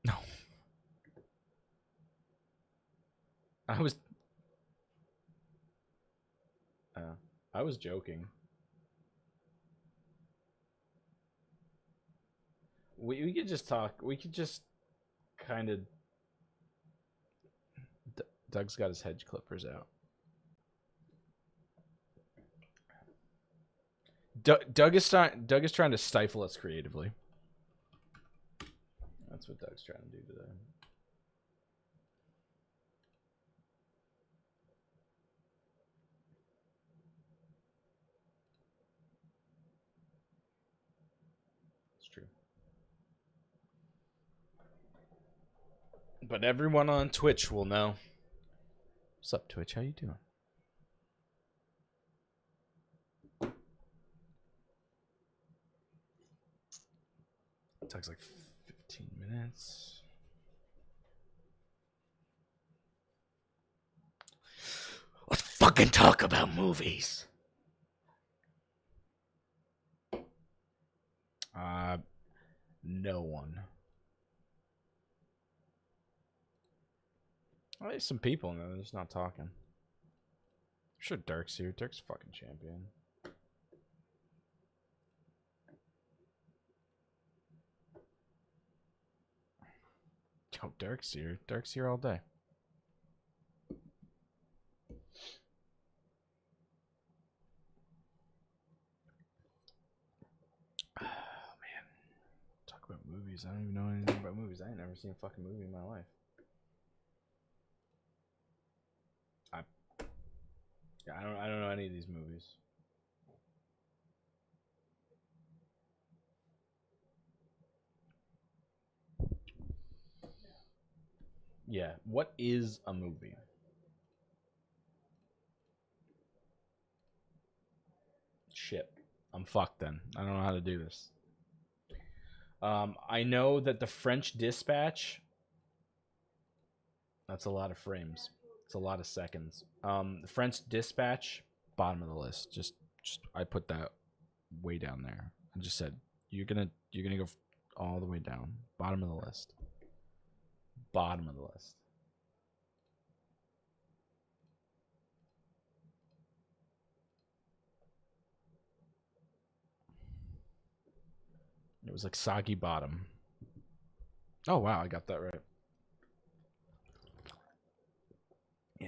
No. I was joking. We could just talk. We could just kind of. Doug's got his hedge clippers out. Doug is trying to stifle us creatively. That's what Doug's trying to do today. It's true. But everyone on Twitch will know. What's up, Twitch? How you doing? It takes like 15 minutes. Let's fucking talk about movies. No one. Well, there's some people in there. They're just not talking. I'm sure Dirk's here. Dirk's a fucking champion. Yo, Dirk's here. Dirk's here all day. Oh, man. Talk about movies. I don't even know anything about movies. I ain't never seen a fucking movie in my life. I don't know any of these movies. Yeah, what is a movie? Shit. I'm fucked then. I don't know how to do this. I know that the French Dispatch, that's a lot of frames. It's a lot of seconds. The French Dispatch, bottom of the list. Just I put that way down there. I just said you're gonna go all the way down. Bottom of the list. Bottom of the list. It was like soggy bottom. Oh wow, I got that right. Yeah.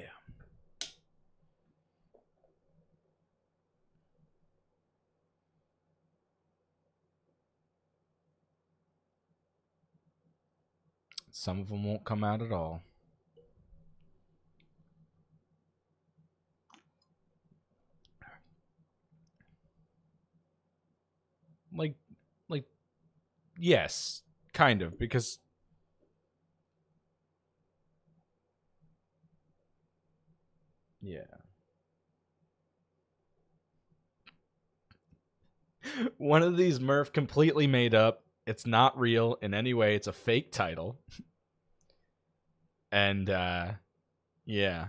Some of them won't come out at all. Like, yes, kind of, because yeah. One of these Murph completely made up. It's not real in any way. It's a fake title. And yeah.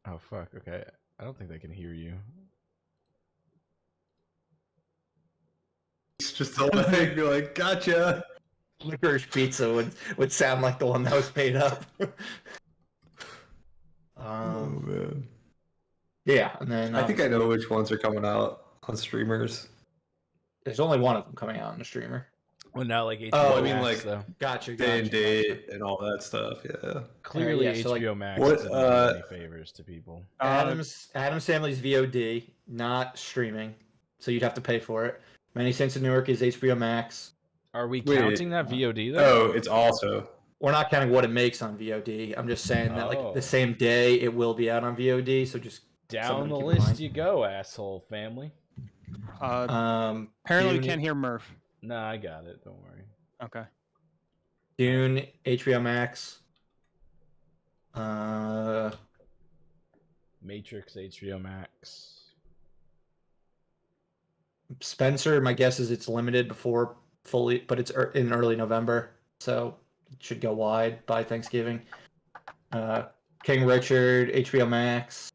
Oh fuck, okay. I don't think they can hear you. It's just like, you're like, gotcha. Licorice pizza would sound like the one that was made up. Oh man. Yeah, and then I think I know which ones are coming out on streamers. There's only one of them coming out on the streamer. Well, now like HBO Oh, I mean, Max, like, though. Gotcha. Day and date and all that stuff. Yeah. Clearly, yeah, so, HBO like, Max what, doesn't do any favors to people. Adam Sandler's VOD, not streaming, so you'd have to pay for it. Many Saints of Newark is HBO Max. Are we Wait, counting that VOD though? Oh, it's also. We're not counting what it makes on VOD. I'm just saying that like Oh. the same day it will be out on VOD. So just Down the keep in list mind. you go, asshole family. Apparently we Dune- can't hear Murph. Nah, I got it. Don't worry. Okay. Dune, HBO Max. Matrix, HBO Max. Spencer, my guess is it's limited before fully, but it's in early November, so it should go wide by Thanksgiving. King Richard, HBO Max,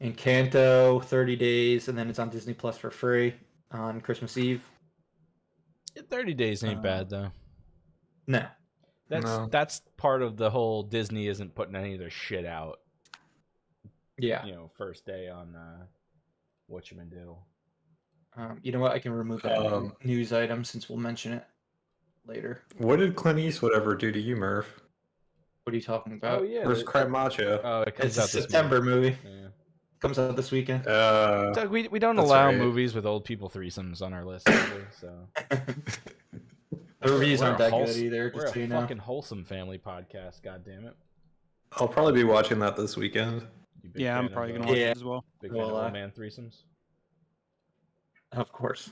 Encanto, 30 days, and then it's on Disney Plus for free on Christmas Eve. 30 days ain't bad though. No. That's part of the whole Disney isn't putting any of their shit out. Yeah. First day on whatchamado. You know what? I can remove that news item since we'll mention it later. What did Clint Eastwood ever do to you, Murph? What are you talking about? Oh yeah, Where's Cry Macho? Oh, it comes It's out a this September movie. Yeah. Comes out this weekend. Doug, we don't that's allow right. movies with old people threesomes on our list either, so The reviews We're aren't a that wholes- good either. We're Just so a you know. fucking wholesome family podcast. God damn it! I'll probably be watching that this weekend. You big Yeah, I'm fan probably of, gonna watch Yeah. it as well. big fan of Well, old man threesomes. Of course.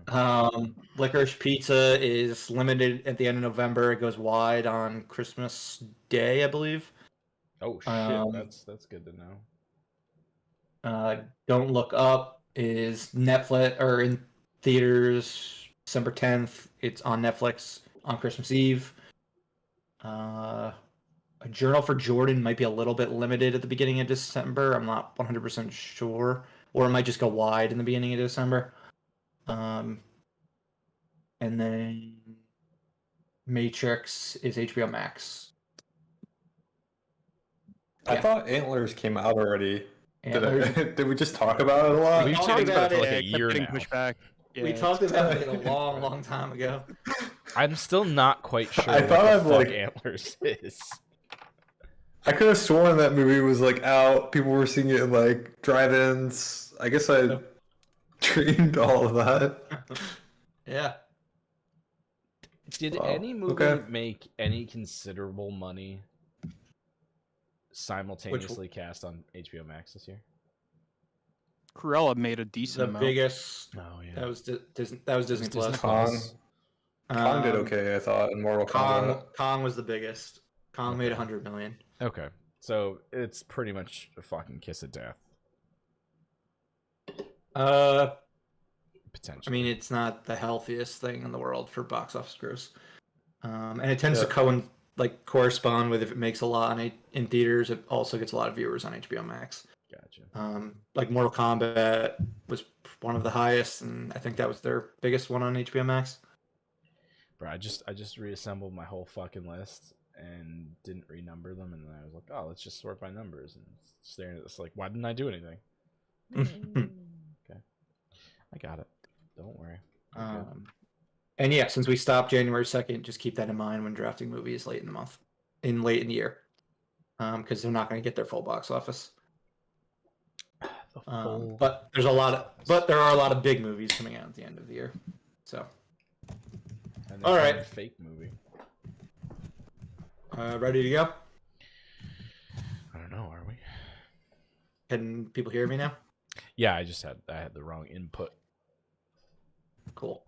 Oh. Licorice Pizza is limited at the end of November. It goes wide on Christmas Day, I believe. Oh shit, that's good to know. Don't Look Up is Netflix or in theaters December 10th. It's on Netflix on Christmas Eve. A Journal for Jordan might be a little bit limited at the beginning of December. I'm not 100% sure. Or it might just go wide in the beginning of December. And then Matrix is HBO Max. I Yeah. thought Antlers came out already. Antlers- Did we just talk about it a lot? We've talked talked about about it for it, like a it kept year getting now. pushed back. Yeah, we it's- talked about it a long, long time ago. I'm still not quite sure I what thought the I'd, fuck like- Antlers is. I could have sworn that movie was like out. People were seeing it in like drive-ins. I guess I dreamed all of that. Yeah. Did Wow, any movie okay. make any considerable money simultaneously cast on HBO Max this year? Cruella made a decent The amount. biggest. Oh yeah. That was Disney Plus. Kong. Kong did Um, okay, I thought, in Mortal Kombat. Kong was the biggest. Kong made 100 million. Okay, so it's pretty much a fucking kiss of death, potentially. I mean, it's not the healthiest thing in the world for box office gross, and it tends Yeah. to correspond with if it makes a lot in theaters. It also gets a lot of viewers on HBO Max. Gotcha. Like Mortal Kombat was one of the highest, and I think that was their biggest one on HBO Max. Bro, I just reassembled my whole fucking list and didn't renumber them, and then I was like, oh, let's just sort by numbers, and staring at this like, why didn't I do anything? Okay, I got it. Don't worry. And yeah, since we stopped January 2nd, just keep that in mind when drafting movies late in the month, late in the year, because they're not going to get their full box office. But there are a lot of big movies coming out at the end of the year. So, And all right, fake movie. ready to go? I don't know. Are we? Can people hear me now? Yeah, I had the wrong input. Cool.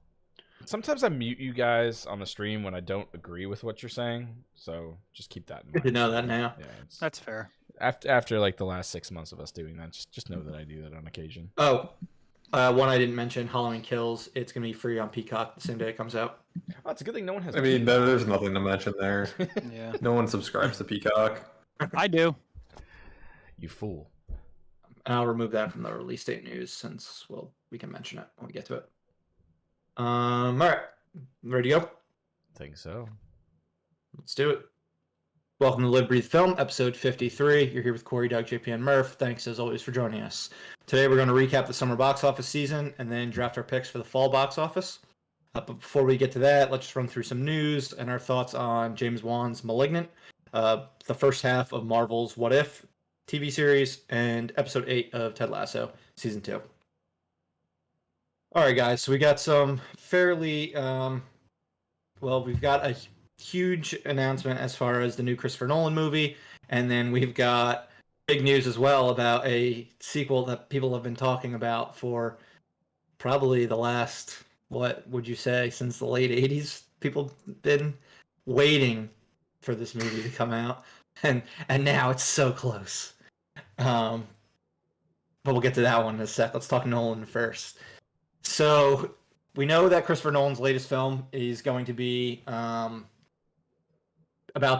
Sometimes I mute you guys on the stream when I don't agree with what you're saying, so just keep that in Good mind. to know that now. Yeah, That's fair. after like the last 6 months of us doing that, just know that I do that on occasion. Oh, one I didn't mention, Halloween Kills. It's gonna be free on Peacock the same day it comes out. Oh, it's a good thing no one has. I mean, there's nothing to mention there. Yeah, No one subscribes to Peacock. I do. You fool. I'll remove that from the release date news since we can mention it when we get to it. All right, ready to go? Think so. Let's do it. Welcome to Live Breathe Film, episode 53. You're here with Corey, Doug, JP, and Murph. Thanks as always for joining us. Today we're going to recap the summer box office season and then draft our picks for the fall box office. But before we get to that, let's just run through some news and our thoughts on James Wan's Malignant, the first half of Marvel's What If TV series, and episode 8 of Ted Lasso, season 2. All right, guys, so we got some fairly, we've got a huge announcement as far as the new Christopher Nolan movie, and then we've got big news as well about a sequel that people have been talking about for probably the last, what would you say, since the late 80s. People been waiting for this movie to come out, and now it's so close. But we'll get to that one in a sec. Let's talk Nolan first. So we know that Christopher Nolan's latest film is going to be about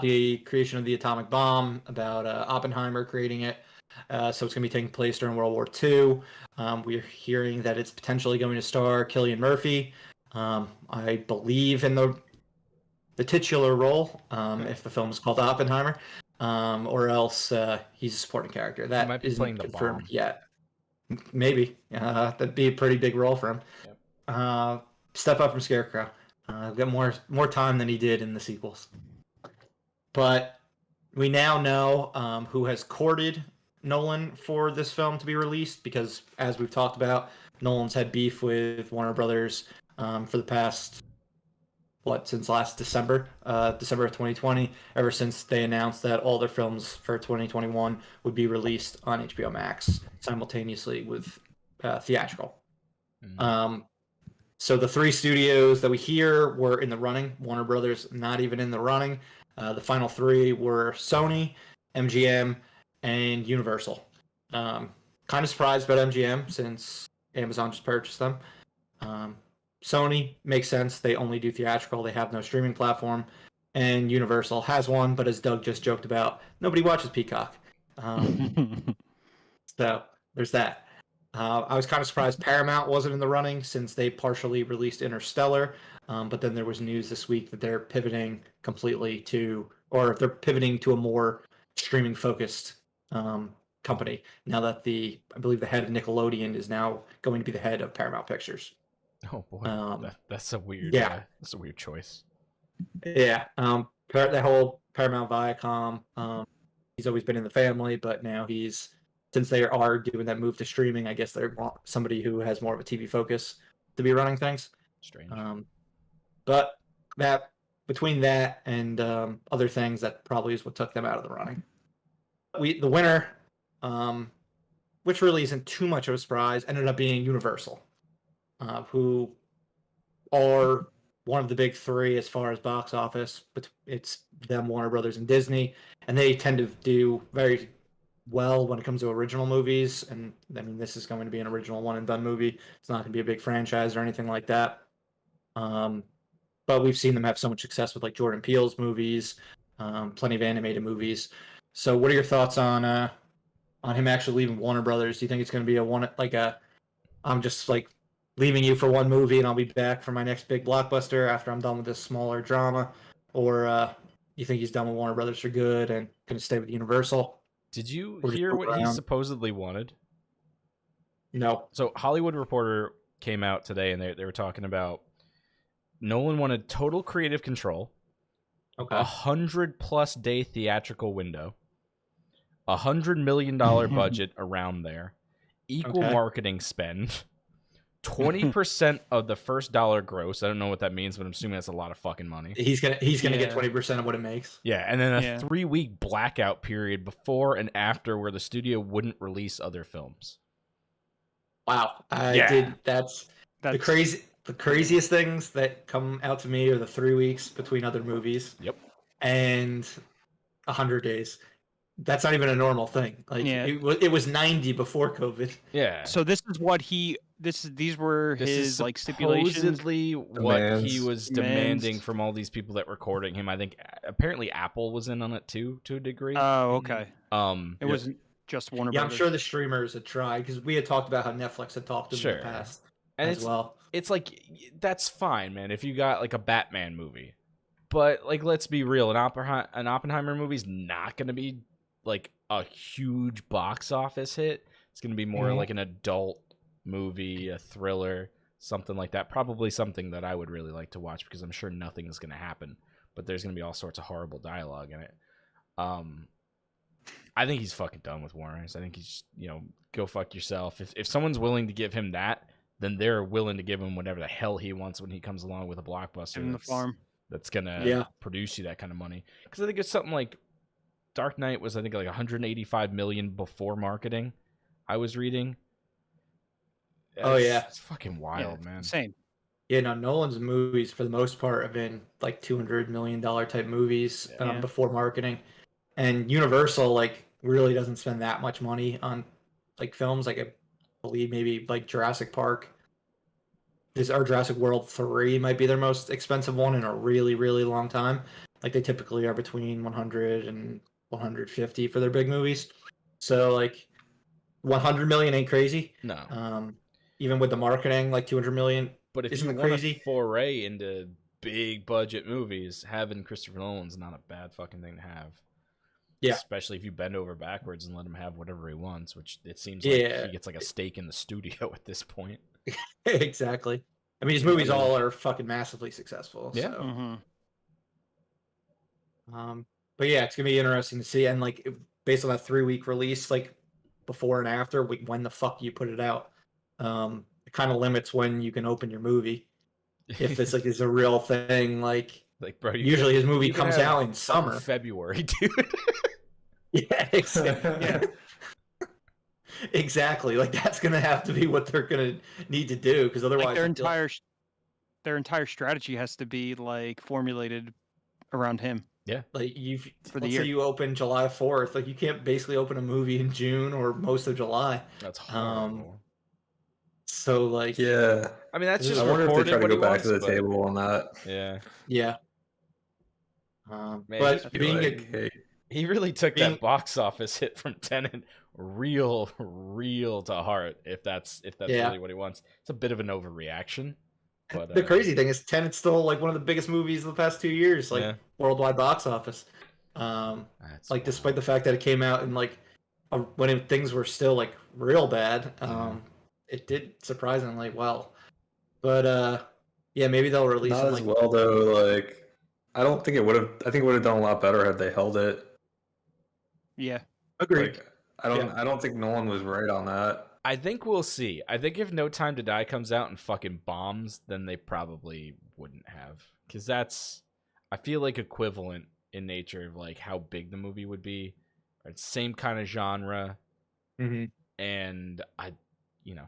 the creation of the atomic bomb, about Oppenheimer creating it. So it's going to be taking place during World War II. We're hearing that it's potentially going to star Cillian Murphy, I believe in the titular role, if the film is called Oppenheimer, or else he's a supporting character. That might be isn't playing the confirmed bomb. yet. Maybe. That'd be a pretty big role for him. Yep. Step up from Scarecrow. Got more time than he did in the sequels. But we now know who has courted Nolan for this film to be released, because as we've talked about, Nolan's had beef with Warner Brothers for the past since last December of 2020, ever since they announced that all their films for 2021 would be released on HBO Max simultaneously with theatrical. So the three studios that we hear were in the running. Warner Brothers not even in the running. The final three were Sony, MGM, and Universal. Kind of surprised about MGM since Amazon just purchased them. Sony makes sense. They only do theatrical. They have no streaming platform. And Universal has one, but as Doug just joked about, nobody watches Peacock. So there's that. I was kind of surprised Paramount wasn't in the running since they partially released Interstellar. But then there was news this week that they're pivoting completely or they're pivoting to a more streaming focused company now that I believe the head of Nickelodeon is now going to be the head of Paramount Pictures. Oh boy, that's a weird. That's a weird choice. Yeah, that whole Paramount Viacom. He's always been in the family, but now since they are doing that move to streaming, I guess they want somebody who has more of a TV focus to be running things. Strange. But between that and other things, that probably is what took them out of the running. The winner, which really isn't too much of a surprise, ended up being Universal, who are one of the big three as far as box office. But it's them, Warner Brothers, and Disney, and they tend to do very well when it comes to original movies. And I mean, this is going to be an original one and done movie. It's not going to be a big franchise or anything like that. But we've seen them have so much success with like Jordan Peele's movies, plenty of animated movies. So what are your thoughts on him actually leaving Warner Brothers? Do you think it's going to be I'm just like leaving you for one movie and I'll be back for my next big blockbuster after I'm done with this smaller drama? Or you think he's done with Warner Brothers for good and going to stay with Universal? Did you hear what he supposedly wanted? No. So Hollywood Reporter came out today and they were talking about Nolan wanted total creative control, okay, 100+ day theatrical window, $100 million budget around there, equal marketing spend, 20% of the first dollar gross. I don't know what that means, but I'm assuming that's a lot of fucking money. He's gonna get 20% of what it makes. Yeah, and then a 3-week blackout period before and after where the studio wouldn't release other films. Wow, that's the craziest things that come out to me are the 3 weeks between other movies. Yep. And 100 days. That's not even a normal thing. Like it was 90 before COVID. Yeah. So this is what these were his like stipulations. Supposedly what he was demanding from all these people that were courting him. I think apparently Apple was in on it too, to a degree. Oh, okay. It wasn't just Warner Yeah, Brothers. I'm sure the streamers had tried because we had talked about how Netflix had talked to them in the past as well. It's like that's fine, man. If you got like a Batman movie, but like let's be real, an Oppenheimer movie's not going to be like a huge box office hit. It's going to be more like an adult movie, a thriller, something like that. Probably something that I would really like to watch because I'm sure nothing is going to happen, but there's going to be all sorts of horrible dialogue in it. I think he's fucking done with Warner. I think he's go fuck yourself. If someone's willing to give him that, then they're willing to give him whatever the hell he wants when he comes along with a blockbuster that's gonna produce you that kind of money. Because I think it's something like Dark Knight was, I think, like 185 million before marketing. I was reading. It's fucking wild, man. Insane. Yeah, no, Nolan's movies for the most part have been like $200 million type movies before marketing, and Universal like really doesn't spend that much money on like films. Like I believe maybe like Jurassic Park. Jurassic World 3 might be their most expensive one in a really, really long time. Like they typically are between 100 and 150 for their big movies. So like 100 million ain't crazy. No. Even with the marketing, like 200 million But if isn't you want crazy. to foray into big budget movies, having Christopher Nolan's not a bad fucking thing to have. Yeah. Especially if you bend over backwards and let him have whatever he wants, which it seems like he gets like a stake in the studio at this point. Exactly. I mean, his movies all are fucking massively successful. Yeah. So. But yeah, it's gonna be interesting to see, and like based on that 3-week release, like before and after, when the fuck you put it out, it kind of limits when you can open your movie. If it's like is a real thing, like bro, usually his movie comes out in summer, February, dude. Yeah, exactly. Like that's gonna have to be what they're gonna need to do, because otherwise like their entire strategy has to be like formulated around him. Yeah, like let's say you open July 4th, like you can't basically open a movie in June or most of July. That's horrible. So like, yeah, I mean that's just. I wonder if they try to go back to the table on that. Yeah. Man, but being he really took that box office hit from Tenet real to heart. If that's really what he wants, it's a bit of an overreaction. But the crazy thing is, Tenet's still like one of the biggest movies of the past 2 years, like worldwide box office. Like despite the fact that it came out in like when things were still like real bad, it did surprisingly well. But yeah, maybe they'll release not it as well though. Like I don't think it would have. I think it would have done a lot better had they held it. Yeah, agreed. Like, I don't think Nolan was right on that. I think we'll see. I think if No Time to Die comes out and fucking bombs, then they probably wouldn't have. Because that's, I feel like, equivalent in nature of like how big the movie would be. It's same kind of genre. And we're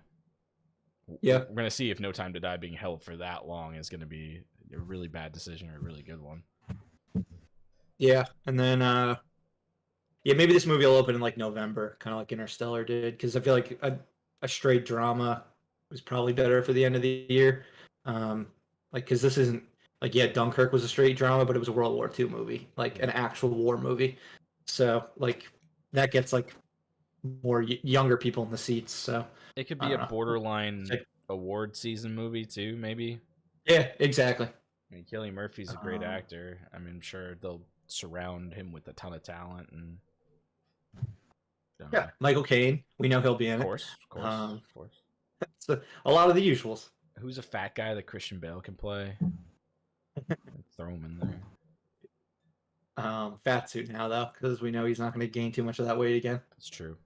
going to see if No Time to Die being held for that long is going to be a really bad decision or a really good one. Yeah, and then maybe this movie will open in like November, kind of like Interstellar did, because I feel like a straight drama was probably better for the end of the year. Like, because this isn't like, Dunkirk was a straight drama, but it was a World War II movie, like an actual war movie. So like that gets like more younger people in the seats. So it could be a borderline award season movie too, maybe. Yeah, exactly. I mean, Cillian Murphy's a great actor. I mean, I'm sure they'll surround him with a ton of talent and. Michael Caine. We know he'll be in it. Of course. So a lot of the usuals. Who's a fat guy that Christian Bale can play? Throw him in there. Fat suit now though, because we know he's not going to gain too much of that weight again. That's true.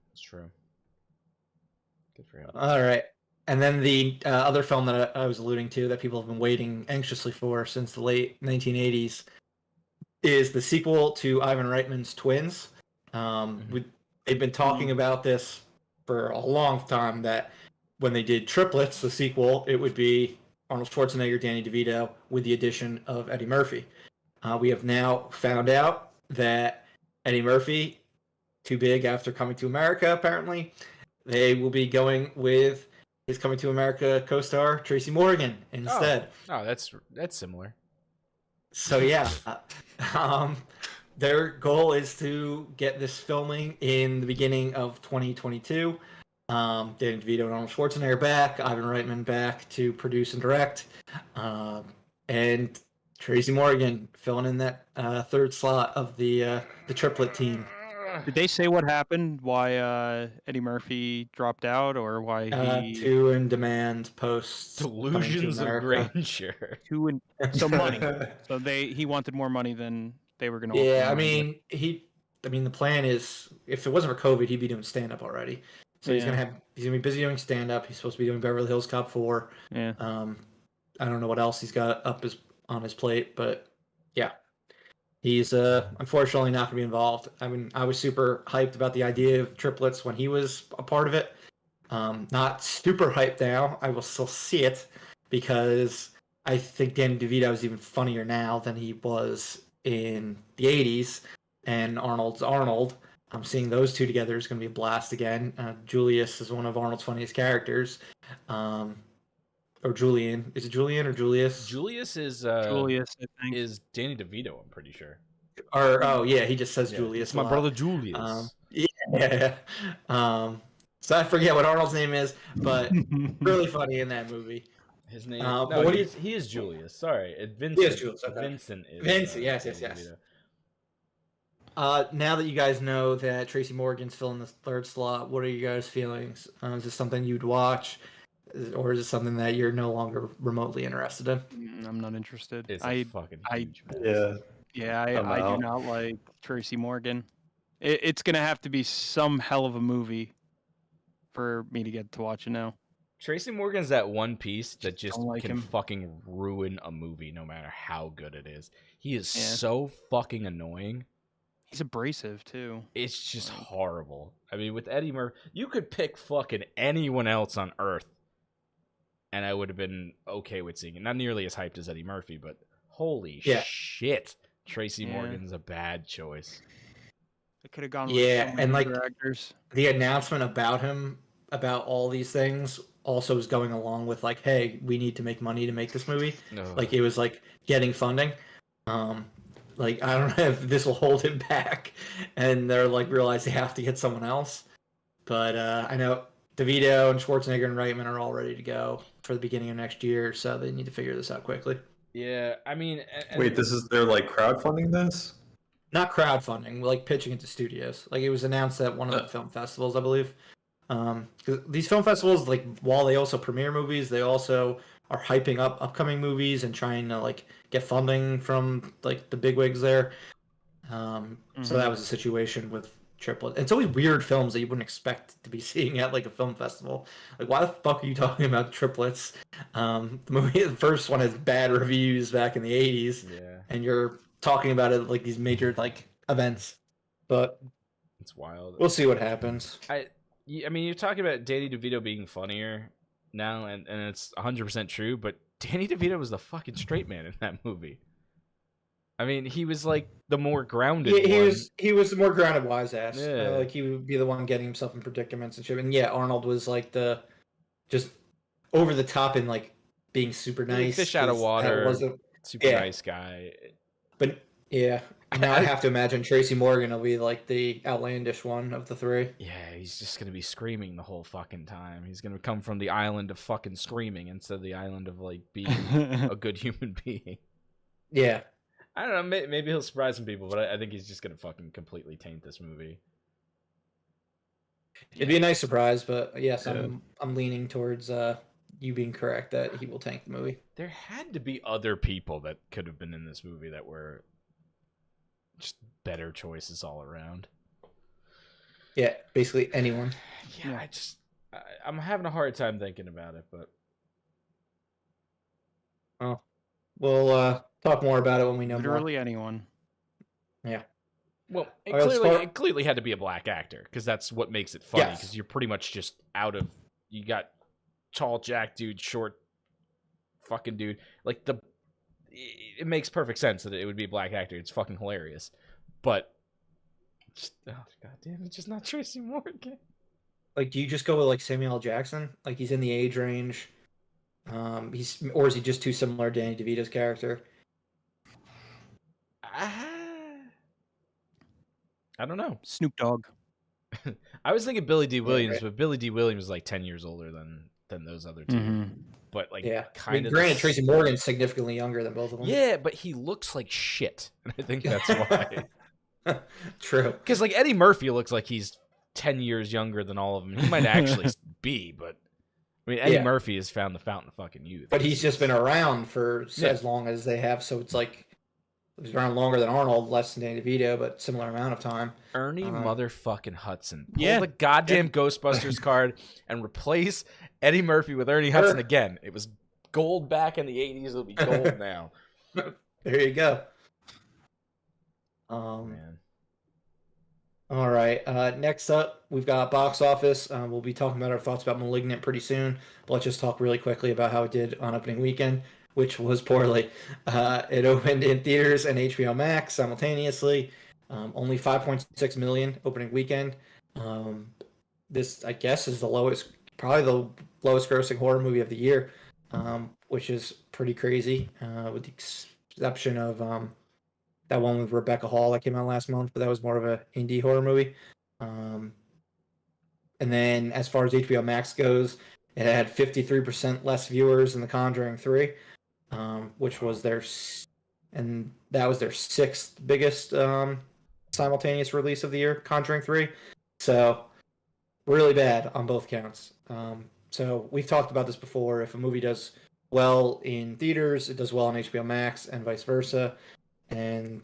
Good for him. All right, and then the other film that I was alluding to that people have been waiting anxiously for since the late 1980s is the sequel to Ivan Reitman's Twins. They've been talking about this for a long time, that when they did Triplets, the sequel, it would be Arnold Schwarzenegger, Danny DeVito, with the addition of Eddie Murphy. We have now found out that Eddie Murphy, too big after Coming to America, apparently. They will be going with his Coming to America co-star, Tracy Morgan, instead. Oh, that's similar. So, yeah. Their goal is to get this filming in the beginning of 2022. Danny DeVito and Arnold Schwarzenegger back, Ivan Reitman back to produce and direct, and Tracy Morgan filling in that third slot of the triplet team. Did they say what happened? Why Eddie Murphy dropped out, or why he Two in demand post delusions of grandeur? So money. So he wanted more money than they were going to. Yeah, I mean the plan is, if it wasn't for COVID, he'd be doing stand up already. So he's gonna be busy doing stand up. He's supposed to be doing Beverly Hills Cop 4. Yeah. I don't know what else he's got on his plate, but yeah. He's unfortunately not going to be involved. I mean, I was super hyped about the idea of Triplets when he was a part of it. Not super hyped now. I will still see it because I think Danny DeVito is even funnier now than he was in the 80s. And Arnold's Arnold. I'm seeing those two together is going to be a blast again. Julius is one of Arnold's funniest characters. Or Julian. Is it Julian or Julius? Julius is Julius, I think. Is Danny DeVito, I'm pretty sure. Or he just says Julius. It's my brother Julius. Yeah, Yeah. So I forget what Arnold's name is, but really funny in that movie. His name. But No, what do he is Julius. Sorry, Vincent. He is Julius, okay. Vincent is. Vincent, yes. DeVito. Now that you guys know that Tracy Morgan's filling the third slot, what are you guys' feelings? Is this something you'd watch, or is it something that you're no longer remotely interested in? I'm not interested. It's a fucking huge mess. Yeah. I do not like Tracy Morgan. It's gonna have to be some hell of a movie for me to get to watch it now. Tracy Morgan's that one piece that just Don't like can him. fucking ruin a movie no matter how good it is. He is so fucking annoying. He's abrasive too. It's just horrible. I mean, with Eddie Murphy, you could pick fucking anyone else on Earth, and I would have been okay with seeing it. Not nearly as hyped as Eddie Murphy, but holy shit, Tracy Morgan's a bad choice. I could have gone. With so many and like actors. The announcement about him, about all these things, also is going along with like, hey, we need to make money to make this movie. Like it was like getting funding. Like I don't know if this will hold him back, and they're like realize they have to get someone else. But I know DeVito and Schwarzenegger and Reitman are all ready to go for the beginning of next year, so they need to figure this out quickly. Yeah, I mean, wait, they're like crowdfunding this? Not crowdfunding, like pitching it to studios. Like it was announced at one of the film festivals, I believe. 'Cause these film festivals, like while they also premiere movies, they also are hyping up upcoming movies and trying to like get funding from like the bigwigs there. So that was a situation with Triplets. It's always weird films that you wouldn't expect to be seeing at like a film festival. Like, why the fuck are you talking about Triplets? The first one has bad reviews back in the 80s, and you're talking about it like these major like events. But it's wild. We'll see what happens. I mean, you're talking about Danny DeVito being funnier now, and it's 100% true, but Danny DeVito was the fucking straight man in that movie. I mean, he was like the more grounded one. He was the more grounded wise ass. Yeah. Like he would be the one getting himself in predicaments and shit. And yeah, Arnold was like the just over the top and like being super nice. Fish out of water. Super nice guy. But yeah. Now I have to imagine Tracy Morgan will be like the outlandish one of the three. Yeah, he's just gonna be screaming the whole fucking time. He's gonna come from the island of fucking screaming instead of the island of like being a good human being. Yeah. I don't know. Maybe he'll surprise some people, but I think he's just gonna fucking completely taint this movie. It'd be a nice surprise, but yes, I'm leaning towards you being correct that he will tank the movie. There had to be other people that could have been in this movie that were just better choices all around. Yeah, basically anyone. Yeah, I'm having a hard time thinking about it, but we'll talk more about it when we know literally more. anyone. Yeah. Well, it clearly had to be a black actor because that's what makes it funny. Because you're pretty much just you got tall Jack dude, short fucking dude. Like it makes perfect sense that it would be a black actor. It's fucking hilarious, but goddamn, it's just not Tracy Morgan. Like, do you just go with like Samuel L. Jackson? Like he's in the age range. Or is he just too similar to Danny DeVito's character? I don't know. Snoop Dogg. I was thinking Billy D. Williams, but Billy D. Williams is like 10 years older than those other two. But like, granted, Tracy Morgan's significantly younger than both of them. Yeah, but he looks like shit, and I think that's why. True. Because like Eddie Murphy looks like he's 10 years younger than all of them. He might actually be, but I mean, Eddie Murphy has found the fountain of fucking youth. But he's just been around for as long as they have, so it's like he's around longer than Arnold, less than Danny DeVito, but similar amount of time. Ernie motherfucking Hudson. Pull the goddamn Ghostbusters card and replace Eddie Murphy with Ernie Hudson again. It was gold back in the 80s. It'll be gold now. There you go. Man. All right. Next up, we've got box office. We'll be talking about our thoughts about Malignant pretty soon. But let's just talk really quickly about how it did on opening weekend, which was poorly. It opened in theaters and HBO Max simultaneously. Only 5.6 million opening weekend. This, I guess, is probably the lowest grossing horror movie of the year, which is pretty crazy, with the exception of that one with Rebecca Hall that came out last month, but that was more of an indie horror movie. And then as far as HBO Max goes, it had 53% less viewers than The Conjuring 3, which was and that was their sixth biggest simultaneous release of the year, Conjuring 3. So really bad on both counts. So we've talked about this before. If a movie does well in theaters, it does well on HBO Max and vice versa. And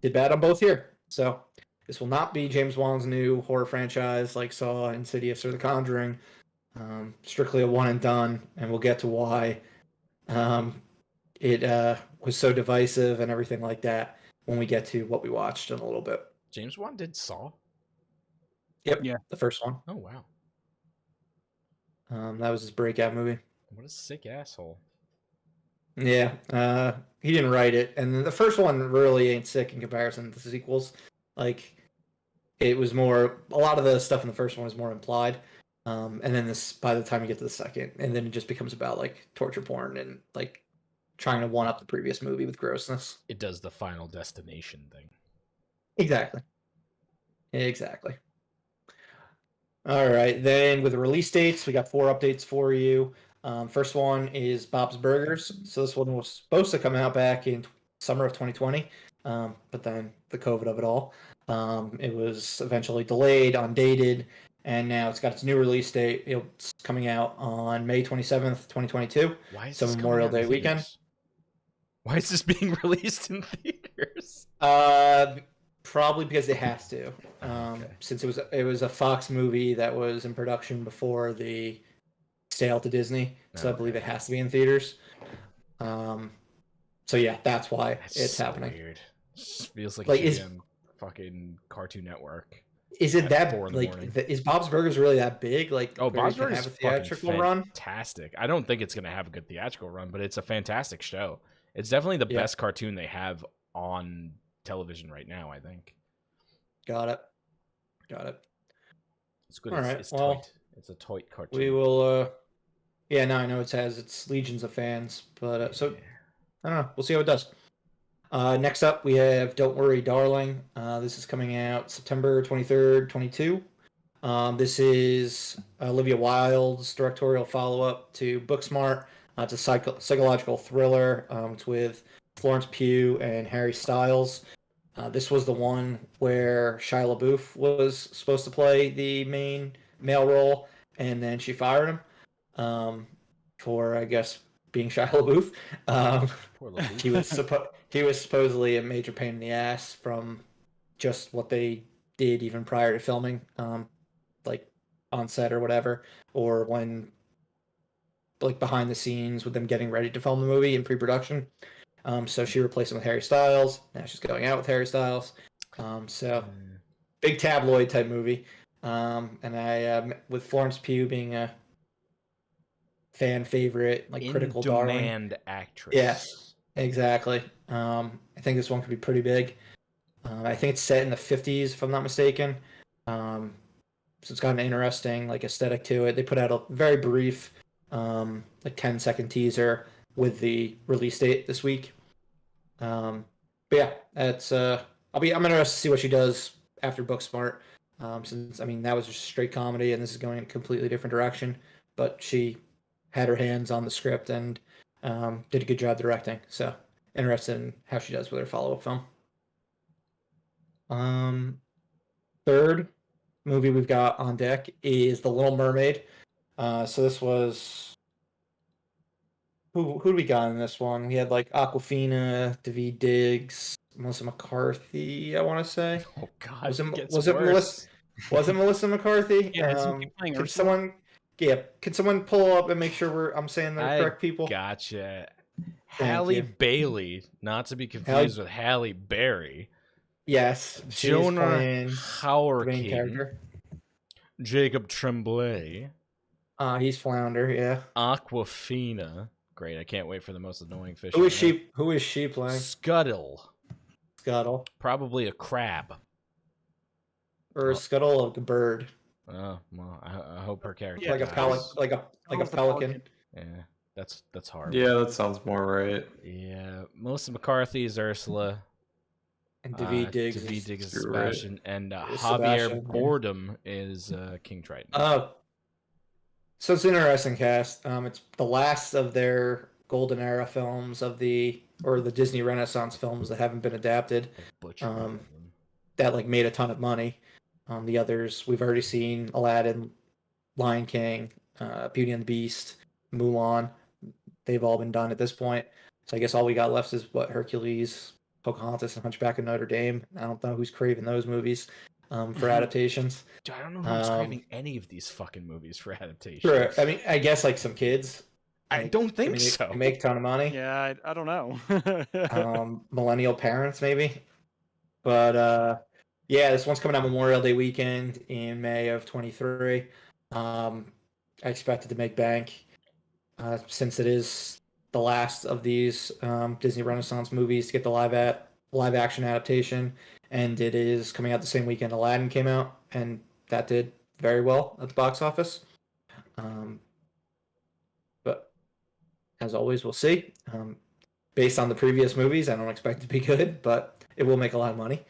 did bad on both here. So this will not be James Wan's new horror franchise like Saw, Insidious, or The Conjuring. Strictly a one and done, and we'll get to why it was so divisive and everything like that when we get to what we watched in a little bit. James Wan did Saw? Yep. Yeah. The first one. Oh, wow. That was his breakout movie. What a sick asshole. Yeah. He didn't write it. And the first one really ain't sick in comparison to the sequels. Like, it was more, a lot of the stuff in the first one was more implied. And then by the time you get to the second, and then it just becomes about, like, torture porn and, like, trying to one up the previous movie with grossness. It does the Final Destination thing. Exactly. All right, then with the release dates, we got 4 updates for you. First one is Bob's Burgers. So this one was supposed to come out back in summer of 2020, but then the COVID of it all. It was eventually delayed, undated, and now it's got its new release date. It's coming out on May 27th, 2022. Why is so this Memorial coming out in Day weekend. theaters? Why is this being released in theaters? Probably because it has to. Okay. Since it was a Fox movie that was in production before the sale to Disney, so I believe it has to be in theaters. So yeah, that's why That's it's so happening. Weird. It feels like, Like, it should be on fucking Cartoon Network. Is it at that 4 in the like morning. Is Bob's Burgers really that big? Like, Oh, where Bob's it can Burgers have is a fucking theatrical run? fantastic. I don't think it's gonna have a good theatrical run, but it's a fantastic show. It's definitely the best cartoon they have on television right now, I think. Got it. It's good. All It's, right, it's well, tight. It's a tight cartoon. We will. Yeah, no, I know it has its legions of fans, but so I don't know. We'll see how it does. Next up, we have Don't Worry, Darling. This is coming out September 23rd, 22. This is Olivia Wilde's directorial follow-up to Booksmart. It's a psychological thriller. It's with Florence Pugh and Harry Styles. This was the one where Shia LaBeouf was supposed to play the main male role, and then she fired him for, I guess, being Shia LaBeouf. Poor LaBeouf. He was supposedly a major pain in the ass from just what they did even prior to filming, like on set or whatever, or when like behind the scenes with them getting ready to film the movie in pre-production. So she replaced him with Harry Styles. Now she's going out with Harry Styles. So big tabloid type movie. And I with Florence Pugh being a fan favorite, like critical darling. In-demand actress. Yes, exactly. I think this one could be pretty big. I think it's set in the 50s, if I'm not mistaken. So it's got an interesting like aesthetic to it. They put out a very brief, like 10-second teaser with the release date this week. But yeah, that's I'm interested to see what she does after Booksmart. Since I mean that was just straight comedy, and this is going in a completely different direction. But she had her hands on the script and did a good job directing. So interested in how she does with her follow-up film. Third movie we've got on deck is The Little Mermaid. So this was who do we got in this one? We had like Aquafina, Daveed Diggs, Melissa McCarthy, I want to say. Oh God, Was it worse. Melissa? Was it Melissa McCarthy? Yeah, isn't she playing Can Ursula? someone? Yeah, can someone pull up and make sure I'm saying the correct people? Gotcha. Thank Halle you. Bailey, not to be confused with Halle Berry. Yes, she's Jonah playing the main Hauerking, character. Jacob Tremblay, He's Flounder. Yeah. Aquafina. Great, I can't wait for the most annoying fish. Who is she? Who is she playing? Scuttle, Scuttle probably a crab. or a scuttle of a bird, Oh well, I hope her character. Yeah, like a dies. pelican, like a pelican. Yeah, that's hard. Yeah, that sounds more right. Yeah, Melissa McCarthy is Ursula. And David Diggs. David Diggs is You're right. Sebastian, and Is Javier Sebastian, yeah. Bardem is King Triton. So it's an interesting cast. It's the last of their golden era films the Disney Renaissance films that haven't been adapted. That like made a ton of money. The others we've already seen: Aladdin, Lion King, Beauty and the Beast, Mulan. They've all been done at this point. So I guess all we got left is Hercules, Pocahontas, and Hunchback of Notre Dame. I don't know who's craving those movies for adaptations. Dude, I don't know who's craving any of these fucking movies for adaptation. Sure. I mean, I guess like some kids. I don't think so. They make a ton of money. Yeah, I don't know. Millennial parents maybe. But yeah, this one's coming out Memorial Day weekend in May of 23. I expect it to make bank since it is the last of these Disney Renaissance movies to get the live action adaptation, and it is coming out the same weekend Aladdin came out, and that did very well at the box office. But as always, we'll see. Based on the previous movies, I don't expect it to be good, but it will make a lot of money.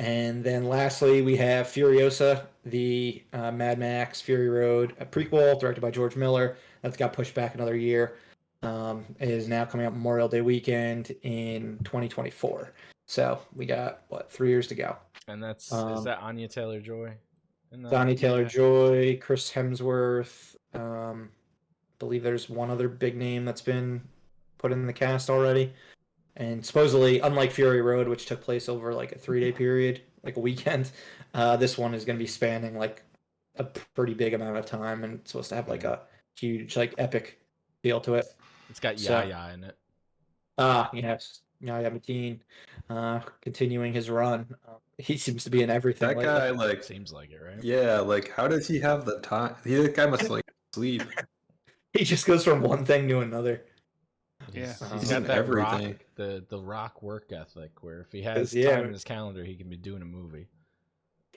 And then lastly, we have Furiosa, the Mad Max Fury Road, a prequel directed by George Miller. That's got pushed back another year. It is now coming out Memorial Day weekend in 2024. So we got, 3 years to go. And that's, is that Anya Taylor-Joy? Anya Taylor-Joy, Chris Hemsworth. I believe there's one other big name that's been put in the cast already. And supposedly, unlike Fury Road, which took place over like a 3-day period, like a weekend, this one is going to be spanning like a pretty big amount of time, and it's supposed to have like a huge, like epic feel to it. It's got Yaya in it. Yes, Yaya Mateen, continuing his run. He seems to be in everything. That guy, like, seems like it, right? Yeah, like, how does he have the time? That guy must like sleep. He just goes from one thing to another. Yeah, He's got that everything. The rock work ethic, where if he has time in his calendar, he can be doing a movie.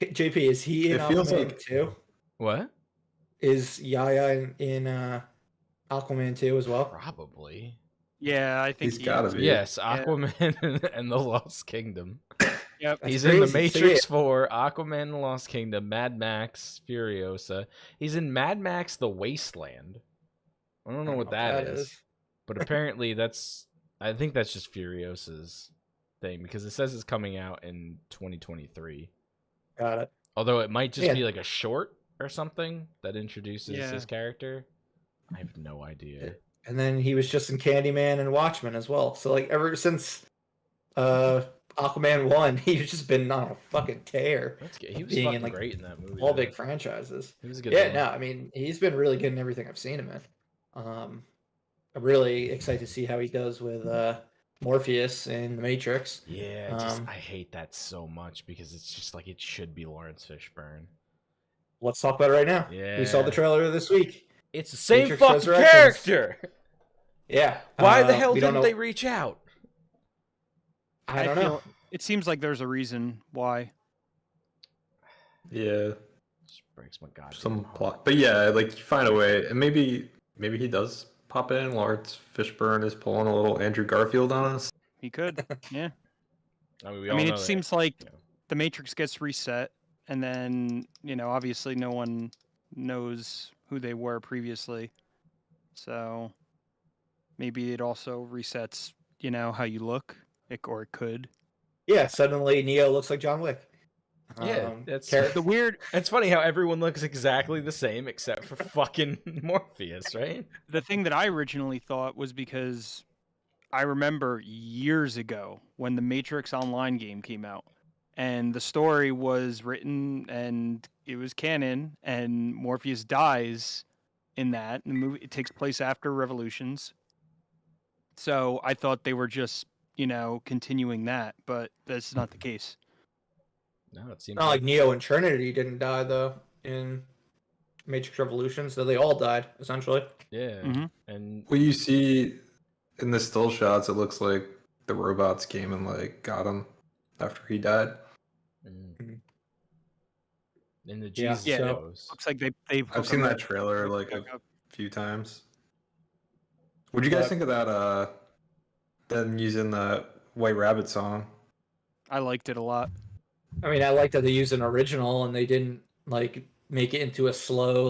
JP, is he in Aquaman too? What? Is Yaya in Aquaman 2 as well? Probably. Yeah, I think he's gotta be. Yes, Aquaman and the Lost Kingdom. Yep. He's in the Matrix 4, Aquaman and the Lost Kingdom, Mad Max, Furiosa. He's in Mad Max The Wasteland. I don't know what that is. But apparently I think that's just Furiosa's thing, because it says it's coming out in 2023. Got it. Although it might just be like a short or something that introduces his character. I have no idea. And then he was just in Candyman and Watchmen as well. So like ever since Aquaman 1, he's just been on a fucking tear. That's good. He was fucking like great in that movie. All big franchises. He was a good no, I mean, he's been really good in everything I've seen him in. I'm really excited to see how he does with Morpheus in The Matrix. Yeah, I hate that so much, because it's just like it should be Lawrence Fishburne. Let's talk about it right now. Yeah. We saw the trailer this week. It's the same Matrix fucking character. Yeah. Why the hell didn't they reach out? I don't know. It seems like there's a reason why. Yeah. Just breaks my goddamn Some heart. plot. But yeah, like, you find a way. And maybe he does pop in. Lawrence Fishburne is pulling a little Andrew Garfield on us. He could. Yeah. I mean, it seems like the Matrix gets reset, and then, obviously no one knows who they were previously. So maybe it also resets, how you look, or it could. Yeah, suddenly Neo looks like John Wick. Yeah, that's the weird. It's funny how everyone looks exactly the same except for fucking Morpheus, right? The thing that I originally thought was because I remember years ago when the Matrix Online game came out, and the story was written and it was canon, and Morpheus dies in that. And the movie, it takes place after Revolutions. So I thought they were just, continuing that, but that's not the case. No, it seems not like Neo and Trinity didn't die though in Matrix Revolutions, though they all died essentially. Yeah, Mm-hmm. and Well, you see in the still shots, it looks like the robots came and like got him after he died. in the Jesus shows. Looks like they've. I've seen that trailer like a few times. What'd you guys think of that? Them using the White Rabbit song I liked it a lot. I mean, I like that they used an original and they didn't like make it into a slow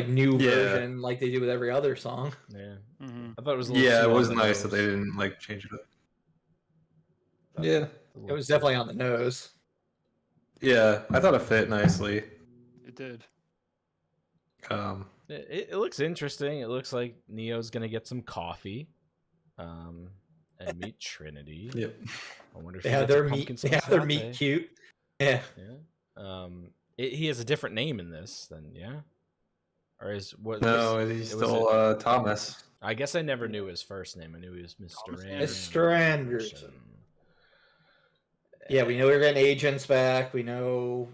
new version like they do with every other song. Yeah. Mm-hmm. I thought it was a little Yeah, too it on was the nice that nose. they didn't like change it. Yeah. It was definitely on the nose. Yeah, I thought it fit nicely. It did. It looks interesting. It looks like Neo's gonna get some coffee, and meet Trinity. Yep. I wonder if They she have gets a their pumpkin meet. They spice have their latte. meet cute. Yeah. Yeah. He has a different name in this than or is what? No, he's still Thomas. I guess I never knew his first name. I knew he was Mr. Mr. Anderson. Yeah, we know we're getting agents back. We know.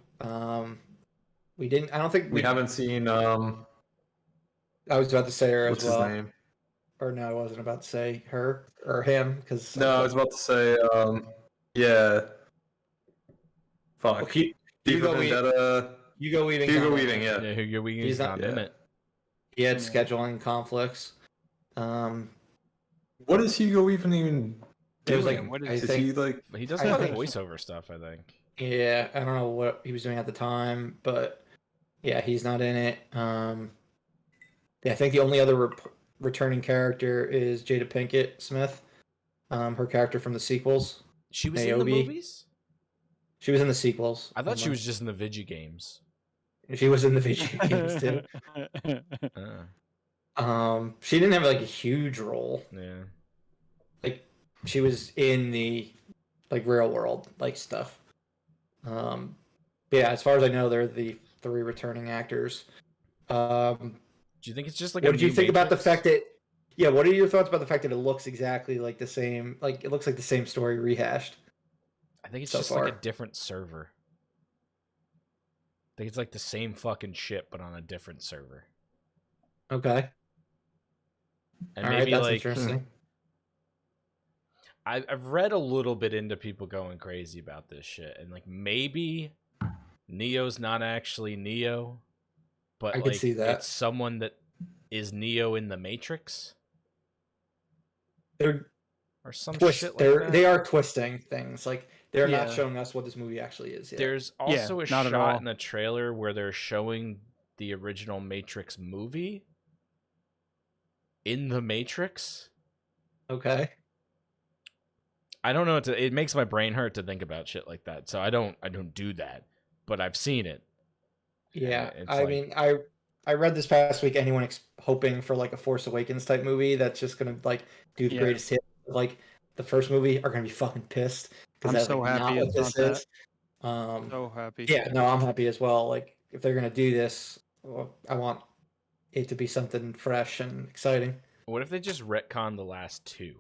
We didn't. I don't think We haven't seen. I was about to say her What's as well. his name? Or no, I wasn't about to say her or him because. No, I was about to say. Yeah. Fuck. Well, Hugo Vendetta. Hugo Weaving. Hugo Weaving. Yeah. Yeah, Hugo Weaving's He's not not- in it. He had scheduling conflicts. What is Hugo Weaving even? It was doing? like what I Is think, he like? He does I a lot of think- voiceover stuff, I think. yeah, I don't know what he was doing at the time, but yeah, he's not in it. Yeah, I think the only other returning character is Jada Pinkett Smith, her character from the sequels. She was in the Niobe. movies? She was in the sequels. I thought she was just in the Vigi games. She was in the video games too. She didn't have like a huge role. Yeah. Like she was in the like real world like stuff. Yeah, as far as I know, they're the 3 returning actors. Do you think it's just like What a did you new think about the Matrix? fact that? Yeah, what are your thoughts about the fact that it looks exactly like the same? Like it looks like the same story rehashed. I think it's so just far? like a different server. I think it's like the same fucking shit, but on a different server. Okay. And All right, maybe that's like interesting. I've read a little bit into people going crazy about this shit, and like maybe Neo's not actually Neo, but I could like see that. it's someone that is Neo in the Matrix They're or some twist. shit like They're that. they are twisting things. Like they're not Yeah. showing us what this movie actually is yet. There's also a not at shot all. in the trailer where they're showing the original Matrix movie in the Matrix. Okay. I don't know. It makes my brain hurt to think about shit like that. So I don't do that. But I've seen it. Yeah, it's I like- mean, I read this past week. Anyone hoping for like a Force Awakens type movie that's just gonna like do the Yeah. greatest hit, like the first movie, are gonna be fucking pissed I'm that's so like, not happy what it's this not is. So happy. Yeah, no, I'm happy as well. Like if they're gonna do this, well, I want it to be something fresh and exciting. What if they just retcon the last 2?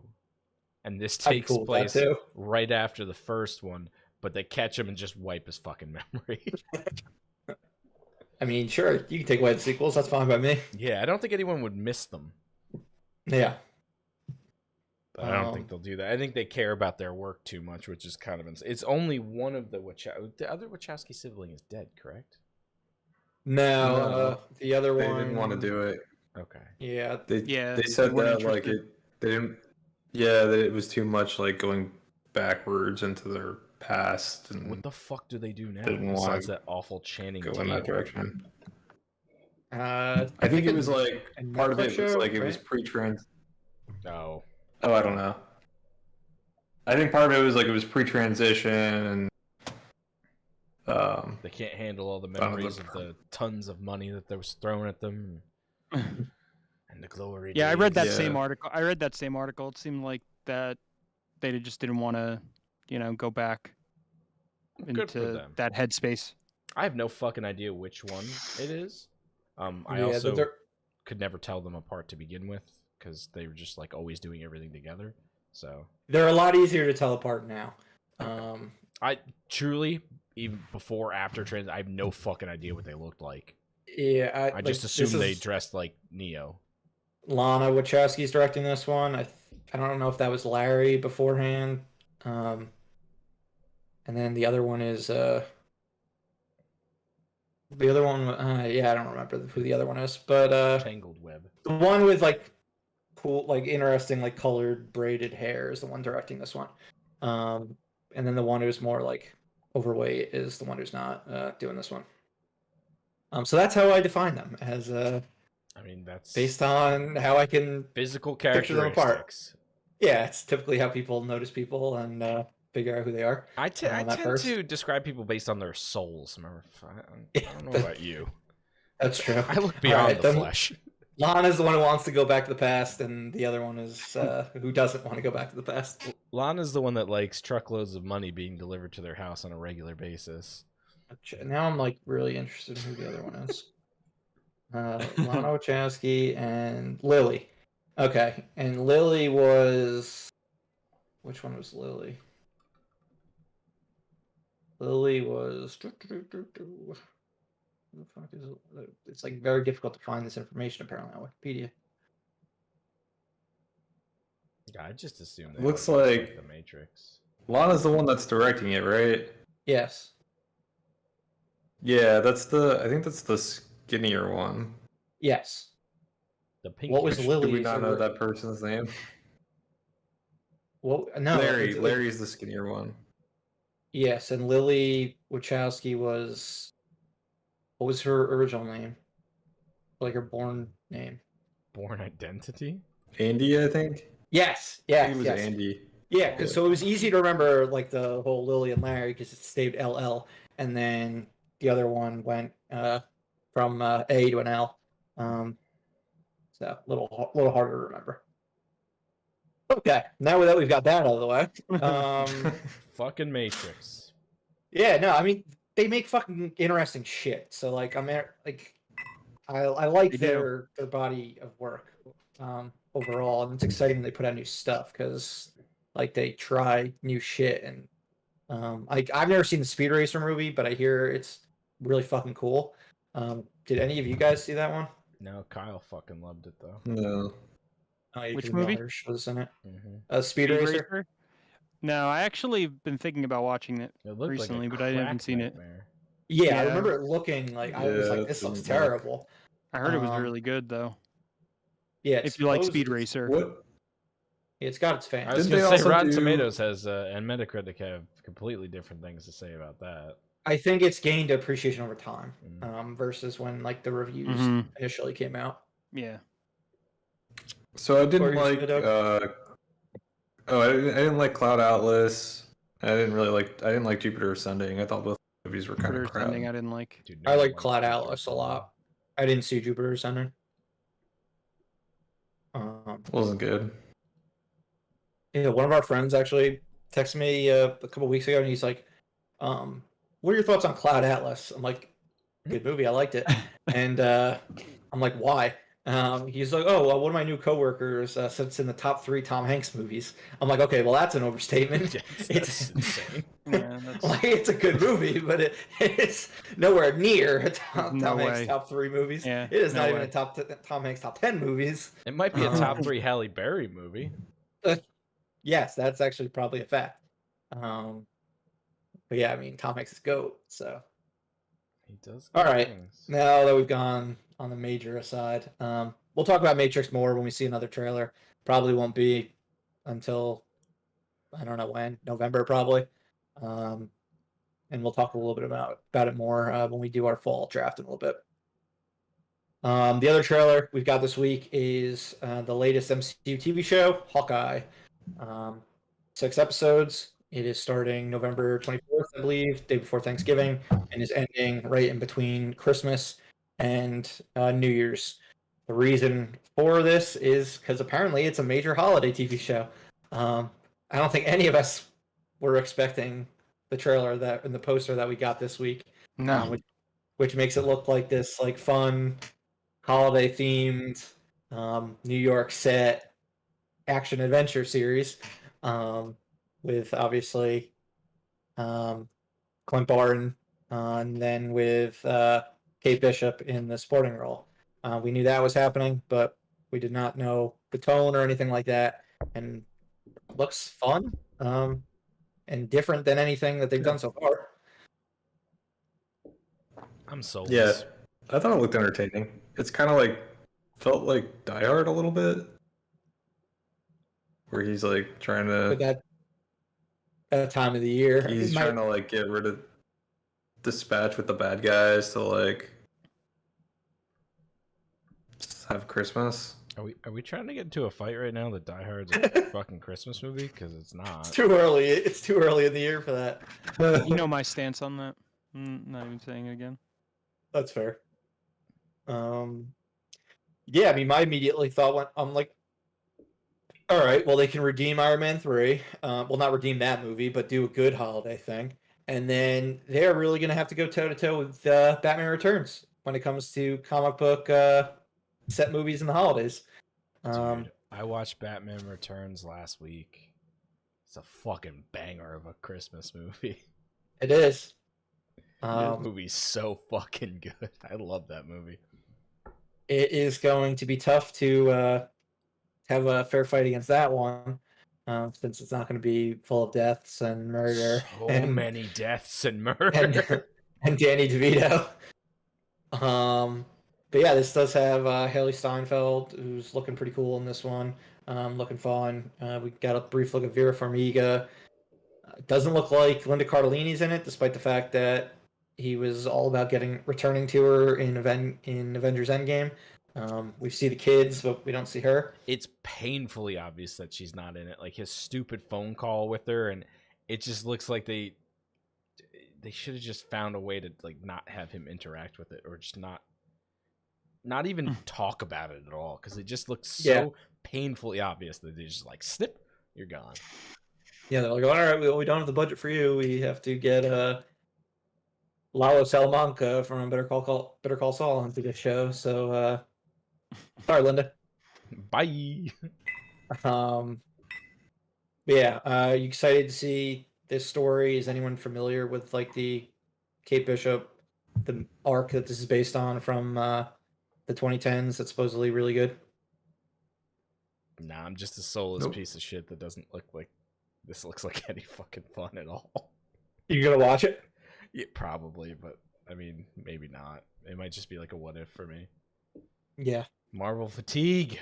And this I'd be takes cool with that place too. right after the first one, but they catch him and just wipe his fucking memory. I mean, sure, you can take away the sequels. That's fine by me. Yeah, I don't think anyone would miss them. Yeah. But I don't think they'll do that. I think they care about their work too much, which is kind of it's only one of the other Wachowski sibling is dead, correct? No, No. the other They one didn't want to do it. Okay. Yeah, Yeah, They said they weren't that like interested. they didn't. Yeah, that it was too much like going backwards into their past and What the fuck do they do now? Didn't wanna Besides that awful Channing go in Tatum? that direction. I I think it was like a part of Netflix it was show, like it was right? pre-trans. Oh, Oh, I don't know. I think part of it was like it was pre-transition and they can't handle all the I don't memories look- of the tons of money that was thrown at them and the glory. Yeah, I read that days. same article. It seemed like that they just didn't want to, go back Good for into them. that headspace. I have no fucking idea which one it is. I Yeah, also they're- could never tell them apart to begin with because they were just like always doing everything together. So They're a lot easier to tell apart now. I truly, even before after trans, I have no fucking idea what they looked like. Yeah, I just assumed they dressed like Neo. Lana Wachowski's directing this one. I don't know if that was Larry beforehand. And then the other one is yeah, I don't remember who the other one is, but Tangled Web. the one with like cool, like interesting, like colored braided hair is the one directing this one. And then the one who's more like overweight is the one who's not doing this one. So that's how I define them as I mean, that's based on how I can physical picture them apart. characteristics. Yeah, it's typically how people notice people and figure out who they are. I tend first. to describe people based on their souls, Murph. I don't know about you. That's true. I look beyond Alright, the flesh. Lon is the one who wants to go back to the past, and the other one is who doesn't want to go back to the past. Lana's the one that likes truckloads of money being delivered to their house on a regular basis. Now I'm like really interested in who the other one is. Lana Wachowski and Lily. Okay, and Lily was... Which one was Lily? Lily was... Who the fuck is it? It's like very difficult to find this information apparently on Wikipedia. Yeah, I just assumed Looks like the Matrix. Lana's the one that's directing it, right? Yes. Yeah, I think that's the skinnier one. Yes. The pink. What was Do Lily's? we not know that person's name? Well, no. Larry's the skinnier one. Yes, and Lily Wachowski was... What was her original name? Like her born name? Born Identity? Andy, I think. Yes. Yeah. He was yes. Andy. Yeah, because so it was easy to remember like the whole Lily and Larry because it stayed LL, and then the other one went from A to an L. So a little harder to remember. Okay, now that we've got that out of the way, Fucking Matrix. yeah, no, I mean they make fucking interesting shit. So like I like their body of work overall, and it's exciting they put out new stuff because like they try new shit. And I've never seen the Speed Racer movie, but I hear it's really fucking cool. Did any of you guys see that one? No, Kyle fucking loved it though. No. Which movie? Was in it. Mm-hmm. Speed Racer. No, I actually been thinking about watching it recently, but I haven't seen it. Yeah, I remember it looking like I was like, this looks terrible. I heard it was really good though. Yeah, if you like Speed Racer. What? It's got its fans. I was going to say Rotten Tomatoes has and Metacritic have completely different things to say about that. I think it's gained appreciation over time, versus when like the reviews initially came out. Yeah. So I didn't like. I didn't like Cloud Atlas. I didn't like Jupiter Ascending. I thought both movies were kind of crap. Ascending, I didn't like. Dude, I like Cloud Atlas a lot. I didn't see Jupiter Ascending. Wasn't good. Yeah, one of our friends actually texted me a couple weeks ago, and he's like, "What are your thoughts on Cloud Atlas?" I'm like, "Good movie, I liked it." And I'm like, "Why?" He's like, "Oh, well, one of my new coworkers said it's in the top 3 Tom Hanks movies." I'm like, "Okay, well, that's an overstatement." It's insane. Yeah, like it's a good movie, but it's nowhere near Tom Hanks' top 3 movies. Yeah, it is not even a Tom Hanks top 10 movies. It might be a top 3 Halle Berry movie. Yes, that's actually probably a fact. But yeah, I mean, Tom Hanks is GOAT, so. He does. All right, now that we've gone on the major aside, we'll talk about Matrix more when we see another trailer. Probably won't be until, I don't know when, November probably. And we'll talk a little bit about it more when we do our fall draft in a little bit. The other trailer we've got this week is the latest MCU TV show, Hawkeye. 6 episodes. It is starting November 24th, I believe, day before Thanksgiving, and is ending right in between Christmas and New Year's. The reason for this is because apparently it's a major holiday TV show. I don't think any of us were expecting the trailer and the poster that we got this week. No. Which makes it look like this like fun, holiday themed, New York set action adventure series. With obviously Clint Barton, and then with Kate Bishop in the supporting role. We knew that was happening, but we did not know the tone or anything like that. And looks fun and different than anything that they've done so far. I'm sold. Yeah, I thought it looked entertaining. It's kind of like felt like Die Hard a little bit, where he's like trying to. that time of the year. He's trying to like get rid of Dispatch with the bad guys to like have Christmas. Are we trying to get into a fight right now that Die Hard's a fucking Christmas movie? Because it's not. It's too early. It's too early in the year for that. You know my stance on that. Not even saying it again. That's fair. Yeah, I mean, my immediately thought went, I'm like, all right, well, they can redeem Iron Man 3. Well, not redeem that movie, but do a good holiday thing. And then they're really going to have to go toe-to-toe with Batman Returns when it comes to comic book set movies in the holidays. Dude, I watched Batman Returns last week. It's a fucking banger of a Christmas movie. It is. That movie's so fucking good. I love that movie. It is going to be tough to have a fair fight against that one, since it's not going to be full of deaths and murder. So many deaths and murder. And Danny DeVito. But yeah, this does have Haley Steinfeld, who's looking pretty cool in this one. Looking fun. We got a brief look at Vera Farmiga. It doesn't look like Linda Cardellini's in it, despite the fact that he was all about returning to her in Avengers Endgame. We see the kids, but we don't see her. It's painfully obvious that she's not in it. Like his stupid phone call with her, and it just looks like they should have just found a way to like not have him interact with it, or just not even talk about it at all, because it just looks so painfully obvious that they just like snip, you're gone. Yeah, they're like, all right, we don't have the budget for you. We have to get Lalo Salamanca from Better Call Saul into the show. So, sorry, Linda. Bye. But yeah, are you excited to see this story? Is anyone familiar with like the Kate Bishop, the arc that this is based on from the 2010s? That's supposedly really good. Nah, I'm just a soulless piece of shit that doesn't look like this looks like any fucking fun at all. You gonna watch it? Yeah, probably, but I mean, maybe not. It might just be like a what if for me. Yeah. Marvel fatigue.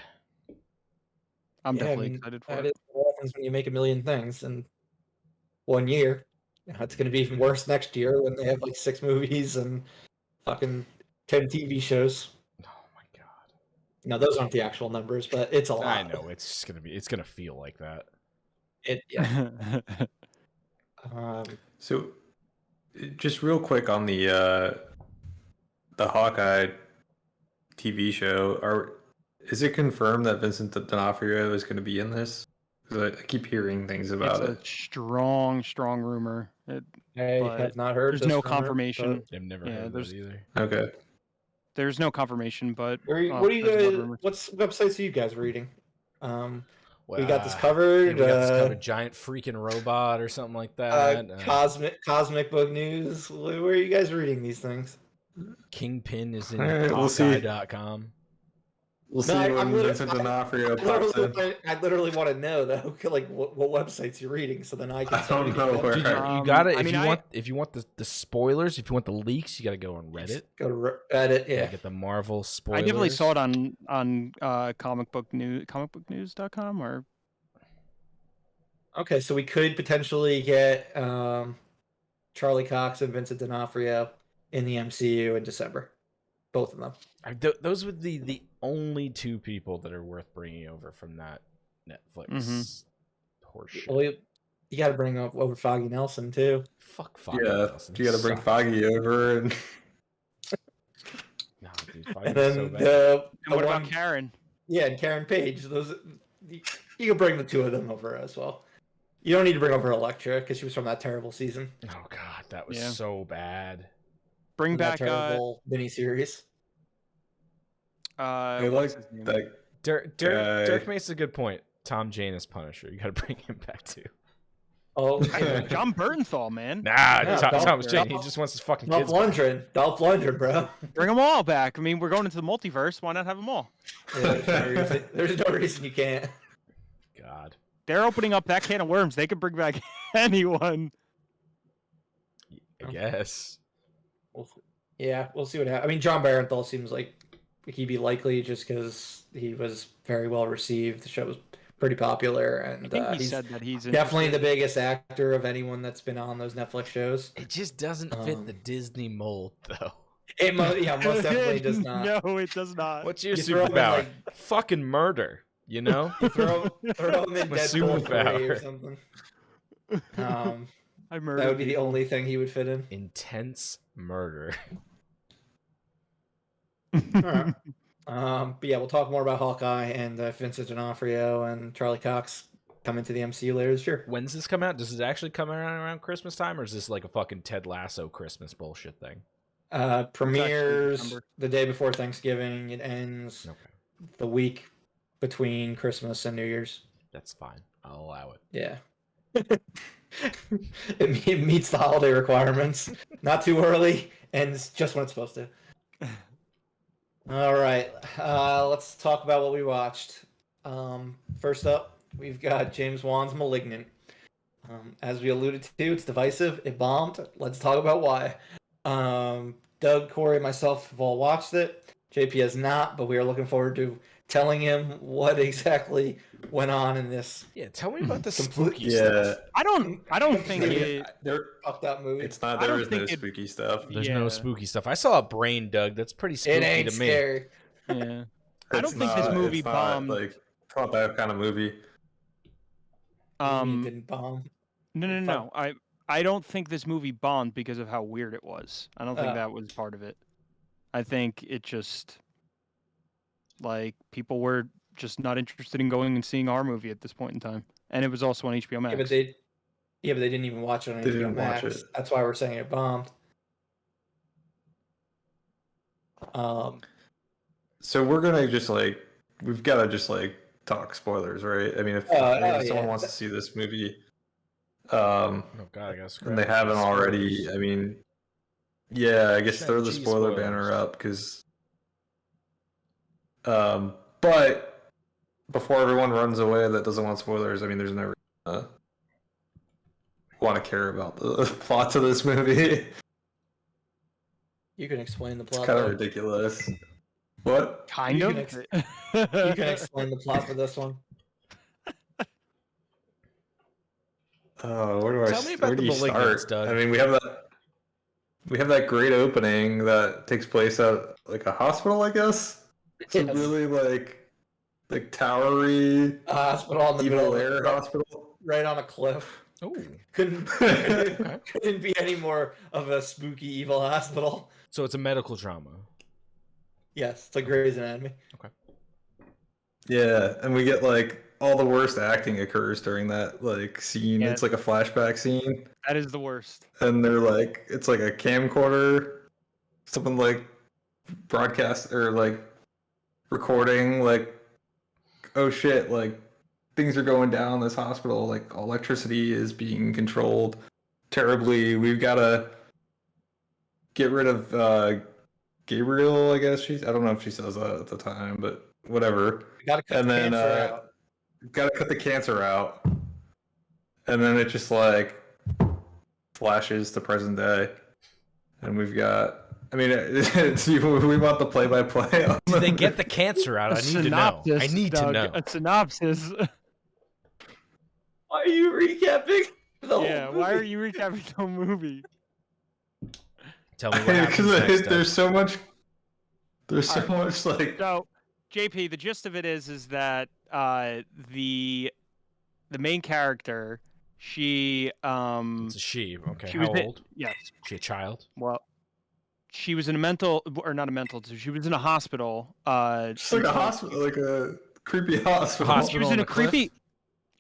I'm definitely excited for that it. is what happens when you make a million things in 1 year. It's going to be even worse next year when they have like 6 movies and fucking 10 TV shows. Oh my god. No, those aren't the actual numbers, but it's a lot. I know it's gonna feel like that. So, just real quick on the Hawkeye TV show, is it confirmed that Vincent D'Onofrio is going to be in this? Because I keep hearing things about it. It's a strong rumor. I have not heard. There's no confirmation. I've never heard of it either. Okay. There's no confirmation, but what are you guys? What's websites are you guys reading? We got this covered. We got this covered. Giant freaking robot or something like that. Cosmic Book News. Where are you guys reading these things? Kingpin is in Hawkeye.com. We'll see when Vincent D'Onofrio pops in. I literally want to know though, like what websites you're reading, so then I can. I don't know where. Dude, you gotta. If you want the spoilers, if you want the leaks, you gotta go on Reddit. Go to Reddit, yeah. Get the Marvel spoilers. I definitely saw it on comicbooknews.com or. Okay, so we could potentially get Charlie Cox and Vincent D'Onofrio in the MCU in December, both of them. Those would be the only 2 people that are worth bringing over from that Netflix horseshit. Well, you got to bring over Foggy Nelson too. Fuck Foggy Nelson. You got to bring Foggy over and. No, dude, Foggy's and then so bad. What about Karen? Yeah, and Karen Page. You can bring the 2 of them over as well. You don't need to bring over Elektra because she was from that terrible season. Oh god, that was so bad. Bring back that terrible miniseries. Dirk makes a good point. Tom Jane is Punisher. You got to bring him back too. Oh, John Bernthal, man. Tom Jane. He just wants his fucking kids. Dolph Lundgren, bro. Bring them all back. I mean, we're going into the multiverse. Why not have them all? Yeah, there's no reason you can't. God. They're opening up that can of worms. They could bring back anyone. I guess. Yeah, we'll see what happens. I mean, John Bernthal seems like he'd be likely just because he was very well received. The show was pretty popular, and I think he he's said that he's definitely the interested. biggest actor of anyone that's been on those Netflix shows. It just doesn't fit the Disney mold, though. It most definitely does not. No, it does not. What's your You throw him in, superpower? like- Fucking murder, you know? You throw him in My Deadpool 3 or superpower. something. I murdered. That would be the people. only thing he would fit in. Intense murder. Alright. But yeah, we'll talk more about Hawkeye and Vincent D'Onofrio and Charlie Cox come into the MCU later this year. When's this come out? Does it actually come around Christmas time, or is this like a fucking Ted Lasso Christmas bullshit thing? Premieres December. the day before Thanksgiving. It ends Okay, the week between Christmas and New Year's. that's fine. I'll allow it. Yeah. It meets the holiday requirements. Not too early, and it's just when it's supposed to. All right, let's talk about what we watched. First up, we've got James Wan's *Malignant*. As we alluded to, it's divisive. It bombed. Let's talk about why. Doug, Corey, and myself have all watched it. JP has not, but we are looking forward to telling him what exactly went on in this. Yeah, tell me about the Complete- spooky stuff. I don't think it. They're fucked up movie. It's not. I There don't is no think it- spooky stuff. There's Yeah. no spooky stuff. I saw a brain, Doug. That's pretty spooky It ain't to me. scary. Yeah. I don't It's think this not- movie it's not, bombed. Like, it's not that kind of movie. It Um, didn't bomb. no. I don't think this movie bombed because of how weird it was. I don't think that was part of it. I think it just like people were just not interested in going and seeing our movie at this point in time, and it was also on HBO Max. Yeah, but they didn't even watch it on They HBO didn't watch Max. it. That's why we're saying it bombed. So we're gonna just like we've got to just like talk spoilers, right? I mean, if Oh, someone yeah. wants to see this movie, Oh god, I guess and they haven't already. I mean, yeah, I guess throw the Shang-Chi spoiler spoilers. banner up because. But before everyone runs away that doesn't want spoilers, I mean, there's no reason to want to care about the plot of this movie. You can explain the It's plot. kind of though. ridiculous. What? Kind You of. can You can explain the plot for this one. Where do I? Tell me about where the do you Malignants, start? Doug. I mean, we have that great opening that takes place at like a hospital, I guess. It's a Yes. really like towery A hospital in the middle evil of air right, hospital. right on a cliff. Oh, Couldn't be any more of a spooky evil hospital. so it's a medical drama. Yes, it's like Grey's Anatomy. Yeah, and we get like all the worst acting occurs during that like scene. Yeah. It's like a flashback scene, That is the worst. and they're like it's like a camcorder, something like broadcast or like recording like oh shit, like things are going down in this hospital, like electricity is being controlled terribly. We've got to get rid of Gabriel, I guess I don't know if she says that at the time, but whatever. We gotta cut And the then cancer out. got to cut the cancer out. And then it just like flashes to present day. And we've got I mean, we want the play-by-play. On Did they get the cancer out? I need to know. I need to Doug, know. A synopsis. Why are you recapping the whole Yeah, why are movie? you recapping the whole movie? Tell me what happens Because next. Doug. there's so much. There's so Alright. much like. So, JP, the gist of it is that the main character, she It's a she. Okay, she how was old? yes, She a child? well, she was in a mental or not a mental. She was in a hospital. Just like a until- hospital, like a creepy hospital. Hospital. She was on in the a cliff? creepy.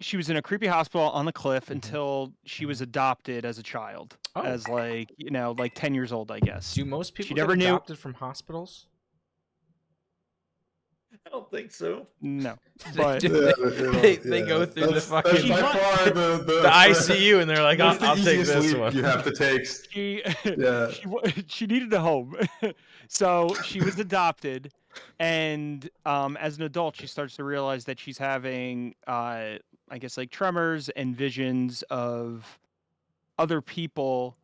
She was in a creepy hospital on the cliff Mhm. until she was adopted as a child, Oh. as like 10 years old, I guess. Do most people never get knew- adopted from hospitals? I don't think so. No, They but do. They go through the That's fucking- by far The ICU, and they're like, that's I'll the take easiest this leap one. You have to take. she Yeah. she needed a home, so she was adopted, and as an adult, she starts to realize that she's having I guess like tremors and visions of other people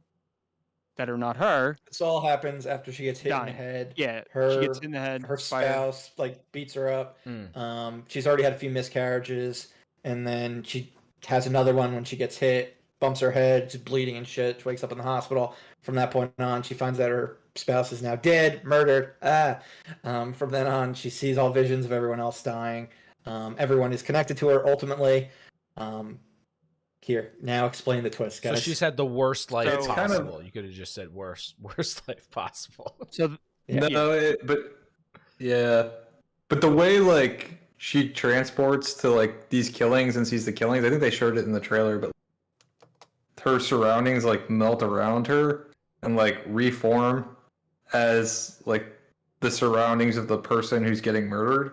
that are not her. This all happens after she gets hit in the Dying. head. Yeah, Her- she gets in the head. Her by a- spouse like beats her up. Mm. She's already had a few miscarriages, and then she has another one when she gets hit, bumps her head, she's bleeding and shit. She wakes up in the hospital. From that point on, she finds that her spouse is now dead, murdered. From then on, she sees all visions of everyone else dying. Everyone is connected to her ultimately. Here, now explain the twist, guys. So she's had the worst life So- possible. You could have just said worst life possible. So But the way like she transports to like these killings and sees the killings, I think they showed it in the trailer, but her surroundings like melt around her and like reform as like the surroundings of the person who's getting murdered.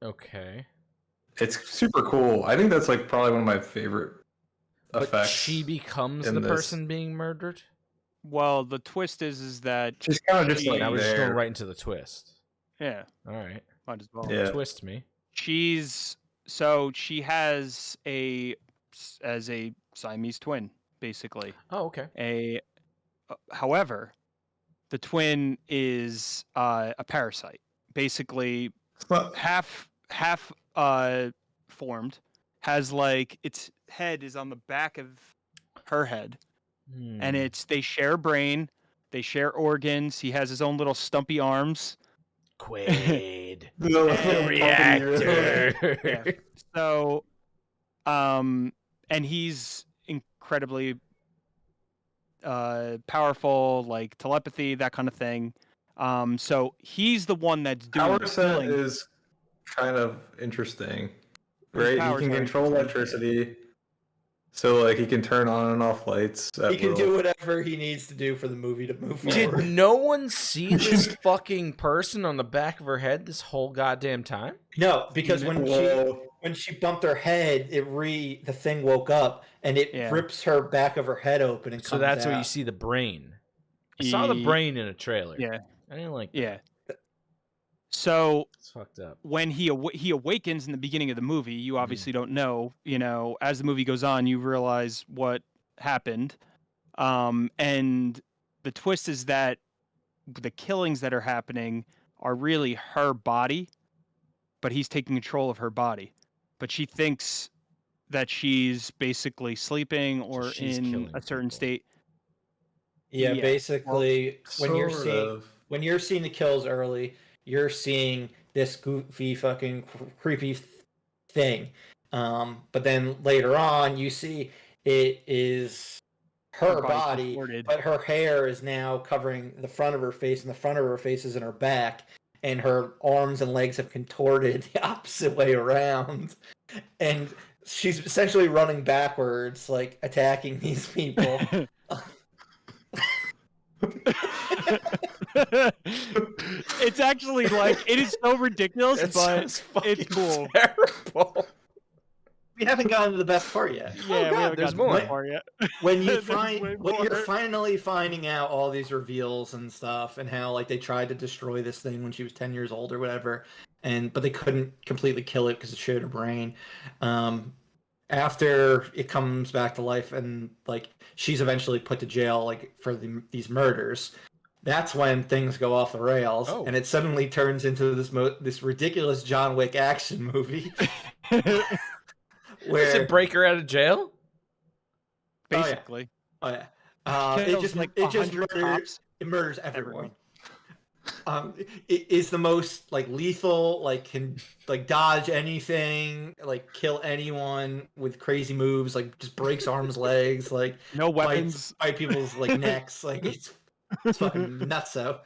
Okay. It's super cool. I think that's like probably one of my favorite But effects. she becomes in the this. person being murdered? well, the twist is that She's kind of just like Now we're just there. going right into the twist. yeah, All right. might as well. Yeah. Twist me. She has a Siamese twin, basically. Oh, okay. However, the twin is a parasite, basically half formed, has like its head is on the back of her head, and they share a brain, they share organs. He has his own little stumpy arms. Quaid. The Reactor. Yeah. So, and he's incredibly powerful, like telepathy, that kind of thing. So he's the one that's doing Power the set killing. is kind of interesting, His right? He powers can are control interesting. electricity, so like he can turn on and off lights. He can do whatever he needs to do for the movie to move Did forward. no one see this fucking person on the back of her head this whole goddamn time? No, because when she bumped her head, the thing woke up and it Yeah. rips her back of her head open and So comes that's where you out. see the brain. I saw the brain in a trailer. Yeah. I didn't like that. Yeah. So It's fucked up. when he awakens in the beginning of the movie, you obviously don't know. You know, as the movie goes on, you realize what happened. And the twist is that the killings that are happening are really her body, but he's taking control of her body. But she thinks that she's basically sleeping or she's in killing a certain people. state. Yeah, Yeah. basically, when you're Sort seeing of. when you're seeing the kills early, you're seeing this goofy fucking creepy thing. But then later on, you see it is her body's body, contorted. but her hair is now covering the front of her face, and the front of her face is in her back, and her arms and legs have contorted the opposite way around, and she's essentially running backwards, like attacking these people. It's actually like it is so ridiculous, That but sounds fucking it's cool. terrible. We haven't gotten to the best part yet. Yeah, God, we haven't there's got to more. that far yet. When you There's way when you're more. finally finding out all these reveals and stuff, and how like they tried to destroy this thing when she was 10 years old or whatever, but they couldn't completely kill it because it shared her brain. After it comes back to life and like she's eventually put to jail like for these murders, that's when things go off the rails, Oh. and it suddenly turns into this ridiculous John Wick action movie. Does Where it break her out of jail? Basically, oh yeah, it kills just like it just 100 cops. it murders everyone. It is the most like lethal, like can like dodge anything, like kill anyone with crazy moves, like just breaks arms, legs, like No weapons. bite people's like necks, like it's fucking nutso.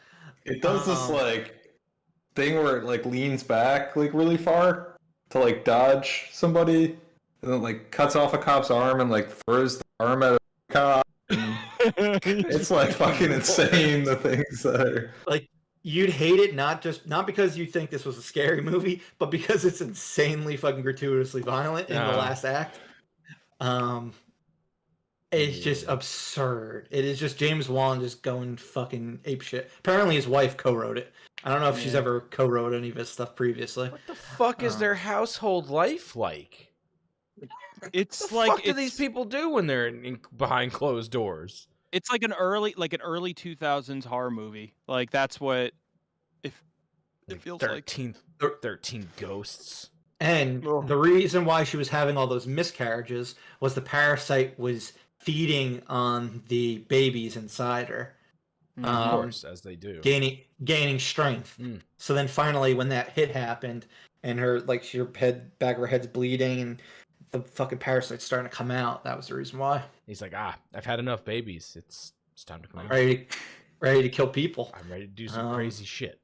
It does this like thing where it like leans back like really far to like dodge somebody, and then like cuts off a cop's arm and like throws the arm at a cop. And it's like fucking insane, the things that are Like you'd hate it not because you think this was a scary movie, but because it's insanely fucking gratuitously violent in the last act. It's just absurd. It is just James Wan just going fucking apeshit. Apparently his wife co-wrote it. I don't know if she's ever co-wrote any of his stuff previously. What the fuck is their household life like? It's What the like fuck do these people do when they're behind closed doors? It's like an early 2000s horror movie. Like that's what it feels like. 13 ghosts. And Ugh. the reason why she was having all those miscarriages was the parasite was feeding on the babies inside her. Of course, as they do. Gaining strength. So then finally, when that hit happened, and her back of her head's bleeding, and the fucking parasite's starting to come out, that was the reason why. He's like, I've had enough babies. It's time to come out. Ready to kill people. I'm ready to do some crazy shit.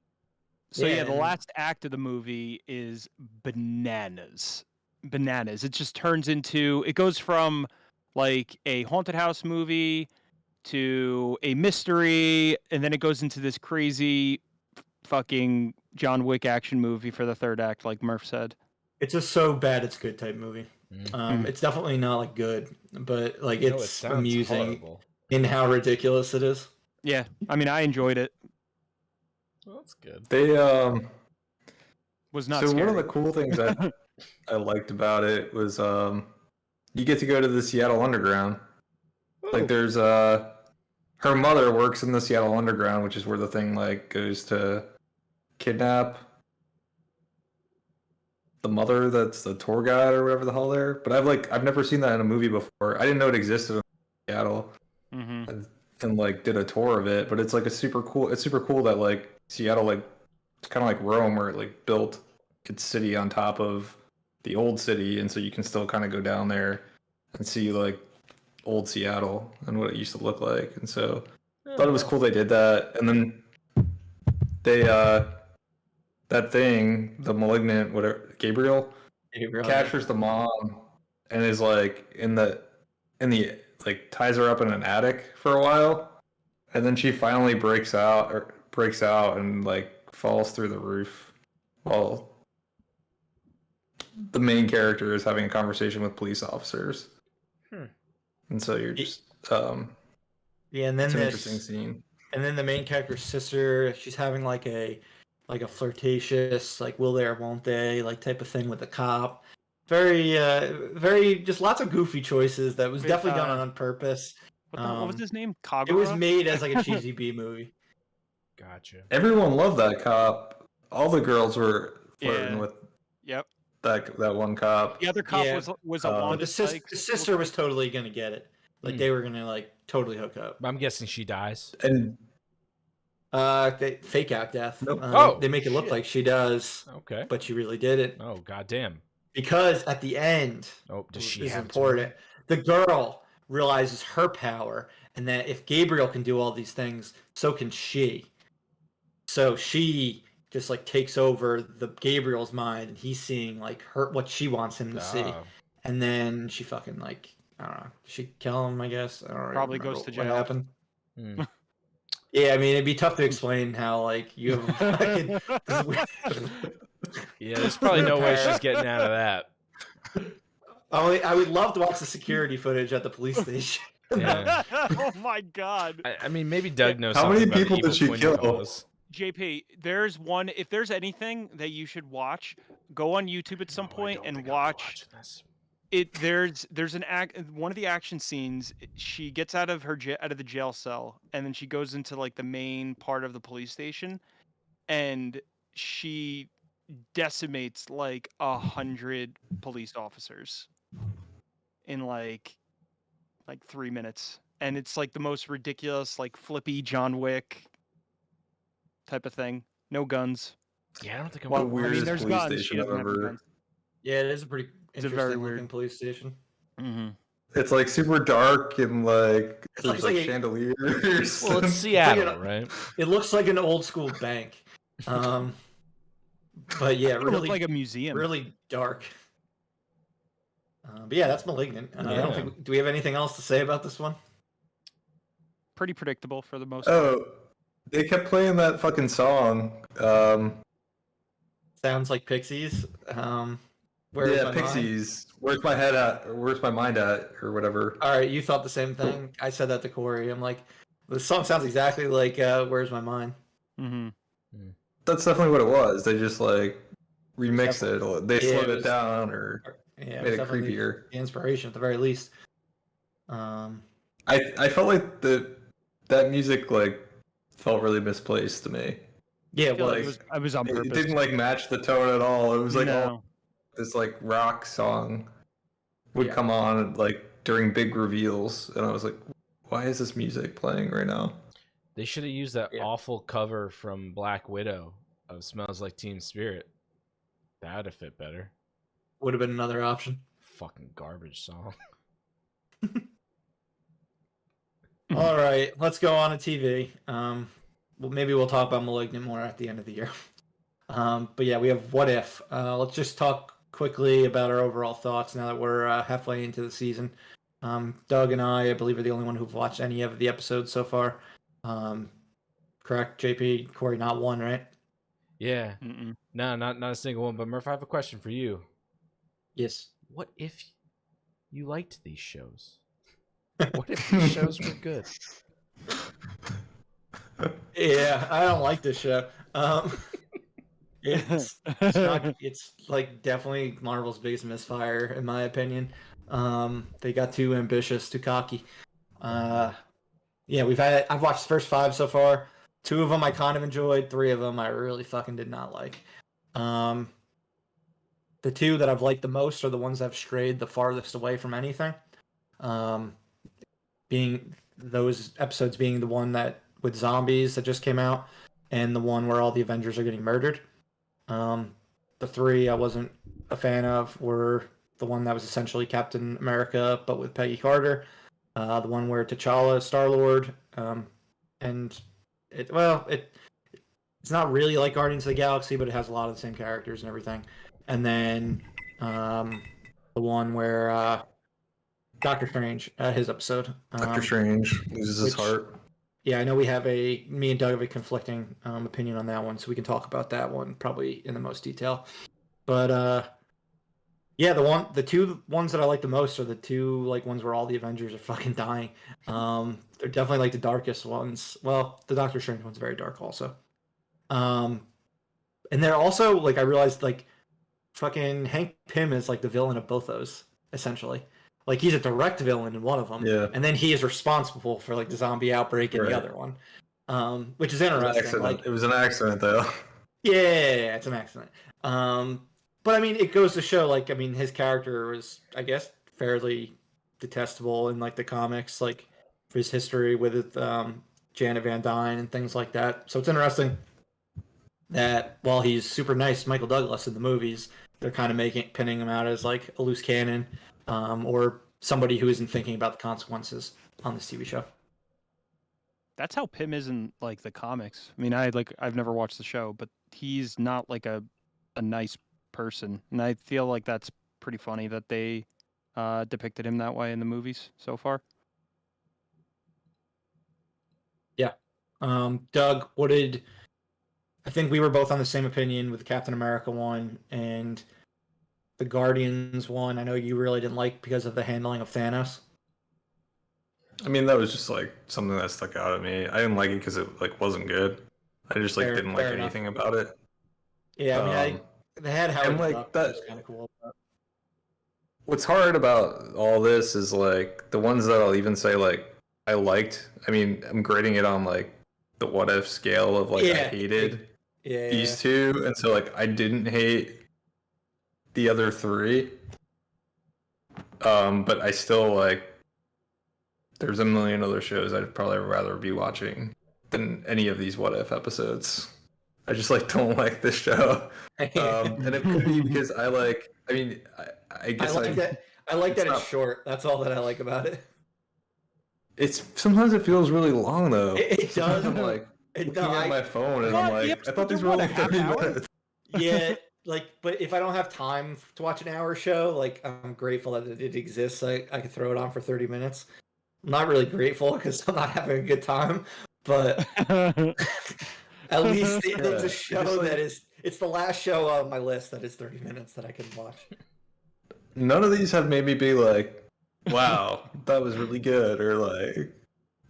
So yeah, the last act of the movie is bananas. It just turns into, it goes from like a haunted house movie to a mystery, and then it goes into this crazy fucking John Wick action movie for the third act, like Murph said. It's just so bad it's good type movie. It's definitely not like good, but like it's amusing horrible. in how ridiculous it is. Yeah, I mean, I enjoyed it. Well, that's good. They Was not so scary. one of the cool things that I liked about it was you get to go to the Seattle Underground. Like there's her mother works in the Seattle Underground, which is where the thing like goes to kidnap the mother that's the tour guide or whatever the hell there. But I've never seen that in a movie before. I didn't know it existed in Seattle. And like did a tour of it, but it's like it's super cool that like Seattle, like it's kind of like Rome, where it like built its city on top of the old city, and so you can still kind of go down there and see like old Seattle and what it used to look like. And so I thought it was cool they did that. And then they that thing, the Malignant, whatever, Gabriel captures the mom and is like in the like ties her up in an attic for a while, and then she finally breaks out and like falls through the roof while the main character is having a conversation with police officers. And so you're just and then it's an interesting scene. And then the main character's sister, she's having like a flirtatious, like will they or won't they, like type of thing with the cop. Very just lots of goofy choices that was definitely done on purpose. What was his name? Kagura? It was made as like a cheesy B movie. Gotcha. Everyone loved that cop. All the girls were flirting with that one cop. The other cop was a but the sister was totally gonna get it. Like they were gonna like totally hook up. I'm guessing she dies. And they fake out death. Nope. They make it look like she does. Okay. But she really did it. Oh goddamn. Because at the end, does she is have important. The girl realizes her power, and that if Gabriel can do all these things, so can she. So she just like takes over the Gabriel's mind, and he's seeing like what she wants him to see, and then she fucking like I don't know. She kill him, I guess. I don't Probably goes to jail. What happened? Yeah, I mean it'd be tough to explain how like you have fucking. Yeah, there's probably no way she's getting out of that. I would love to watch the security footage at the police station. Yeah. Oh my god. I mean, maybe Doug knows. How many something about people evil did she twin kill? fellas. JP, there's one. If there's anything that you should watch, go on YouTube at some point and watch it. There's one of the action scenes. She gets out of the jail cell, and then she goes into like the main part of the police station, and she decimates like 100 police officers in like 3 minutes, and it's like the most ridiculous, like flippy John Wick type of thing. No guns. Yeah, I don't think Well, I mean, there's police guns. She station doesn't have ever. guns. Yeah, it is a pretty It's a interesting very looking weird police station. Mm-hmm. It's like super dark and like like- there's it's like like a- chandeliers. Well, it's Seattle, right? It looks like an old school bank. But yeah, It looked really, like a museum. really dark. But yeah, that's Malignant. I Yeah. don't think. Do we have anything else to say about this one? Pretty predictable for the most part. Oh, they kept playing that fucking song. Sounds like Pixies. Where is Yeah, my mind? Pixies. Where's my head at? Or where's my mind at? Or whatever. All right, you thought the same thing. I said that to Corey. I'm like, the song sounds exactly like "Where's My Mind." Mm-hmm. That's definitely what it was. They just like remixed it. They Yeah, slowed it it was- down or Yeah, made it definitely creepier. the inspiration at the very least. I felt like that music like felt really misplaced to me. Yeah, I feel well, like it was on It purpose. didn't like match the tone at all. It was like all No. this like rock song would come on like during big reveals, and I was like, why is this music playing right now? They should have used that awful cover from Black Widow of "Smells Like Teen Spirit." That would have fit better. Would have been another option. Fucking garbage song. All right, let's go on to TV. Well, maybe we'll talk about Malignant more at the end of the year. But yeah, we have What If. Let's just talk quickly about our overall thoughts now that we're halfway into the season. Doug and I believe, are the only one who've watched any of the episodes so far. Correct, JP, Corey, not one, right? Yeah. Mm-mm. No, not a single one. But Murph, I have a question for you. Yes. What if you liked these shows? What if these shows were good? Yeah, I don't like this show. It's like definitely Marvel's biggest misfire in my opinion. They got too ambitious, too cocky. Yeah, I've watched the first 5 so far. 2 of them I kind of enjoyed. 3 of them I really fucking did not like. The 2 that I've liked the most are the ones that have strayed the farthest away from anything. Being those episodes being the one that with zombies that just came out, and the one where all the Avengers are getting murdered. The 3 I wasn't a fan of were the one that was essentially Captain America, but with Peggy Carter. The one where T'Challa is Star-Lord. And it's not really like Guardians of the Galaxy, but it has a lot of the same characters and everything. And then the one where Doctor Strange, his episode. Doctor Strange loses his heart. Yeah, I know me and Doug have a conflicting opinion on that one, so we can talk about that one probably in the most detail. But yeah, the 2 ones that I like the most are the 2 like ones where all the Avengers are fucking dying. They're definitely like the darkest ones. Well, the Doctor Strange one's very dark also. And they're also like I realized like fucking Hank Pym is like the villain of both those essentially. Like he's a direct villain in one of them, and then he is responsible for like the zombie outbreak in the other one, which is interesting. It was an accident, though. Yeah, it's an accident. But I mean, it goes to show, like, I mean, his character was, I guess, fairly detestable in like the comics, like for his history with Janet Van Dyne and things like that. So it's interesting that while he's super nice, Michael Douglas in the movies, they're kind of pinning him out as like a loose cannon. Or somebody who isn't thinking about the consequences on this TV show. That's how Pym is in like the comics. I mean, I've never watched the show, but he's not like a nice person, and I feel like that's pretty funny that they depicted him that way in the movies so far. Yeah, Doug, I think we were both on the same opinion with the Captain America one and the Guardians one. I know you really didn't like because of the handling of Thanos. I mean, that was just like something that stuck out at me. I didn't like it because it like wasn't good. I just like didn't like anything about it. Yeah, I mean, they had Howard like that was kind of cool. What's hard about all this is like the ones that I'll even say like I liked. I mean, I'm grading it on like the what if scale of like I hated these 2, and so like I didn't hate the other 3, but I still like there's a million other shows I'd probably rather be watching than any of these what if episodes. I just like don't like this show, and it could be because I guess I like that it's short. That's all that I like about it. It's sometimes it feels really long though. It does. I'm like looking at my phone and I'm like, I thought these were only 30 minutes. Yeah. Like, but if I don't have time to watch an hour show, like I'm grateful that it exists. I could throw it on for 30 minutes. I'm not really grateful because I'm not having a good time, but at least it's a show that it's the last show on my list that is 30 minutes that I can watch. None of these have made me be like, wow, that was really good, or like,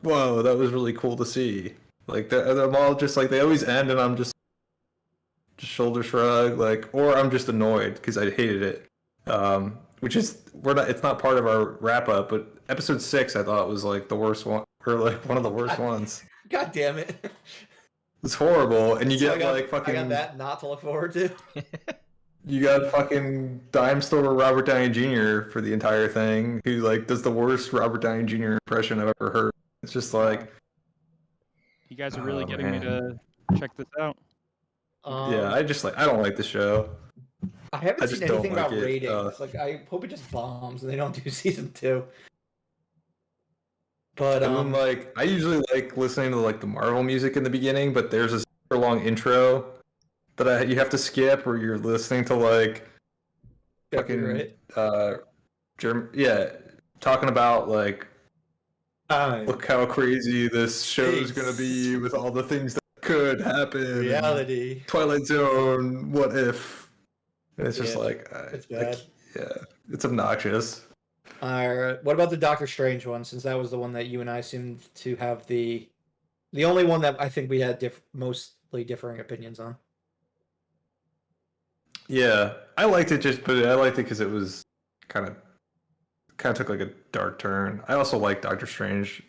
whoa, that was really cool to see. Like they're all just like they always end and I'm just shoulder shrug, like, or I'm just annoyed because I hated it. Which is it's not part of our wrap up, but episode 6 I thought was like the worst one, or like one of the worst ones. God damn it! It's horrible, and you get like fucking. I got that not to look forward to. You got fucking dime store Robert Downey Jr. for the entire thing, who like does the worst Robert Downey Jr. impression I've ever heard. It's just like, You guys are really oh, getting me man. to check this out. Yeah, I don't like the show. I haven't I seen just don't anything like about it. ratings. Like, I hope it just bombs and they don't do season 2. But And then, like, I usually like listening to like the Marvel music in the beginning, but there's a super long intro that you have to skip, or you're listening to like fucking talking about like, look how crazy this show's gonna be with all the things that could happen. Reality. Twilight Zone. What if? And it's just like, it's bad. It's obnoxious. What about the Doctor Strange one? Since that was the one that you and I seemed to have the only one that I think we had mostly differing opinions on. Yeah, I liked it because it was kind of took like a dark turn. I also like Doctor Strange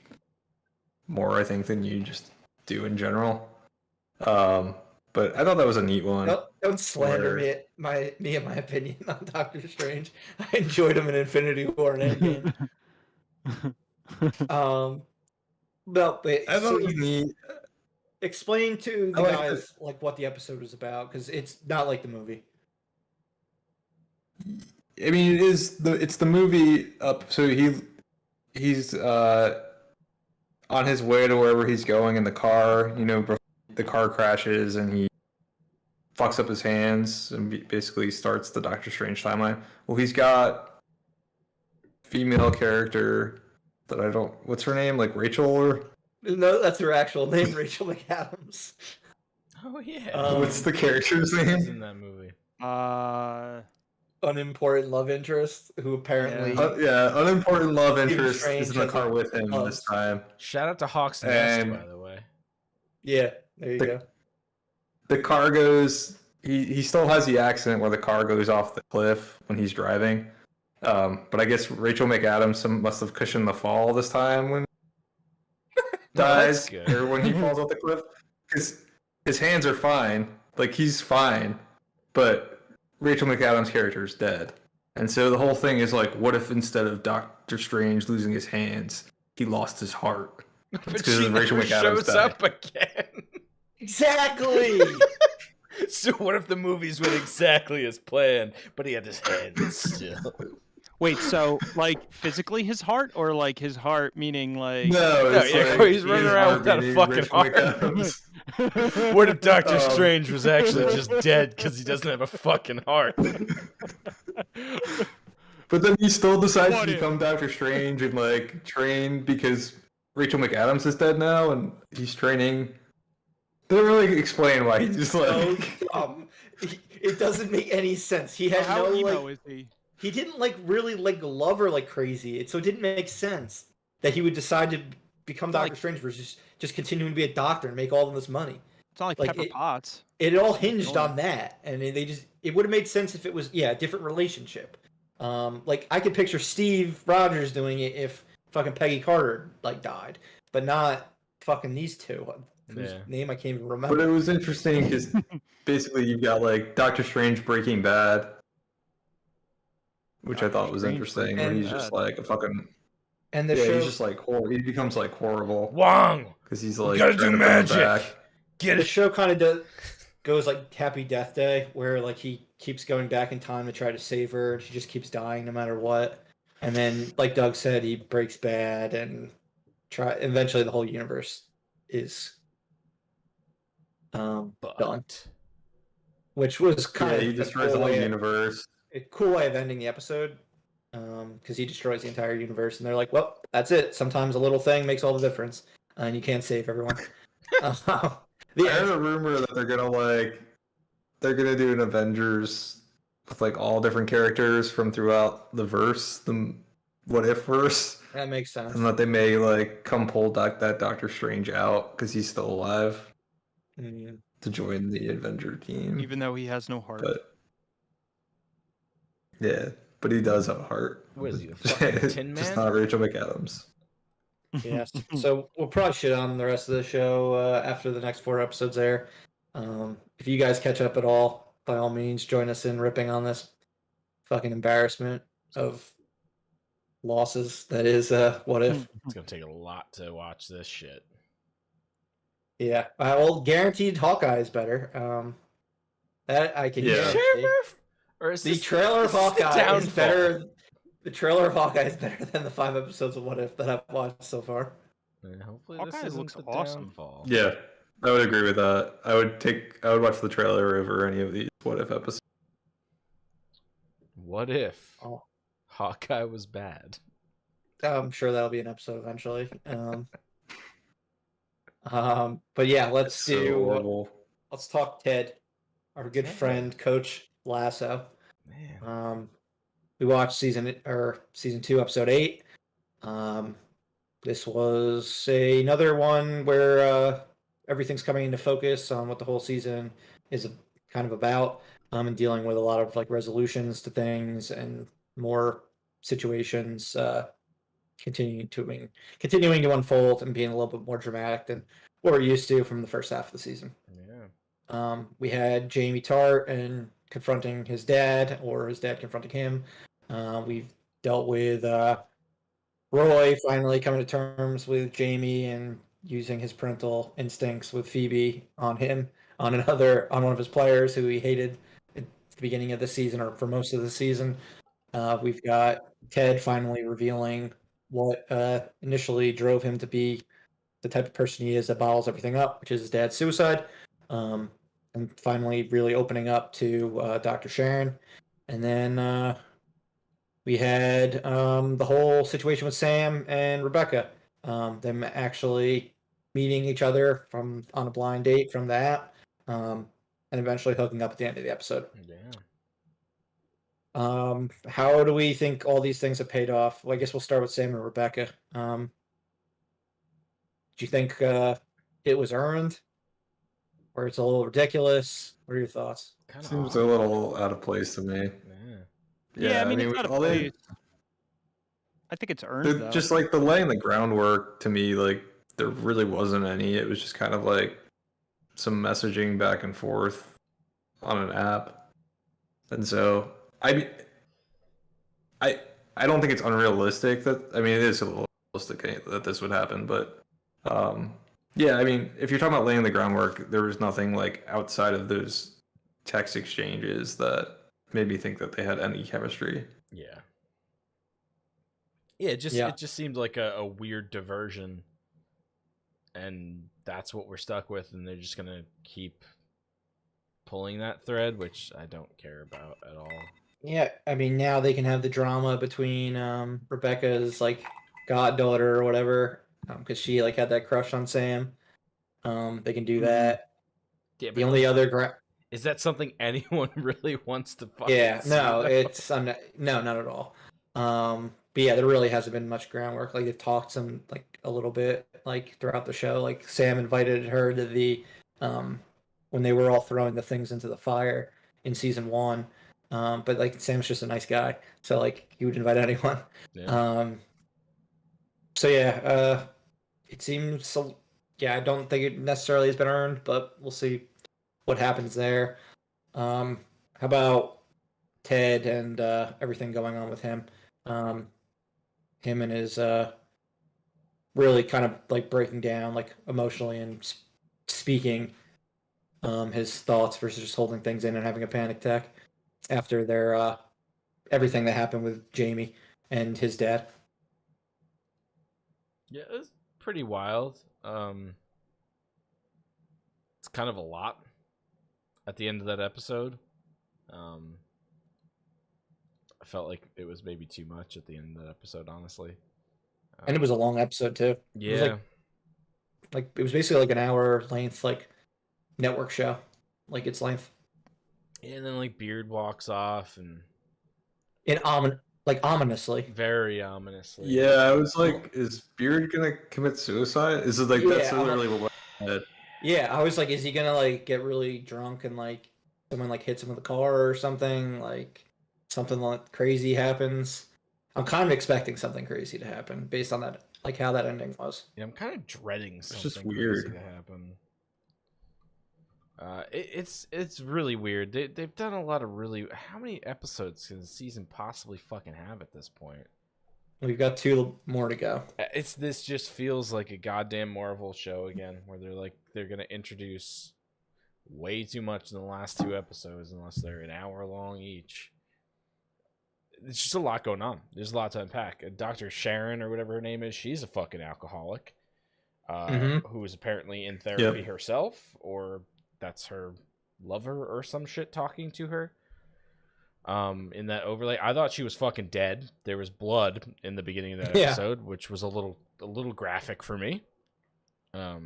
more, I think, than you just do in general. But I thought that was a neat one. Don't slander me and my opinion on Doctor Strange. I enjoyed him in Infinity War and Endgame. I thought it was neat. Explain to the guys like what the episode was about, because it's not like the movie. I mean, it's the movie up. So he's on his way to wherever he's going in the car. You know, before the car crashes and he fucks up his hands and basically starts the Doctor Strange timeline. Well, he's got female character that I don't. What's her name? Like Rachel? Or... No, that's her actual name, Rachel McAdams. Oh yeah. What's the character's name in that movie? Unimportant love interest who apparently unimportant love interest is in the car with him this time. Shout out to Hawk's Nest, by the way. Yeah, there you go. The car goes. He still has the accident where the car goes off the cliff when he's driving. But I guess Rachel McAdams must have cushioned the fall this time when he dies or when he falls off the cliff, because his hands are fine, like he's fine, but Rachel McAdams' character is dead. And so the whole thing is like, what if instead of Doctor Strange losing his hands, he lost his heart? But because Rachel McAdams shows up again. Exactly. So what if the movies went exactly as planned, but he had his hands still? Wait, so like physically his heart, or like his heart meaning like he's running around without a fucking heart. What if Doctor Strange was actually just dead because he doesn't have a fucking heart? But then he still decides to become Doctor Strange and like train because Rachel McAdams is dead now and he's training. They don't really explain why he's just like. It doesn't make any sense. He had how emo is he? He didn't like really like love her like crazy, so it didn't make sense that he would decide to become Doctor Strange versus just continuing to be a doctor and make all of this money. It's not like Pepper Potts. It all hinged on that, and it would have made sense if it was a different relationship. Like I could picture Steve Rogers doing it if fucking Peggy Carter like died, but not fucking these two. Whose name I can't even remember. But it was interesting because basically you've got like Doctor Strange Breaking Bad, which I thought was interesting. Where he's just like a fucking, and the show, he's just like he becomes like horrible. Wong, because he's like gotta do magic. The show kind of goes like Happy Death Day, where like he keeps going back in time to try to save her, and she just keeps dying no matter what. And then, like Doug said, he breaks bad and eventually the whole universe is done. Which was kind of he destroys the whole universe. A cool way of ending the episode, because he destroys the entire universe, and they're like, "Well, that's it. Sometimes a little thing makes all the difference, and you can't save everyone." I heard a rumor that they're gonna do an Avengers with like all different characters from throughout the verse, the What If verse. That makes sense. And that they may like come pull that Doctor Strange out because he's still alive to join the Avenger team, even though he has no heart. But he does have a heart. What is he, a fucking Tin Man? Just not Rachel McAdams. Yes. So we'll probably shit on the rest of the show after the next 4 episodes air. If you guys catch up at all, by all means, join us in ripping on this fucking embarrassment of losses that is What If. It's gonna take a lot to watch this shit. Yeah, well, guaranteed Hawkeye is better. That I can guarantee. Sure, Murph? Or is The this, trailer of this is the Hawkeye is downfall? better. The trailer of Hawkeye is better than the 5 episodes of What If that I've watched so far. Hopefully Hawkeye this isn't looks the awesome. downfall. Yeah, I would agree with that. I would watch the trailer over any of these What If episodes. What if Oh. Hawkeye was bad? I'm sure that'll be an episode eventually. But yeah, let's It's so horrible. let's talk Ted, our good Ted. friend, Coach Lasso. Man. We watched season 2, episode 8. This was another one where everything's coming into focus on what the whole season is kind of about, and dealing with a lot of like resolutions to things and more situations continuing to unfold and being a little bit more dramatic than what we're used to from the first half of the season. Yeah. We had Jamie Tart and confronting his dad, or his dad confronting him. We've dealt with Roy finally coming to terms with Jamie and using his parental instincts with Phoebe on him, on one of his players who he hated at the beginning of the season or for most of the season. We've got Ted finally revealing what initially drove him to be the type of person he is that bottles everything up, which is his dad's suicide. And finally really opening up to Dr. Sharon. And then we had the whole situation with Sam and Rebecca, them actually meeting each other on a blind date from the app, and eventually hooking up at the end of the episode. Yeah. How do we think all these things have paid off? Well, I guess we'll start with Sam and Rebecca. Do you think it was earned, or it's a little ridiculous? What are your thoughts? Kinda Seems odd. a little out of place to me. Yeah. I mean it's not a all they- place. I think it's earned though. just like the laying the groundwork to me, like there really wasn't any. It was just kind of like some messaging back and forth on an app, and so I don't think it's unrealistic that it is a little realistic that this would happen, but yeah, I mean, if you're talking about laying the groundwork, there was nothing like outside of those text exchanges that made me think that they had any chemistry. Yeah. Yeah, it just seemed like a weird diversion, and that's what we're stuck with, and they're just gonna keep pulling that thread, which I don't care about at all. Yeah, I mean, now they can have the drama between Rebecca's like goddaughter or whatever, because she like had that crush on Sam. They can do that. Yeah, but The only other is that something anyone really wants to fucking yeah, see, no, though? it's no, not at all. But yeah, there really hasn't been much groundwork. Like they've talked some like a little bit like throughout the show. Like Sam invited her to the when they were all throwing the things into the fire in season 1. But like Sam's just a nice guy, so like he would invite anyone. Yeah. So yeah, it seems so. Yeah, I don't think it necessarily has been earned, but we'll see what happens there. How about Ted and everything going on with him? Him and his really kind of like breaking down like emotionally and speaking his thoughts versus just holding things in and having a panic attack after their everything that happened with Jamie and his dad. Yeah, it was pretty wild. It's kind of a lot at the end of that episode. I felt like it was maybe too much at the end of that episode, honestly. And it was a long episode too. Yeah. It was like it was basically like an hour length like network show, like its length. And then like Beard walks off and Ominously. very ominously. Yeah, I was like, is Beard gonna commit suicide? Is it like that's Yeah, literally what I said. Yeah, I was like, is he gonna like get really drunk and like someone like hits him with a car or something? Like something like crazy happens. I'm kind of expecting something crazy to happen based on that, like how that ending was. Yeah, I'm kind of dreading something just weird. crazy to happen. It's really weird. They've done a lot of really. How many episodes can the season possibly fucking have at this point? We've got 2 more to go. This just feels like a goddamn Marvel show again, where they're gonna introduce way too much in the last 2 episodes, unless they're an hour long each. It's just a lot going on. There's a lot to unpack. Dr. Sharon or whatever her name is, she's a fucking alcoholic, who is apparently in therapy herself, or that's her lover or some shit talking to her. In that overlay, I thought she was fucking dead. There was blood in the beginning of that episode, which was a little graphic for me. A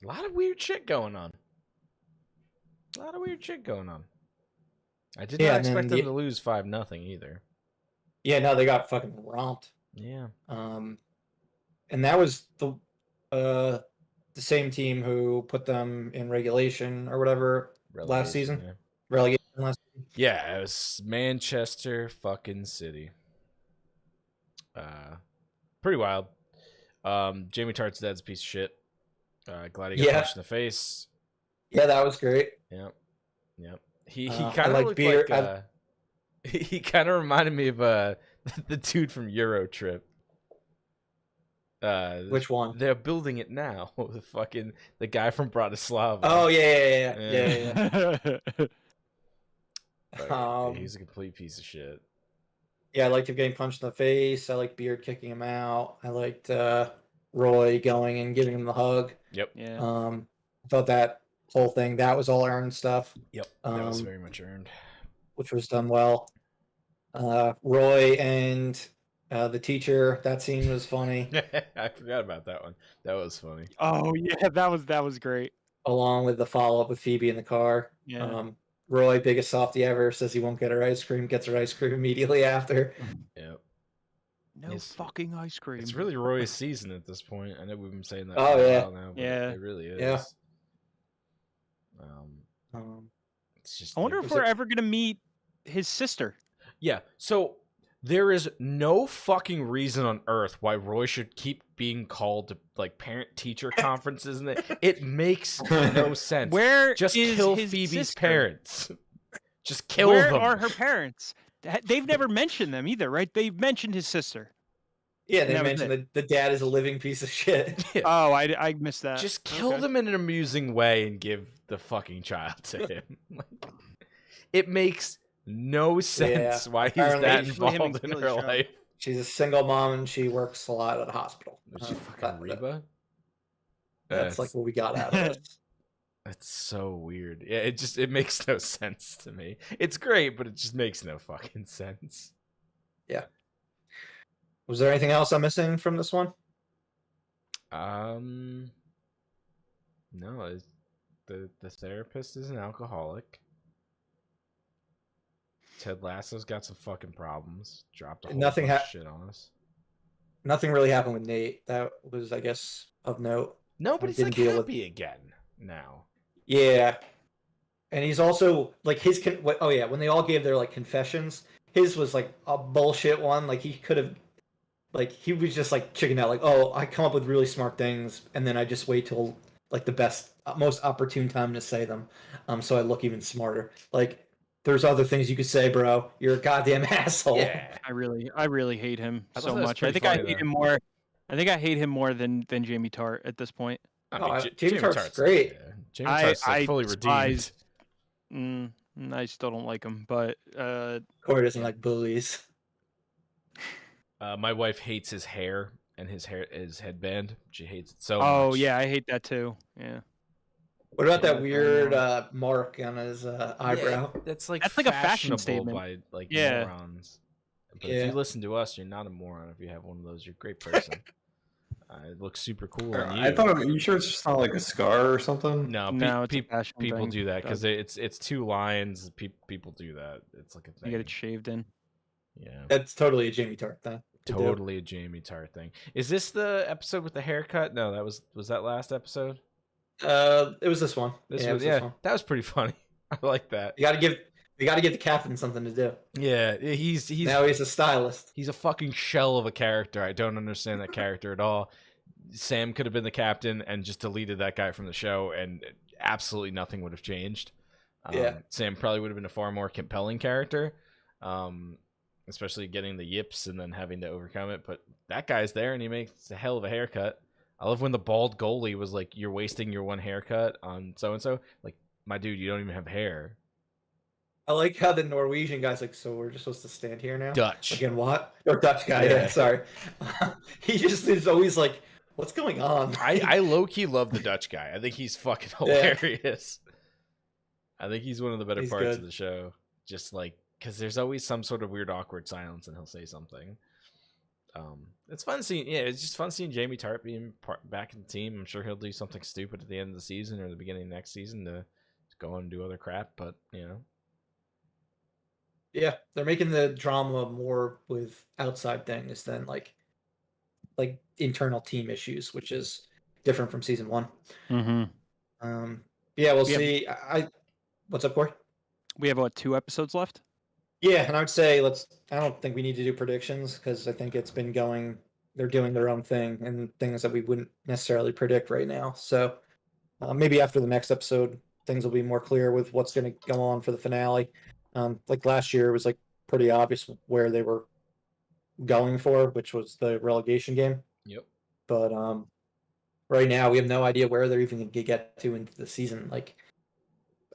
lot of weird shit going on. I did not expect them to lose 5-0 either. Yeah, no, they got fucking romped. Yeah. And that was the same team who put them in regulation or whatever last season. Yeah. Relegation last season. Yeah, it was Manchester fucking City. Pretty wild. Jamie Tartt's dad's a piece of shit. Glad he got punched in the face. Yeah, that was great. Yep. He kind of looked like he kind of reminded me of the dude from Euro Trip. Which one? They're building it now. The guy from Bratislava. Oh yeah. He's a complete piece of shit. Yeah, I liked him getting punched in the face. I liked Beard kicking him out. I liked Roy going and giving him the hug. Yep. Yeah. I thought that whole thing, that was all earned stuff. Yep. That was very much earned. Which was done well. Roy and the teacher, that scene was funny. I forgot about that one. That was funny. Oh yeah, that was great. Along with the follow-up with Phoebe in the car. Yeah. Roy, biggest softie ever, says he won't get her ice cream, gets her ice cream immediately after. Yep. No fucking ice cream. It's really Roy's season at this point. I know we've been saying that for a while now, but yeah, it really is. Yeah. It's just. I wonder if we're ever gonna meet his sister. Yeah. So there is no fucking reason on earth why Roy should keep being called to like parent-teacher conferences, and it makes no sense. Where just is kill his Phoebe's sister? parents? Just kill Where them. are her parents? They've never mentioned them either, right? They've mentioned his sister. Yeah, they mentioned that the dad is a living piece of shit. Yeah. Oh, I missed that. Just kill them in an amusing way and give the fucking child to him. It makes no sense why he's that involved in her life. She's a single mom and she works a lot at a hospital. Was she fucking Reba? That's like what we got out of it. That's so weird. Yeah, it makes no sense to me. It's great, but it just makes no fucking sense. Yeah. Was there anything else I'm missing from this one? No. The therapist is an alcoholic. Ted Lasso's got some fucking problems. Dropped a whole bunch of shit on us. Nothing really happened with Nate. That was, I guess, of note. No, but he's like happy again now. Yeah. And he's also like when they all gave their like confessions, his was like a bullshit one. Like he could have, like he was just like chicken out. Like, oh, I come up with really smart things, and then I just wait till like the best, most opportune time to say them, so I look even smarter. Like, there's other things you could say, bro. You're a goddamn asshole. Yeah, I really hate him so much. I think I hate him more. I think I hate him more than Jamie Tart at this point. I mean, Jamie Tartt's great. Jamie Tartt's fully redeemed. I still don't like him, but Corey doesn't like bullies. My wife hates his hair and his headband. She hates it so much. Oh yeah, I hate that too. Yeah. What about that weird mark on his eyebrow? Yeah, that's like a fashion statement by like morons. But if you listen to us, you're not a moron. If you have one of those, you're a great person. It looks super cool on you. I thought, are you sure it's just not like a scar or something? No, people do that because it's 2 lines. People do that. It's like a thing. You get it shaved in. Yeah, that's totally a Jamie Tart thing. Totally a Jamie Tart thing. Is this the episode with the haircut? No, that was that last episode. It was this one. This one. That was pretty funny. I like that. You gotta give the captain something to do. Yeah, he's now he's a stylist. He's a fucking shell of a character. I don't understand that character at all. Sam could have been the captain and just deleted that guy from the show, and absolutely nothing would have changed. Sam probably would have been a far more compelling character, especially getting the yips and then having to overcome it. But that guy's there, and he makes a hell of a haircut. I love when the bald goalie was like, "You're wasting your one haircut on so and so." Like, my dude, you don't even have hair. I like how the Norwegian guy's like, so we're just supposed to stand here now? Dutch. Again, what? Or Dutch guy, yeah, sorry. He just is always like, what's going on? I low-key love the Dutch guy. I think he's fucking hilarious. I think he's one of the better parts of the show. Just like, because there's always some sort of weird, awkward silence, and he'll say something. It's fun seeing, it's just fun seeing Jamie Tart being back in the team. I'm sure he'll do something stupid at the end of the season or the beginning of next season to go and do other crap, but, you know. Yeah, they're making the drama more with outside things than like internal team issues, which is different from season 1. Mm-hmm. Yeah, we'll see. What's up, Corey? We have 2 episodes left? Yeah, and I would say I don't think we need to do predictions because I think it's been going. They're doing their own thing and things that we wouldn't necessarily predict right now. So maybe after the next episode, things will be more clear with what's going to go on for the finale. Like last year, it was like pretty obvious where they were going for, which was the relegation game. Yep. But right now, we have no idea where they're even going to get to into the season. Like,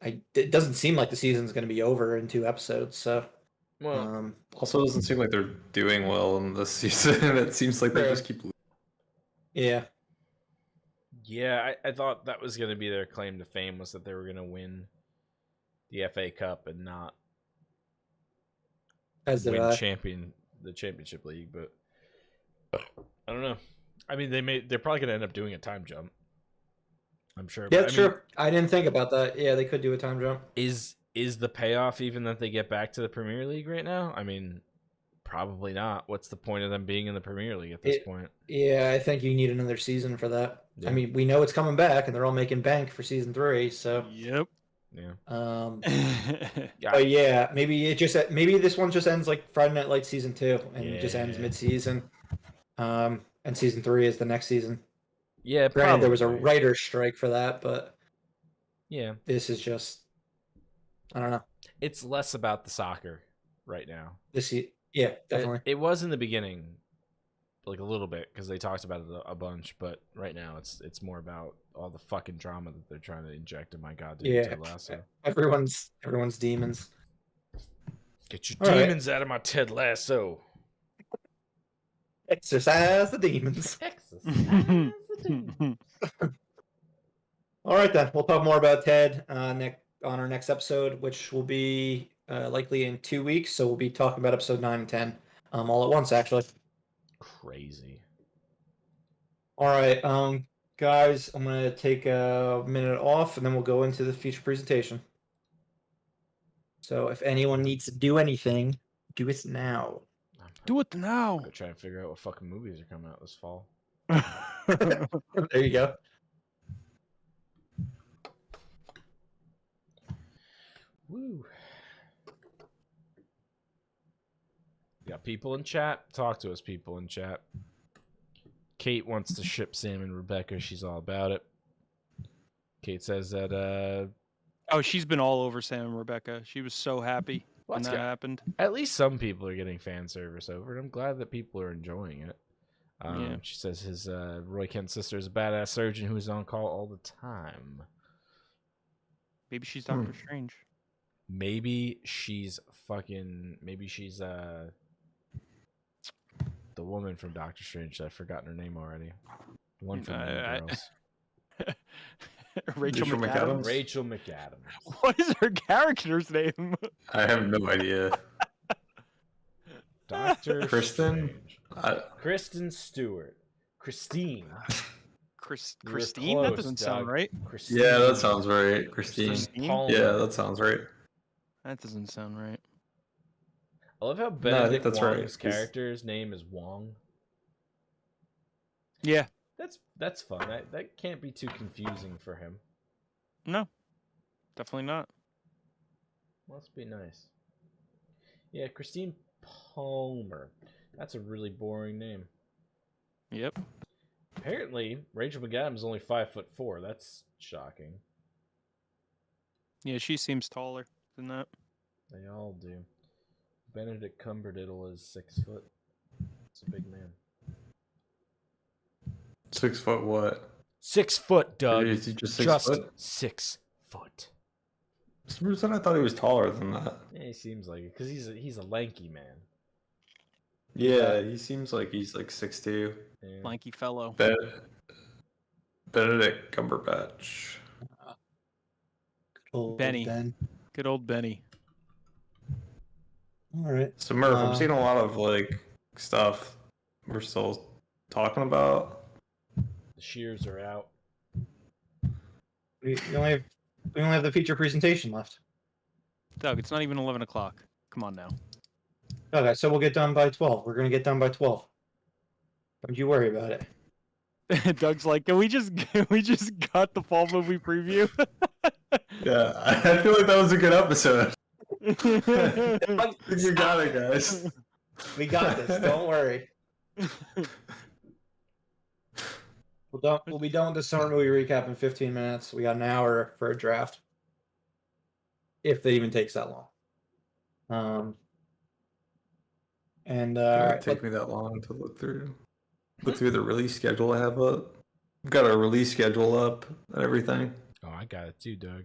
it doesn't seem like the season's going to be over in 2 episodes. So, also doesn't seem like they're doing well in this season. It seems like they just keep losing. Yeah. Yeah, I thought that was going to be their claim to fame, was that they were going to win the FA Cup and not win the championship league, but I don't know. I mean, they're probably going to end up doing a time jump. I'm sure. Yeah, sure. I didn't think about that. Yeah, they could do a time jump. Is the payoff even that they get back to the Premier League right now? I mean, probably not. What's the point of them being in the Premier League at this point? Yeah, I think you need another season for that. Yeah. I mean, we know it's coming back, and they're all making bank for season 3. So. Yep. Yeah. But yeah, maybe this one just ends like Friday Night Lights season 2, and it just ends mid-season. And season 3 is the next season. Yeah, granted, there was a writer's strike for that, but yeah, this is just, I don't know. It's less about the soccer right now. Yeah, definitely. It was in the beginning, like a little bit, because they talked about it a bunch, but right now it's more about all the fucking drama that they're trying to inject in my goddamn Ted Lasso. Everyone's demons. Get your demons out of my Ted Lasso. Exercise the demons. All right, then. We'll talk more about Ted on our next episode, which will be likely in 2 weeks. So we'll be talking about episode 9 and 10 all at once, actually. Crazy. All right, guys, I'm going to take a minute off, and then we'll go into the feature presentation. So if anyone needs to do anything, do it now. Do it now. Go try and figure out what fucking movies are coming out this fall. There you go. Woo. Got people in chat. Talk to us, people in chat. Kate wants to ship Sam and Rebecca. She's all about it. Kate says that she's been all over Sam and Rebecca. She was so happy when that happened. At least some people are getting fan service over it. I'm glad that people are enjoying it. She says his Roy Kent's sister is a badass surgeon who is on call all the time. Maybe she's Doctor Strange. Maybe she's the woman from Doctor Strange. I've forgotten her name already. The one from Mean Girls. Rachel McAdams. Rachel McAdams. What is her character's name? I have no idea. Dr. Kristen? Kristen Stewart. Christine. Christine? That doesn't sound right. Christine. Yeah, that sounds right. Christine. Yeah, that sounds right. That doesn't sound right. I love how Benedict Wong's character's name is Wong. Yeah. That's fun. That can't be too confusing for him. No. Definitely not. Must be nice. Yeah, Christine Palmer. That's a really boring name. Yep. Apparently, Rachel McAdams is only 5'4". That's shocking. Yeah, she seems taller than that. They all do. Benedict Cumberdiddle is 6 foot. It's a big man. 6 foot what? 6 foot, Doug. Is he just 6 foot? 6 foot. For some reason, I thought he was taller than that. Yeah, he seems like it because he's a lanky man. Yeah, he seems like he's like 6'2". Yeah. Lanky fellow. Benedict Cumberbatch. Old Benny. Ben. Good old Benny. All right. So Murph, I'm seeing a lot of like stuff we're still talking about. The shears are out. We only have the feature presentation left. Doug, it's not even 11 o'clock. Come on now. Okay, so we'll get done by 12. We're gonna get done by 12. Don't you worry about it. Doug's like, can we just cut the fall movie preview? Yeah, I feel like that was a good episode. You got it, guys. We got this. Don't worry. We'll be done with the summer movie recap in 15 minutes. We got an hour for a draft, if it even takes that long. It won't take me that long to look through the release schedule I have up. I've got a release schedule up and everything. Oh, I got it too, Doug.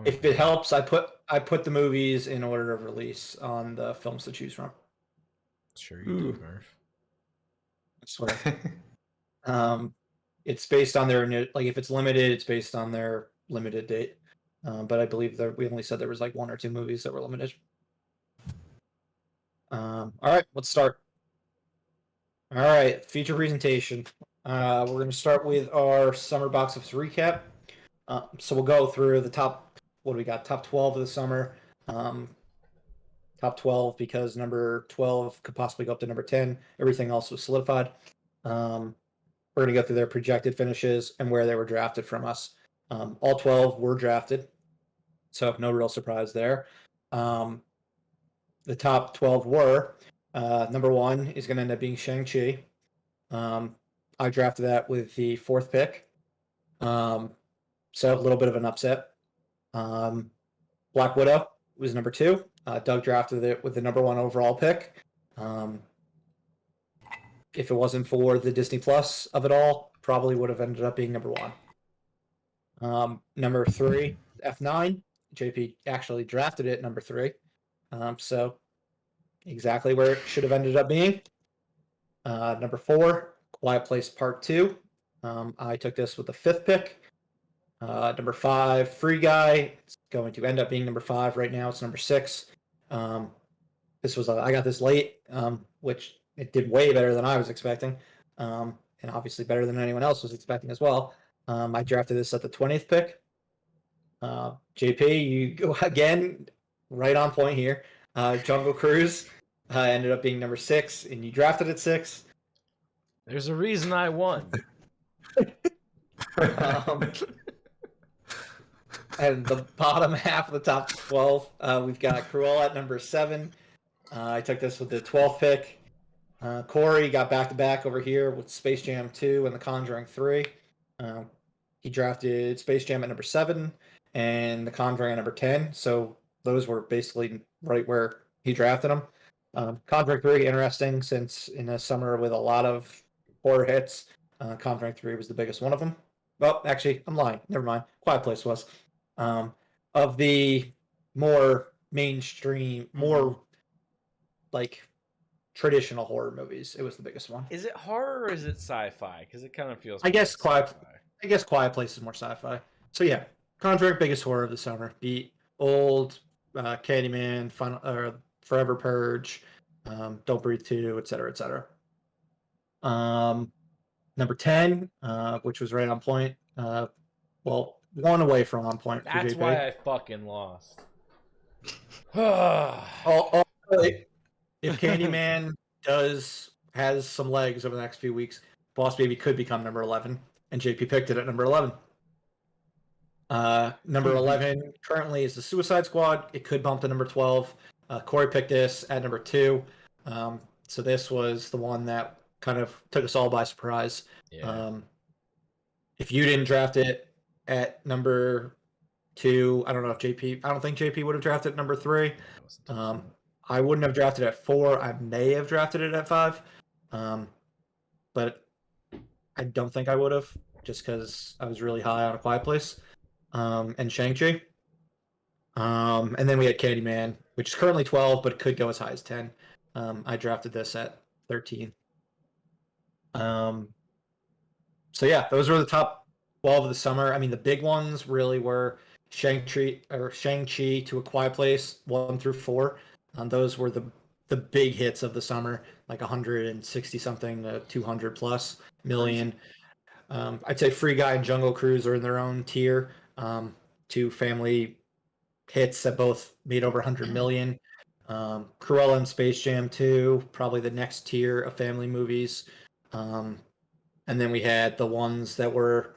If it helps, I put the movies in order of release on the films to choose from. Sure you do, Murph. I swear. It's based on their if it's limited, it's based on their limited date. But I believe that we only said there was like 1 or 2 movies that were limited. All right, let's start. All right, feature presentation. We're going to start with our summer box office recap. So we'll go through the top. What do we got? Top 12 of the summer. Top 12 because number 12 could possibly go up to number 10. Everything else was solidified. We're going to go through their projected finishes and where they were drafted from us. All 12 were drafted, so no real surprise there. The top 12 were number 1 is going to end up being Shang-Chi. I drafted that with the 4th pick. So a little bit of an upset. Black Widow was number 2. Doug drafted it with the number 1 overall pick. If it wasn't for the Disney Plus of it all, probably would have ended up being number 1. Number 3, F9. JP actually drafted it number 3. So exactly where it should have ended up being. Number 4, Quiet Place Part 2. I took this with the 5th pick. Number 5, Free Guy. It's going to end up being number 5 right now. It's number 6. This was I got this late, which it did way better than I was expecting, and obviously better than anyone else was expecting as well. I drafted this at the 20th pick. JP, you go again, right on point here. Jungle Cruise ended up being number 6, and you drafted at 6. There's a reason I won. And the bottom half of the top 12, we've got Cruella at number 7. I took this with the 12th pick. Corey got back-to-back over here with Space Jam 2 and The Conjuring 3. He drafted Space Jam at number 7 and The Conjuring at number 10. So those were basically right where he drafted them. Conjuring 3, interesting, since in a summer with a lot of horror hits, Conjuring 3 was the biggest one of them. Well, actually, I'm lying. Never mind. Quiet Place was. Of the more mainstream, more like traditional horror movies, it was the biggest one. Is it horror or is it sci-fi? Because it kind of feels. I guess Quiet Place is more sci-fi. So yeah, Conjuring, biggest horror of the summer. Beat old Candyman, Forever Purge, Don't Breathe 2, etc., etc. Number 10, which was right on point. Well, one away from on point. That's for JP. why I fucking lost. If Candyman has some legs over the next few weeks, Boss Baby could become number 11, and JP picked it at number 11. Number 11 currently is the Suicide Squad. It could bump to number 12. Corey picked this at number 2. So this was the one that kind of took us all by surprise. Yeah. If you didn't draft it at number 2, I don't know if JP. I don't think JP would have drafted number 3. I wouldn't have drafted at 4. I may have drafted it at 5, but I don't think I would have, just because I was really high on A Quiet Place and Shang-Chi. And then we had Candyman, which is currently 12, but could go as high as 10. I drafted this at 13. So yeah, those were the top 12 of the summer. I mean, the big ones really were Shang-Chi to A Quiet Place 1 through 4. Those were the big hits of the summer, like 160 something to 200 plus million. I'd say Free Guy and Jungle Cruise are in their own tier. 2 family hits that both made over 100 million. Cruella and Space Jam 2, probably the next tier of family movies. And then we had the ones that were,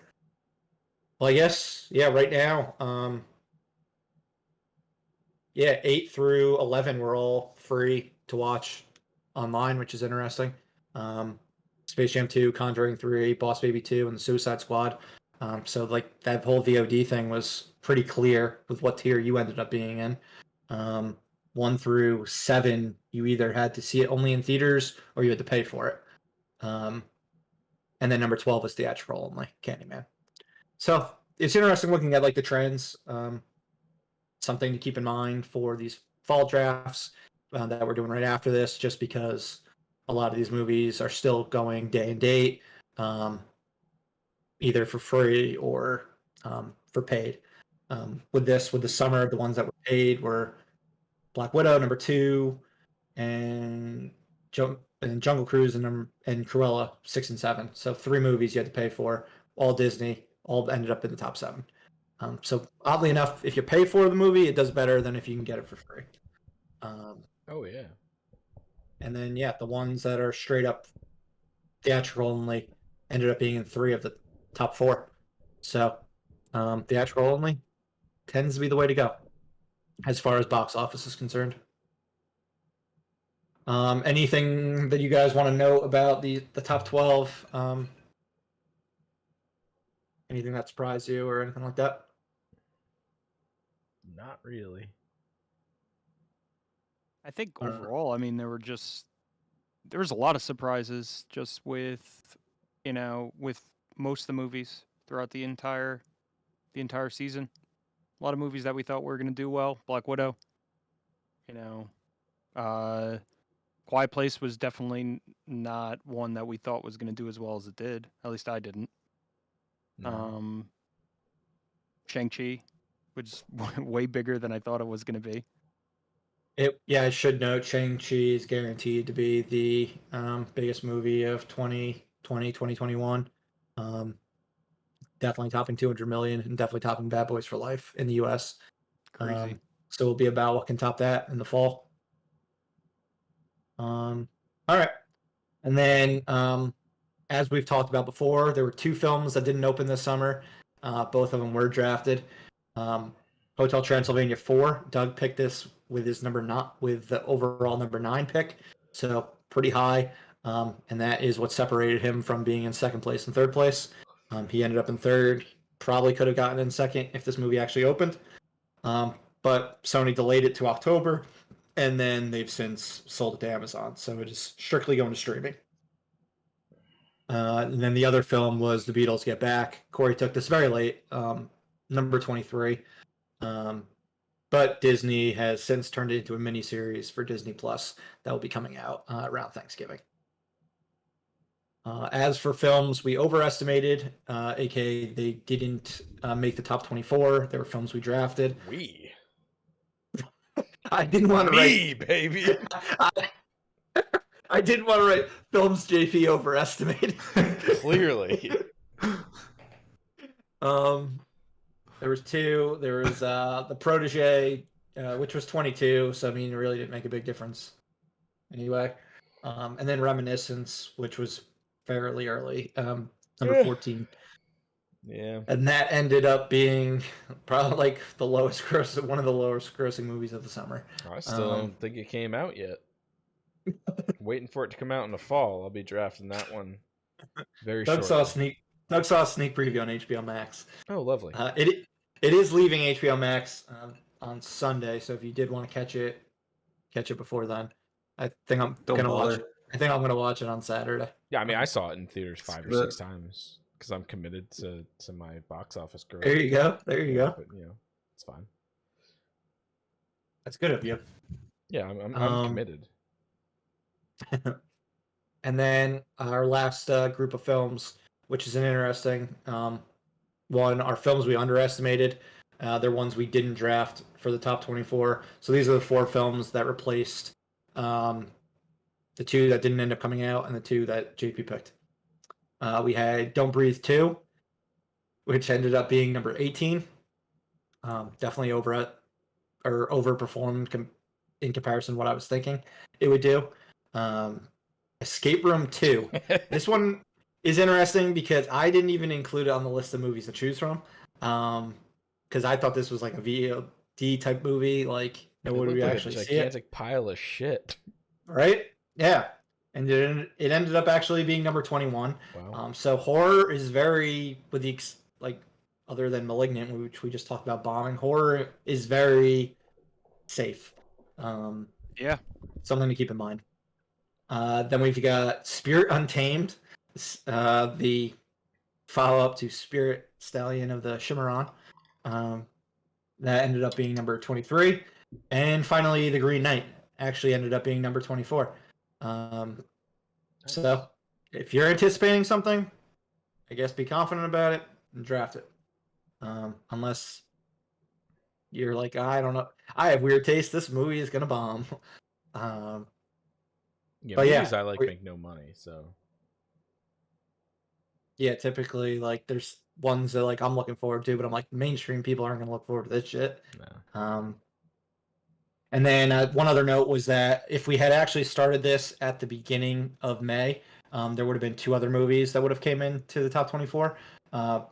well, I guess, yeah, right now, 8 through 11 were all free to watch online, which is interesting. Space Jam 2, Conjuring 3, Boss Baby 2, and the Suicide Squad. So like that whole VOD thing was pretty clear with what tier you ended up being in. 1 through 7, you either had to see it only in theaters or you had to pay for it. And then number 12 was theatrical only, Candyman. So it's interesting looking at like the trends. Something to keep in mind for these fall drafts that we're doing right after this, just because a lot of these movies are still going day and date, either for free or for paid. With the summer, the ones that were paid were Black Widow, number 2, and Jungle Cruise and Cruella 6 and 7. So 3 movies you had to pay for, all Disney, all ended up in the top 7. So oddly enough, if you pay for the movie, it does better than if you can get it for free. Oh yeah. And then the ones that are straight up theatrical only ended up being in 3 of the top 4. So theatrical only tends to be the way to go as far as box office is concerned. Anything that you guys want to know about the top 12? Anything that surprised you or anything like that? Not really. I think overall, I mean, there was a lot of surprises just with most of the movies throughout the entire season. A lot of movies that we thought were going to do well. Black Widow. Quiet Place was definitely not one that we thought was going to do as well as it did. At least I didn't. No. Shang-Chi, which is way bigger than I thought it was going to be. I should note Shang-Chi is guaranteed to be the biggest movie of 2021. Definitely topping 200 million and definitely topping Bad Boys for Life in the US. Crazy. So it'll be about what can top that in the fall. All right. And then, as we've talked about before, there were 2 films that didn't open this summer. Both of them were drafted. Hotel Transylvania 4. Doug picked this with the overall number 9 pick, so pretty high. And that is what separated him from being in second place and third place. He ended up in third. Probably could have gotten in second if this movie actually opened. But Sony delayed it to October, and then they've since sold it to Amazon, so it is strictly going to streaming. And then the other film was The Beatles Get Back. Corey took this very late, number 23. But Disney has since turned it into a miniseries for Disney Plus that will be coming out around Thanksgiving. As for films we overestimated, aka they didn't make the top 24. There were films we drafted. I didn't want to write baby. I didn't want to write films JP overestimated. Clearly. There was 2. There was The Protege, which was 22. So I mean, it really didn't make a big difference. Anyway, and then Reminiscence, which was fairly early, number 14. Yeah. And that ended up being probably like one of the lowest grossing movies of the summer. I still don't think it came out yet. Waiting for it to come out in the fall. I'll be drafting that one very Doug shortly. saw a sneak preview on HBO Max. Oh, lovely. It is leaving HBO Max on Sunday, so if you did want to catch it before then. I think I'm Don't gonna watch bother. it. I think I'm gonna watch it on Saturday. Yeah, I mean, I saw it in theaters 5 or The- 6 times because I'm committed to my box office growth. There you go. There you go. But it's fine. That's good of you. Yeah, I'm committed. And then our last group of films, which is an interesting one, are films we underestimated. They're ones we didn't draft for the top 24. So these are the 4 films that replaced the 2 that didn't end up coming out and the 2 that JP picked. We had Don't Breathe 2, which ended up being number 18. Definitely overperformed in comparison to what I was thinking it would do. Escape Room 2. This one is interesting because I didn't even include it on the list of movies to choose from. Because I thought this was like a VOD type movie. Like, It would looked we like actually a see it? gigantic pile of shit. Right? Yeah. And it ended up actually being number 21. Wow. So horror is very, other than Malignant, which we just talked about bombing, horror is very safe. Yeah. Something to keep in mind. Then we've got Spirit Untamed, the follow-up to Spirit Stallion of the Cimarron. That ended up being number 23. And finally, The Green Knight actually ended up being number 24. So if you're anticipating something, I guess be confident about it and draft it. Unless you're like, I don't know, I have weird taste, this movie is going to bomb. Yeah, but movies yeah, I like make no money, so yeah, typically like there's ones that like I'm looking forward to, but I'm like mainstream people aren't gonna look forward to this shit. no. And then one other note was that if we had actually started this at the beginning of May, there would have been 2 other movies that would have came into the top 24.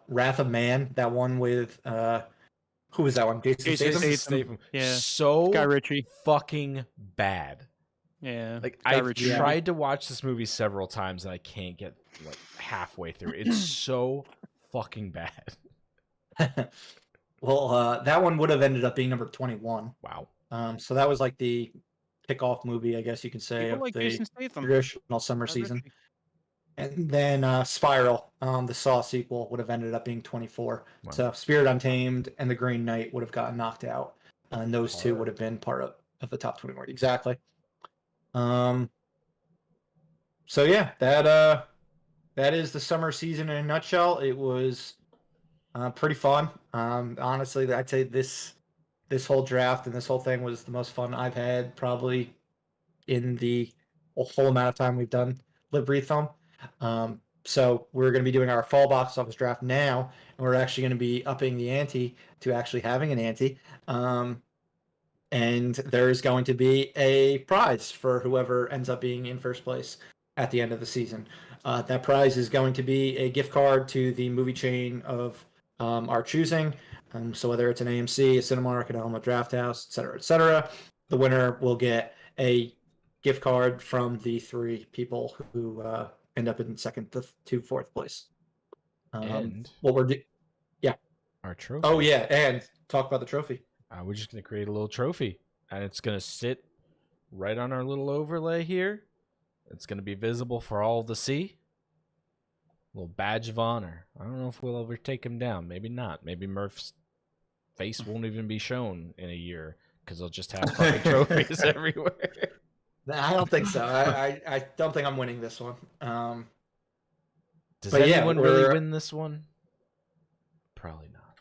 Wrath of Man, that one with who was that one? Jason Statham. Yeah. So Guy Ritchie. fucking bad. Yeah. Like Guy I've Ritchie. tried to watch this movie several times and I can't get like halfway through. It's so fucking bad. Well, that one would have ended up being number 21. Wow. So that was like the kickoff movie, I guess you could say, People of like the Jason Statham. traditional summer Guy season. Ritchie. And then Spiral, the Saw sequel, would have ended up being 24. Wow. So Spirit Untamed and The Green Knight would have gotten knocked out. And those 2 would have been part of the top 24. Exactly. So yeah, that is the summer season in a nutshell. It was pretty fun. Honestly, I'd say this whole draft and this whole thing was the most fun I've had probably in the whole amount of time we've done Live Breathe Film. So we're going to be doing our fall box office draft now, and we're actually going to be upping the ante to actually having an ante. And there's going to be a prize for whoever ends up being in first place at the end of the season. That prize is going to be a gift card to the movie chain of our choosing. So whether it's an AMC, a Cinemark, an Alamo Draft House, et cetera, the winner will get a gift card from the 3 people who end up in second to fourth place. And what we're our trophy. Oh yeah, and talk about the trophy. We're just gonna create a little trophy, and it's gonna sit right on our little overlay here. It's gonna be visible for all to see. Little badge of honor. I don't know if we'll ever take him down. Maybe not. Maybe Murph's face won't even be shown in a year because they'll just have fucking trophies everywhere. I don't think so. I don't think I'm winning this one. Does but yeah, anyone really win this one? Probably not.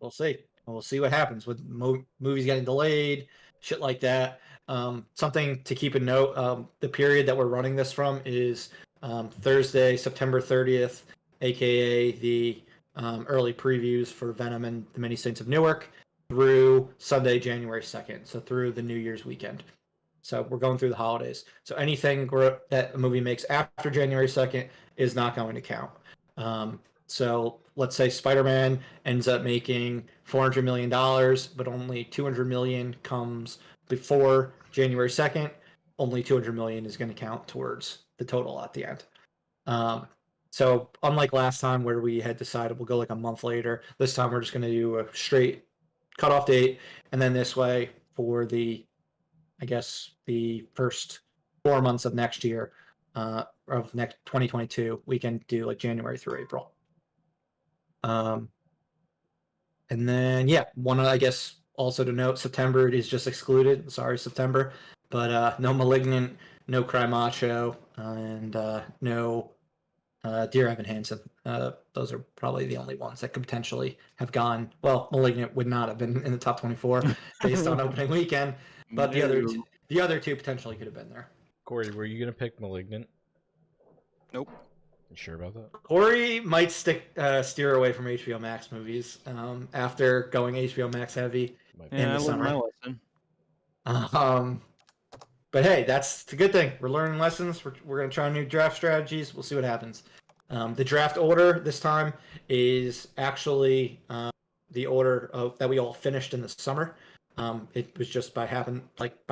We'll see. We'll see what happens with movies getting delayed, shit like that. Something to keep a note. The period that we're running this from is Thursday, September 30th, aka the early previews for Venom and the Many Saints of Newark, through Sunday, January 2nd. So through the New Year's weekend. So we're going through the holidays. So anything that a movie makes after January 2nd is not going to count. So let's say Spider-Man ends up making $400 million, but only $200 million comes before January 2nd. only 200 million is going to count towards the total at the end. So unlike last time where we had decided we'll go like a month later, this time we're just going to do a straight cutoff date, and then this way for the, I guess, the first 4 months of next year, of next 2022, we can do like January through April. And then one, I guess, also to note, September is just excluded. Sorry, September, but no Malignant, no Cry Macho, and no Dear Evan Hansen. Those are probably the only ones that could potentially have gone. Well, Malignant would not have been in the top 24 based on opening weekend, but the other two potentially could have been there. Corey, were you gonna pick Malignant? Nope. You sure about that? Corey might steer away from HBO Max movies after going HBO Max heavy in the summer. But hey, that's the good thing. We're learning lessons. We're going to try new draft strategies. We'll see what happens. The draft order this time is actually the order that we all finished in the summer. It was just by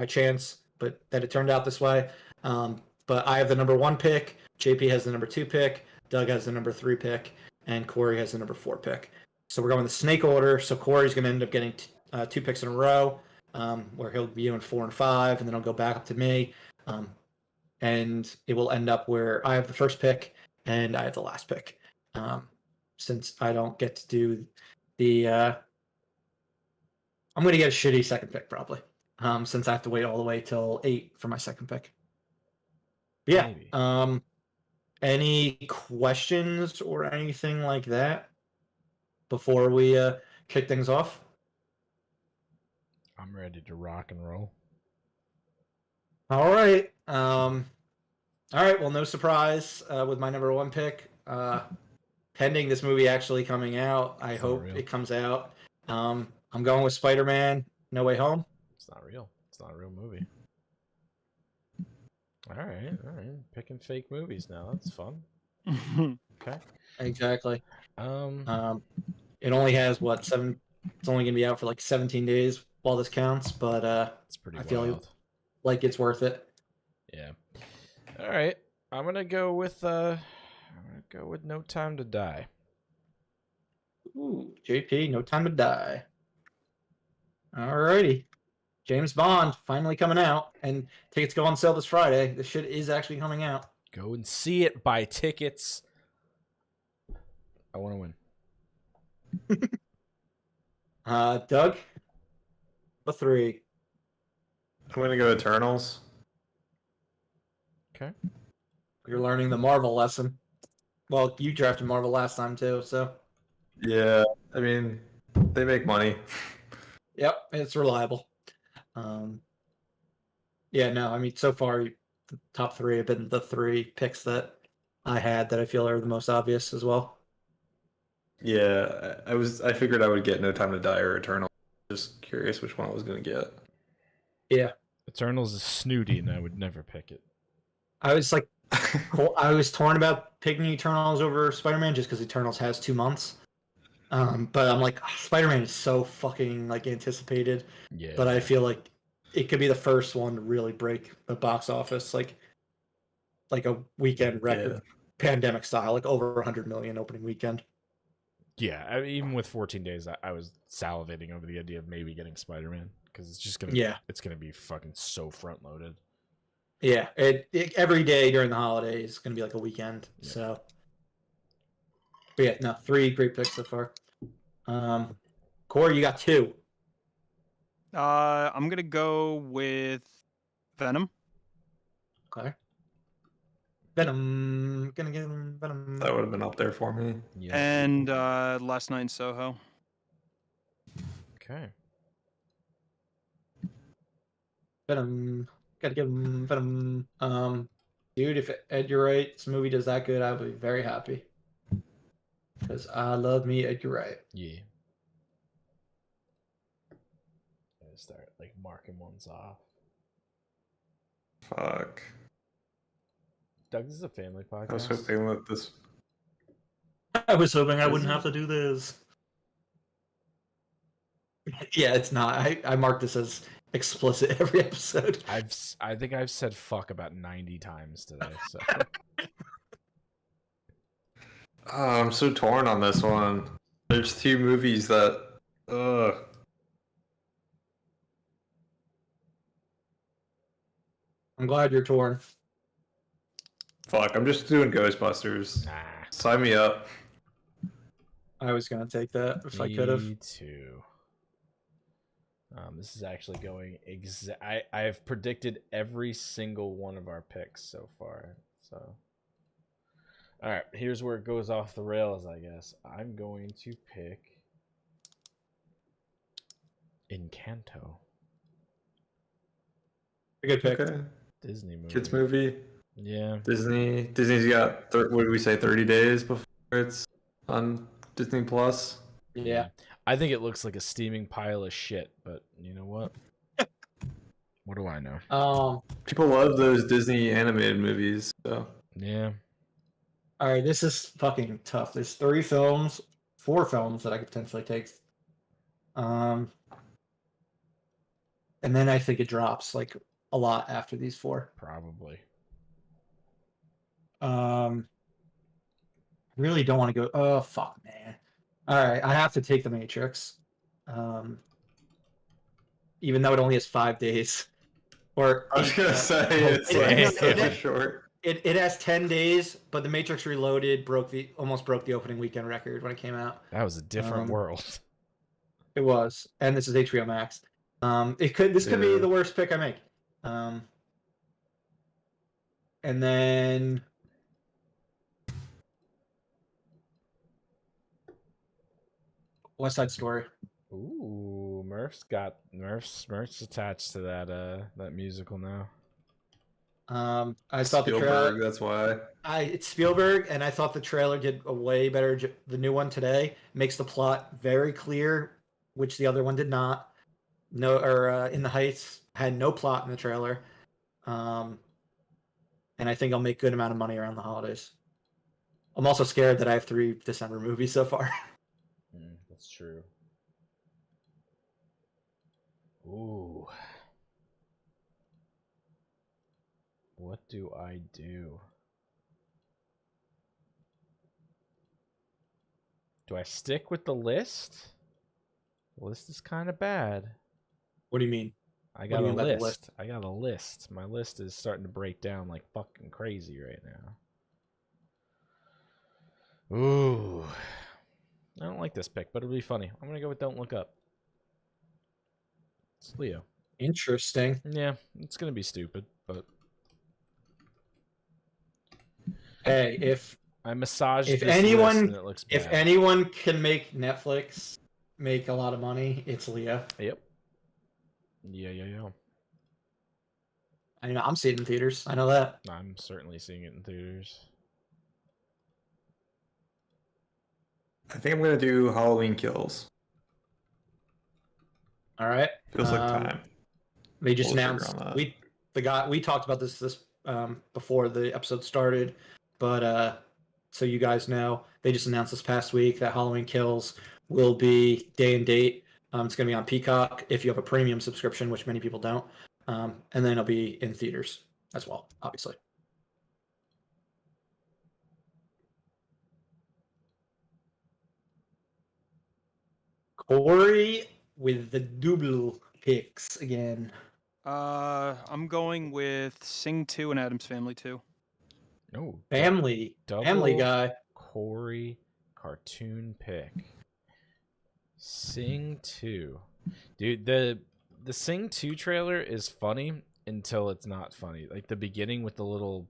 chance, but that it turned out this way. But I have the number 1 pick. JP has the number 2 pick. Doug has the number 3 pick, and Corey has the number 4 pick. So we're going the snake order. So Corey's going to end up getting 2 picks in a row. Where he'll be in 4 and 5, and then it'll go back up to me, and it will end up where I have the first pick and I have the last pick, since I don't get to do the. I'm going to get a shitty second pick probably, since I have to wait all the way till 8 for my second pick. But yeah. Maybe. Any questions or anything like that before we kick things off? I'm ready to rock and roll. All right. All right. Well, no surprise with my number 1 pick. Pending this movie actually coming out, I hope it comes out. I'm going with Spider-Man: No Way Home. It's not real. It's not a real movie. All right. Picking fake movies now. That's fun. Okay. Exactly. It only has 7. It's only gonna be out for like 17 days while this counts, but it's pretty. I feel like it's worth it. Yeah. All right. I'm gonna go with No Time to Die. Ooh, JP, No Time to Die. All righty. James Bond finally coming out, and tickets go on sale this Friday. This shit is actually coming out. Go and see it. Buy tickets. I want to win. Doug, the 3. I'm gonna go Eternals. Okay. You're learning the Marvel lesson. Well, you drafted Marvel last time too, so. Yeah, I mean, they make money. Yep, it's reliable. Yeah, no, I mean, so far, the top 3 have been the 3 picks that I had that I feel are the most obvious as well. Yeah, I figured I would get No Time to Die or Eternal. Just curious which one I was gonna get. Yeah. Eternals is snooty, and I would never pick it. I was like, I was torn about picking Eternals over Spider-Man just because Eternals has 2 months. But I'm like, Spider-Man is so fucking like anticipated. Yeah. But I feel like it could be the first one to really break the box office, like a weekend record, pandemic style, like over 100 million opening weekend. Yeah, I mean, even with 14 days, I was salivating over the idea of maybe getting Spider-Man because it's just gonna, it's gonna be fucking so front loaded. Yeah, every day during the holidays is gonna be like a weekend. Yeah. So, but yeah, no, 3 great picks so far. Corey, you got 2. I'm gonna go with Venom. Okay. Venom. Gonna get Venom. That would have been up there for me. Yeah. And Last Night in Soho. Okay. Venom. Gotta give him Venom. Dude, if Edgar Wright's movie does that good, I would be very happy. Because I love me Edgar Wright. Yeah. I start like marking ones off. Fuck. Doug, this is a family podcast. I was hoping that this. I was hoping I wouldn't have to do this. Yeah, it's not. I marked this as explicit every episode. I think I've said fuck about 90 times today. So Oh, I'm so torn on this one. There's two movies that. I'm glad you're torn. Fuck, I'm just doing Ghostbusters. nah. Sign me up. I was gonna take that if I could have. Me too. This is actually going I have predicted every single one of our picks so far. So, all right, here's where it goes off the rails. I guess I'm going to pick Encanto. A good pick. Okay. Disney movie. Kids movie. Yeah. Disney's got what did we say? 30 days before it's on Disney Plus. Yeah. I think it looks like a steaming pile of shit, but you know what? What do I know? People love those Disney animated movies. So Yeah. All right, this is fucking tough. There's 4 films that I could potentially take. And then I think it drops like a lot after these 4. Probably. Really don't want to go. Oh fuck, man. All right, I have to take The Matrix. Even though it only has 5 days. Or I was gonna say it's like short. It has 10 days, but The Matrix Reloaded almost broke the opening weekend record when it came out. That was a different world. It was, and this is HBO Max. This could be the worst pick I make. And then West Side Story. Ooh, Murph's attached to that musical now. I thought the trailer. That's why. It's Spielberg, and I thought the trailer did a way better. The new one today makes the plot very clear, which the other one did not. In the Heights had no plot in the trailer, and I think I'll make good amount of money around the holidays. I'm also scared that I have 3 December movies so far. That's true. Ooh. What do I do? Do I stick with the list? The list is kind of bad. What do you mean? I got a list. I got a list. My list is starting to break down like fucking crazy right now. Ooh. I don't like this pick, but it'll be funny. I'm going to go with Don't Look Up. It's Leo. Interesting. Yeah, it's going to be stupid, but... Hey, if anyone can make Netflix make a lot of money, it's Leo. Yep. Yeah. I know I'm seeing it in theaters. I know that. I'm certainly seeing it in theaters. I think I'm gonna do Halloween Kills. All right. Feels like time. They just announced we talked about this before the episode started, but so you guys know, they just announced this past week that Halloween Kills will be day and date. It's going to be on Peacock if you have a premium subscription, which many people don't. And then it'll be in theaters as well, obviously. Corey with the double picks again. I'm going with Sing 2 and Addams Family 2. No. Family Guy. Corey cartoon pick. Sing 2. Dude, the Sing 2 trailer is funny until it's not funny. Like the beginning with the little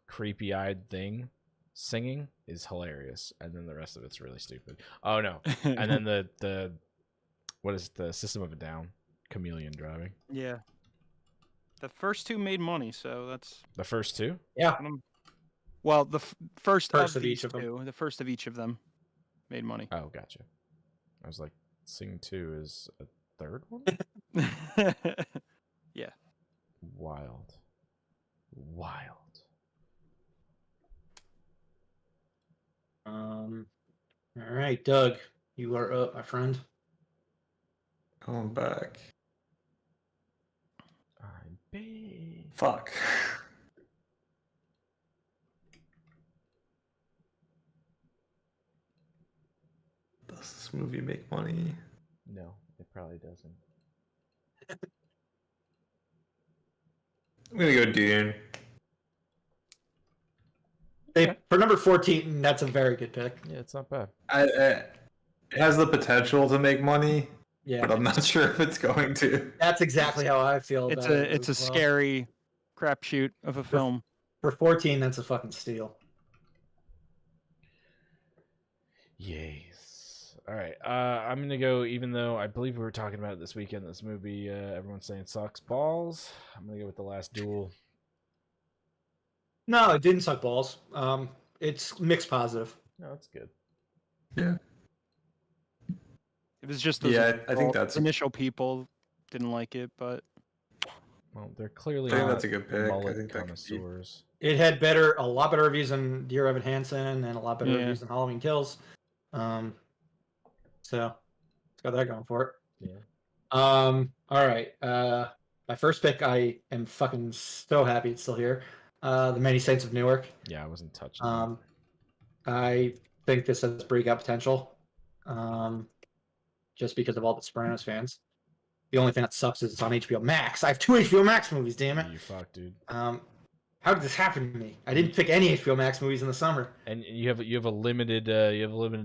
creepy-eyed thing singing is hilarious, and then the rest of it's really stupid. Oh no. And then the what is the System of a Down chameleon driving? Yeah. The first 2 made money, so that's the first 2? Yeah. Well, the first of each of them. The first of each of them made money. Oh, gotcha. I was like, Sing 2 is a third one? Yeah. Wild. All right, Doug, you are up, my friend. Going back. baby. Fuck. Does this movie make money? No, it probably doesn't. I'm gonna go Dune. For number 14, that's a very good pick. Yeah, it's not bad. It has the potential to make money, Yeah, but I'm not sure if it's going to. that's exactly how I feel It's about a it. it's a as well. scary crapshoot of a film. For 14, that's a fucking steal. Yes. All right. I'm gonna go. Even though I believe we were talking about it this weekend, this movie, everyone's saying sucks balls. I'm gonna go with The Last Duel. No, it didn't suck balls. It's mixed positive. No, that's good. Yeah. It was just those I think that's initial people didn't like it, but Well, they're clearly I think not that's a good pick. I mullet think that could be. connoisseurs. It had a lot better reviews than Dear Evan Hansen and a lot better reviews than Halloween Kills. So it's got that going for it. Yeah. All right. My first pick, I am fucking so happy it's still here. The Many Saints of Newark. Yeah, I wasn't touching it. I think this has breakout potential. Just because of all the Sopranos fans. The only thing that sucks is it's on HBO Max. I have 2 HBO Max movies, damn it. You fuck, dude. How did this happen to me? I didn't pick any HBO Max movies in the summer. And you have a limited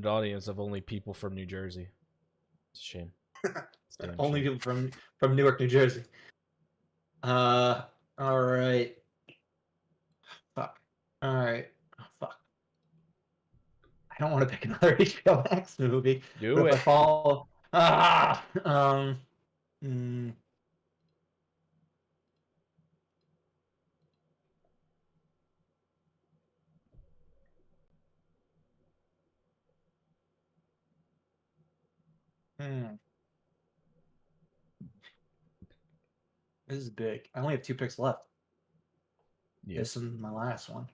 audience of only people from New Jersey. It's a shame. It's a damn Only shame. people from Newark, New Jersey. All right. Fuck. All right. Oh, fuck. I don't want to pick another HBO Max movie. Do But it. if I fall. Mm. This is big. I only have 2 picks left. Yeah. This is my last one.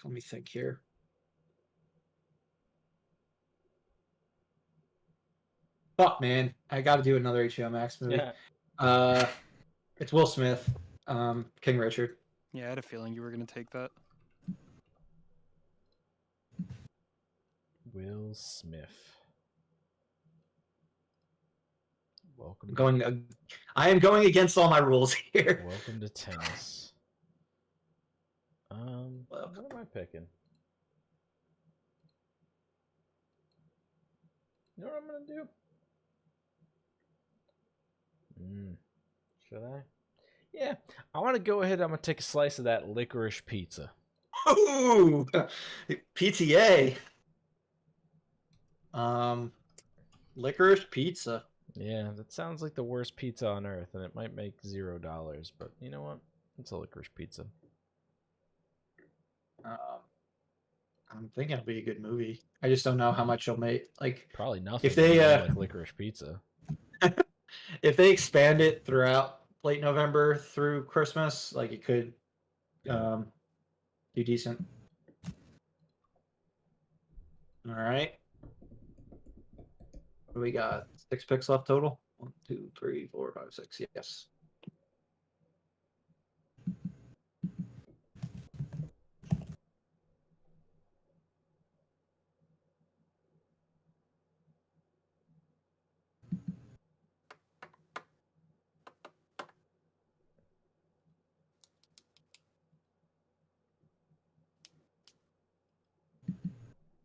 Let me think here. Fuck, man. I got to do another HBO Max movie. Yeah. It's Will Smith, King Richard. yeah, I had a feeling you were gonna take that. Will Smith. Welcome. I am going against all my rules here. Welcome to tennis. What am I picking? You know what I'm gonna do? Should I? Yeah, I want to go ahead. I'm gonna take a slice of that licorice pizza. Ooh, PTA. Licorice pizza. Yeah, that sounds like the worst pizza on earth, and it might make $0. But you know what? It's a licorice pizza. I'm thinking it'll be a good movie. I just don't know how much it'll make. Like Probably nothing. if they like licorice pizza. if they expand it throughout late November through Christmas, like it could do decent. All right. What do we got? 6 picks left total? 1, 2, 3, 4, 5, 6. Yes.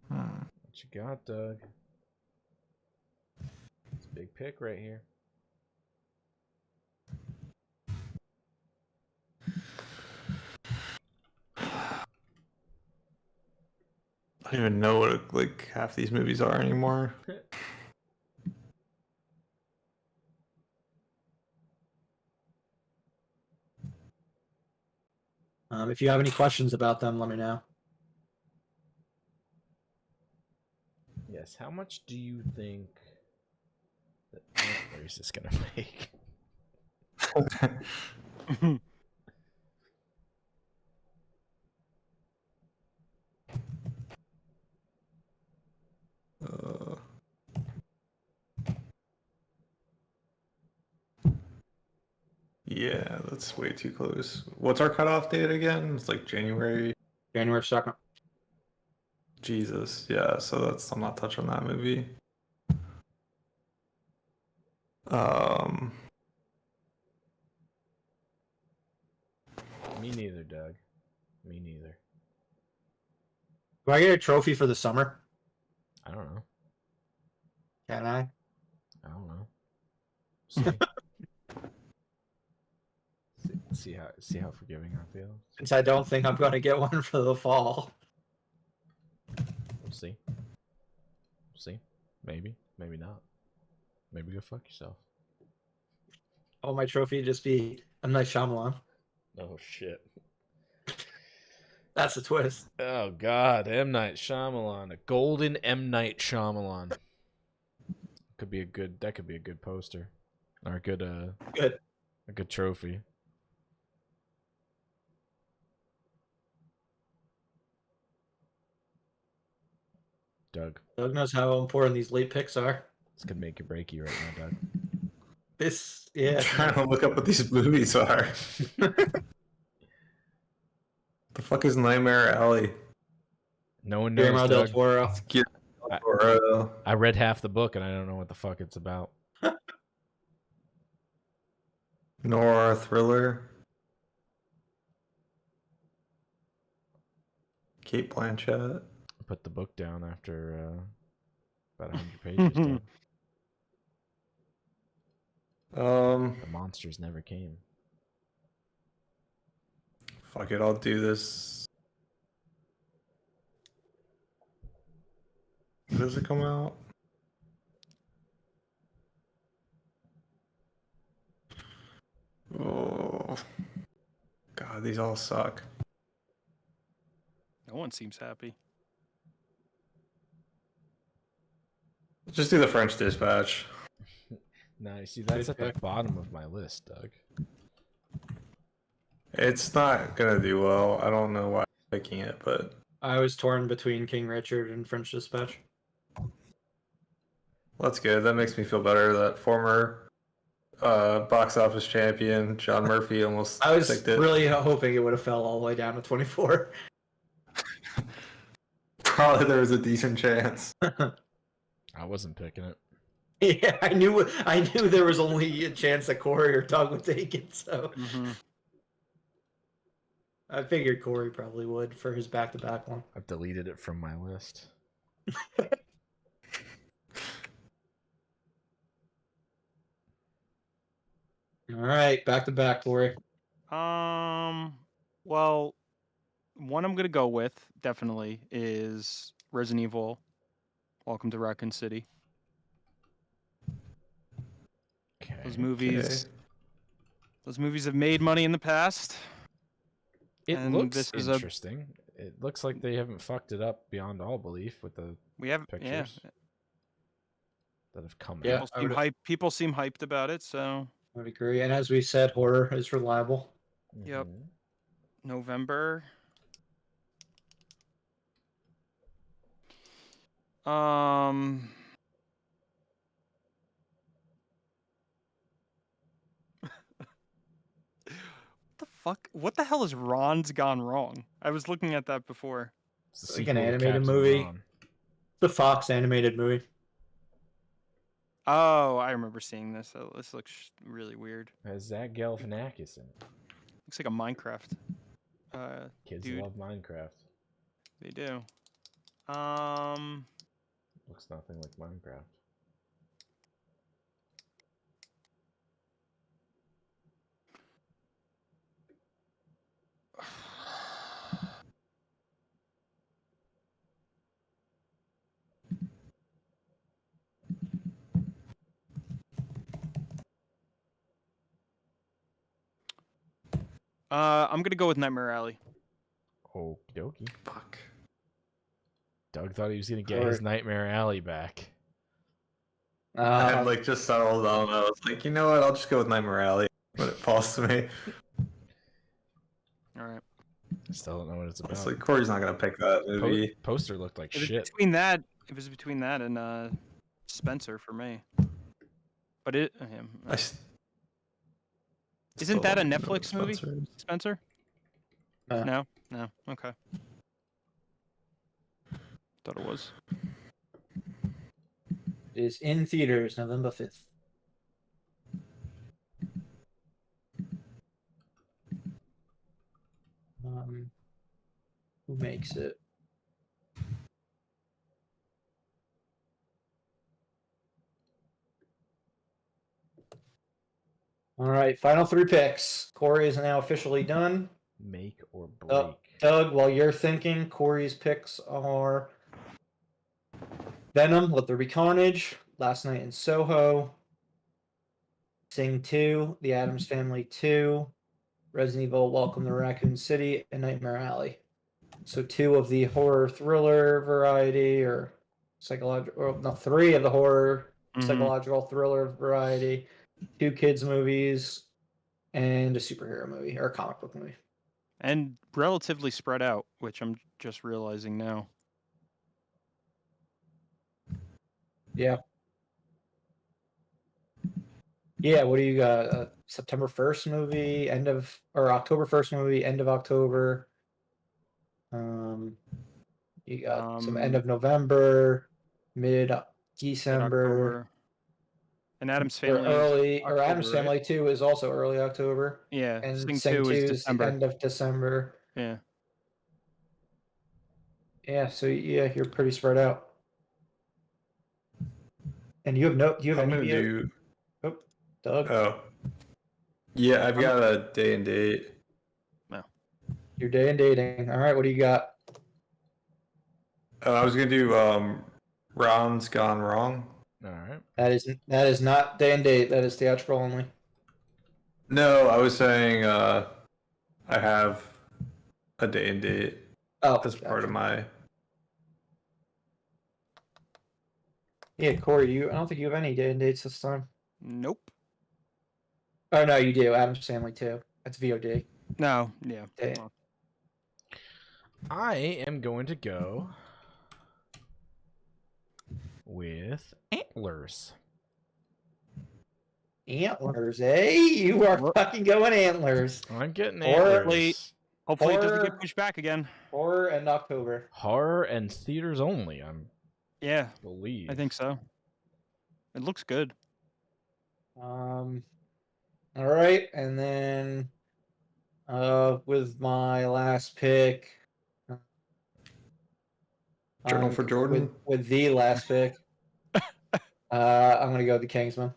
What you got, Doug? It's a big pick right here. I don't even know what like half these movies are anymore. If you have any questions about them, let me know. Yes. How much do you think that Race is gonna make? Yeah, that's way too close. What's our cutoff date again? It's like January. January 2nd. Jesus, yeah. So I'm not touching that movie. Me neither, Doug. Me neither. Do I get a trophy for the summer? I don't know. Can I? I don't know. See. see how forgiving I feel. Since I don't think I'm going to get one for the fall. We'll see. We'll see. Maybe. Maybe not. Maybe go fuck yourself. Oh, my trophy just be M. Night Shyamalan. Oh shit. That's a twist. Oh god, M. Night Shyamalan. A golden M. Night Shyamalan. Could be a good poster. Or a good a good trophy. Doug. Doug knows how important these late picks are. This could make you break you right now, Doug. Yeah. I'm trying to look up what these movies are. The fuck is Nightmare Alley? No one knows. Guillermo del Doug. Toro. I read half the book and I don't know what the fuck it's about. Noir thriller. Kate Blanchett. Put the book down after about 100 pages. Doug. The monsters never came. Fuck it, I'll do this. When does it come out? Oh, God, these all suck. No one seems happy. Just do the French Dispatch. Nice. See, that's at the bottom of my list, Doug. It's not gonna do well. I don't know why I'm picking it, but I was torn between King Richard and French Dispatch. that's good. That makes me feel better that former box office champion John Murphy almost I was picked it. really hoping it would have fell all the way down to 24. Probably there was a decent chance. I wasn't picking it. Yeah, I knew there was only a chance that Corey or Doug would take it, so I figured Corey probably would for his back-to-back one. I've deleted it from my list. All right, back-to-back, Corey. Well, one I'm gonna go with definitely is Resident Evil. Welcome to Raccoon City. Okay. Those movies have made money in the past. It and looks this is interesting. It looks like they haven't fucked it up beyond all belief with the pictures that have come Yeah. out. People seem hyped about it, so I would agree. And as we said, horror is reliable. Yep. Mhm. November. What the fuck? What the hell is Ron's Gone Wrong? I was looking at that before. It's the Like an sequel to animated Captain movie. Ron. The Fox animated movie. Oh, I remember seeing this. Oh, this looks really weird. Has Zach Galifianakis in it. Looks like a Minecraft. Kids dude. love Minecraft. They do. Looks nothing like Minecraft. I'm gonna go with Nightmare Alley. Okie dokie. Fuck. Doug thought he was gonna get his Nightmare Alley back. I had like just settled on. I was like, you know what? I'll just go with Nightmare Alley when it falls to me. All right. I still don't know what it's about. It's like Corey's not gonna pick that movie. Poster looked like It was shit. between that. It was between that and Spencer for me. But Isn't that a Still Netflix movie, sponsored. Spencer? No. No. Okay. Thought it was. It is in theaters November 5th. Who makes it? All right, final 3 picks. Corey is now officially done. Make or break. Doug, while you're thinking, Corey's picks are Venom, Let There Be Carnage, Last Night in Soho, Sing 2, The Addams Family 2, Resident Evil, Welcome to Raccoon City, and Nightmare Alley. So 2 of the horror thriller variety, or psychological, or no, 3 of the horror psychological thriller variety, 2 kids movies, and a superhero movie or a comic book movie. And relatively spread out, which I'm just realizing now. Yeah. Yeah, what do you got? September 1st movie, October 1st movie, end of October. You got some end of November, mid December. And Addams Family Or Addams Family 2 is also early October. Yeah, And Sing Sing 2 is is the end of December. Yeah. Yeah, so yeah, you're pretty spread out. And do you have I'm any gonna do. Oh, Doug. Oh. Yeah, I've got a day and date. No. Your day and dating. All right, what do you got? I was gonna do Ron's Gone Wrong. All right. That is not day and date. That is theatrical only. No, I was saying I have a day and date as part of my. Yeah, Corey, I don't think you have any day and dates this time. Nope. Oh no, you do. Addams Family 2. That's VOD. No, yeah. Well. I am going to go with Antlers. Antlers, eh? You are fucking going Antlers. I'm getting Antlers. Hopefully it doesn't get pushed back again. Horror and October. Horror and theaters only. Yeah, believe. I think so. It looks good. All right, and then with my last pick, Journal for Jordan. With the last pick, I'm gonna go with the Kingsman.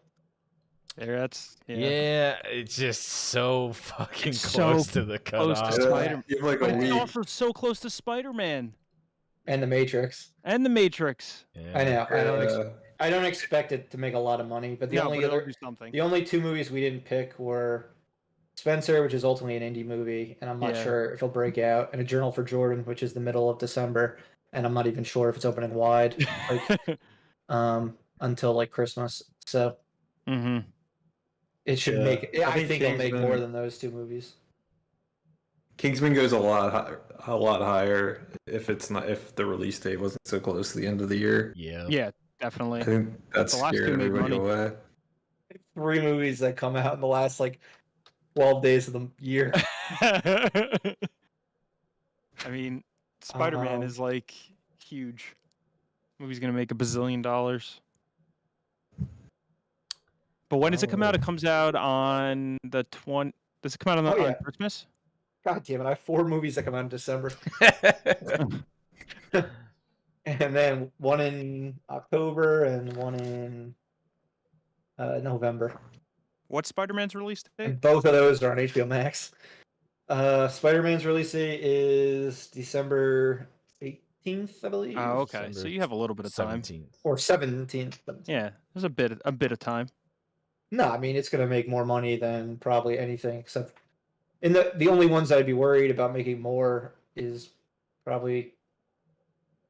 Yeah, it's just so fucking close to the cutoff. Close to Spider-Man. You have like a week. It's also so close to Spider-Man. And the Matrix. And the Matrix. Yeah. I know. I don't expect it to make a lot of money, but the only 2 movies we didn't pick were Spencer, which is ultimately an indie movie, and I'm not sure if he'll break out, and A Journal for Jordan, which is the middle of December, and I'm not even sure if it's opening wide, until like Christmas. So it should make. I think it'll make more than those 2 movies. Kingsman goes a lot higher if the release date wasn't so close to the end of the year. Yeah, definitely. I think that's scared everybody away. 3 movies that come out in the last 12 days of the year. I mean, Spider-Man is huge. Movie's gonna make $1 bazillion. But when does it come out? It comes out on the 20. Does it come out on Christmas? God damn it! I have 4 movies that come out in December. And then 1 in October and 1 in November. What's Spider-Man's release date? And both of those are on HBO Max. Spider-Man's release date is December 18th, I believe. Oh, okay. So you have a little bit of time. 17th. Or 17th. Yeah, there's a bit of time. No, I mean it's going to make more money than probably anything except. And the only ones I'd be worried about making more is probably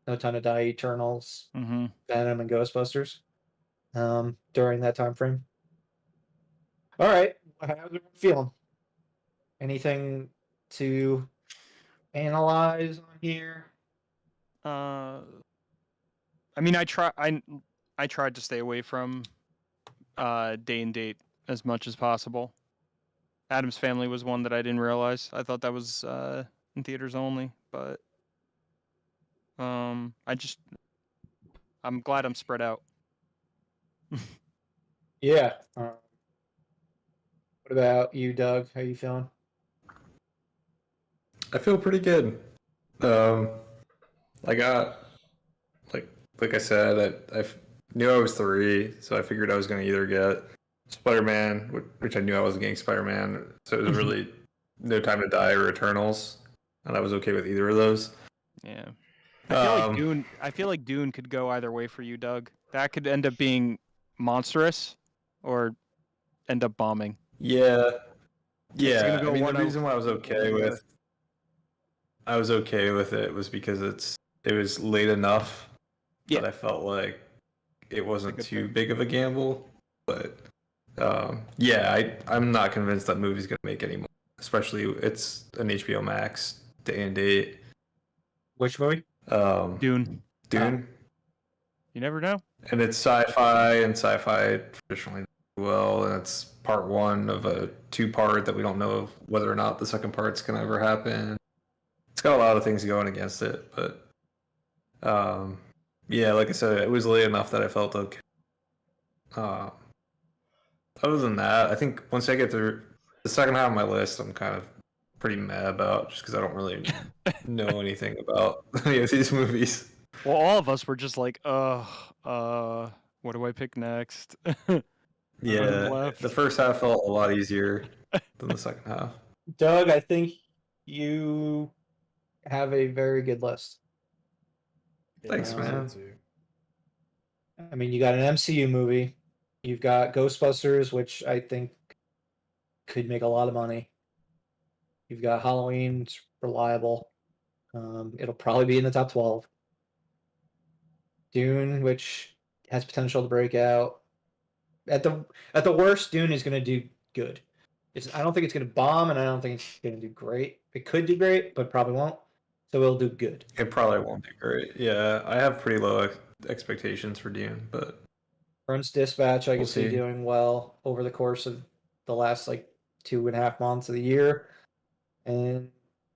No Time to Die, Eternals, Venom, and Ghostbusters during that time frame. All right. How's everyone feeling? Anything to analyze on here? I mean, I tried to stay away from day and date as much as possible. Adam's Family was one that I didn't realize. I thought that was in theaters only, but I'm glad I'm spread out. Yeah. What about you, Doug? How you feeling? I feel pretty good. I got like I said, I knew I was 3, so I figured I was going to either get Spider-Man, which I knew I wasn't getting Spider-Man, so it was really No Time to Die or Eternals, and I was okay with either of those. Yeah. I feel like Dune could go either way for you, Doug. That could end up being monstrous or end up bombing. Yeah. It's gonna Yeah. go I mean, the one reason why I was okay with it was because it was late enough that I felt like it wasn't too big of a gamble. But I'm not convinced that movie's gonna make any money. Especially it's an HBO Max day and date. Which movie? Dune. Dune. You never know. And it's sci-fi, and sci-fi traditionally does well, and it's part 1 of a 2-part that we don't know whether or not the second part's gonna ever happen. It's got a lot of things going against it, but like I said, it was late enough that I felt okay. Other than that, I think once I get through the second half of my list, I'm kind of pretty mad about, just because I don't really know anything about any of these movies. Well, all of us were just like, what do I pick next? Yeah, the first half felt a lot easier than the second half. Doug, I think you have a very good list. Thanks, man. I mean, you got an MCU movie. You've got Ghostbusters, which I think could make a lot of money. You've got Halloween, it's reliable. It'll probably be in the top 12. Dune, which has potential to break out. At the worst, Dune is going to do good. I don't think it's going to bomb, and I don't think it's going to do great. It could do great, but probably won't. So it'll do good. It probably won't do great. Yeah, I have pretty low expectations for Dune, but French Dispatch, I can see doing well over the course of the last 2.5 months of the year. And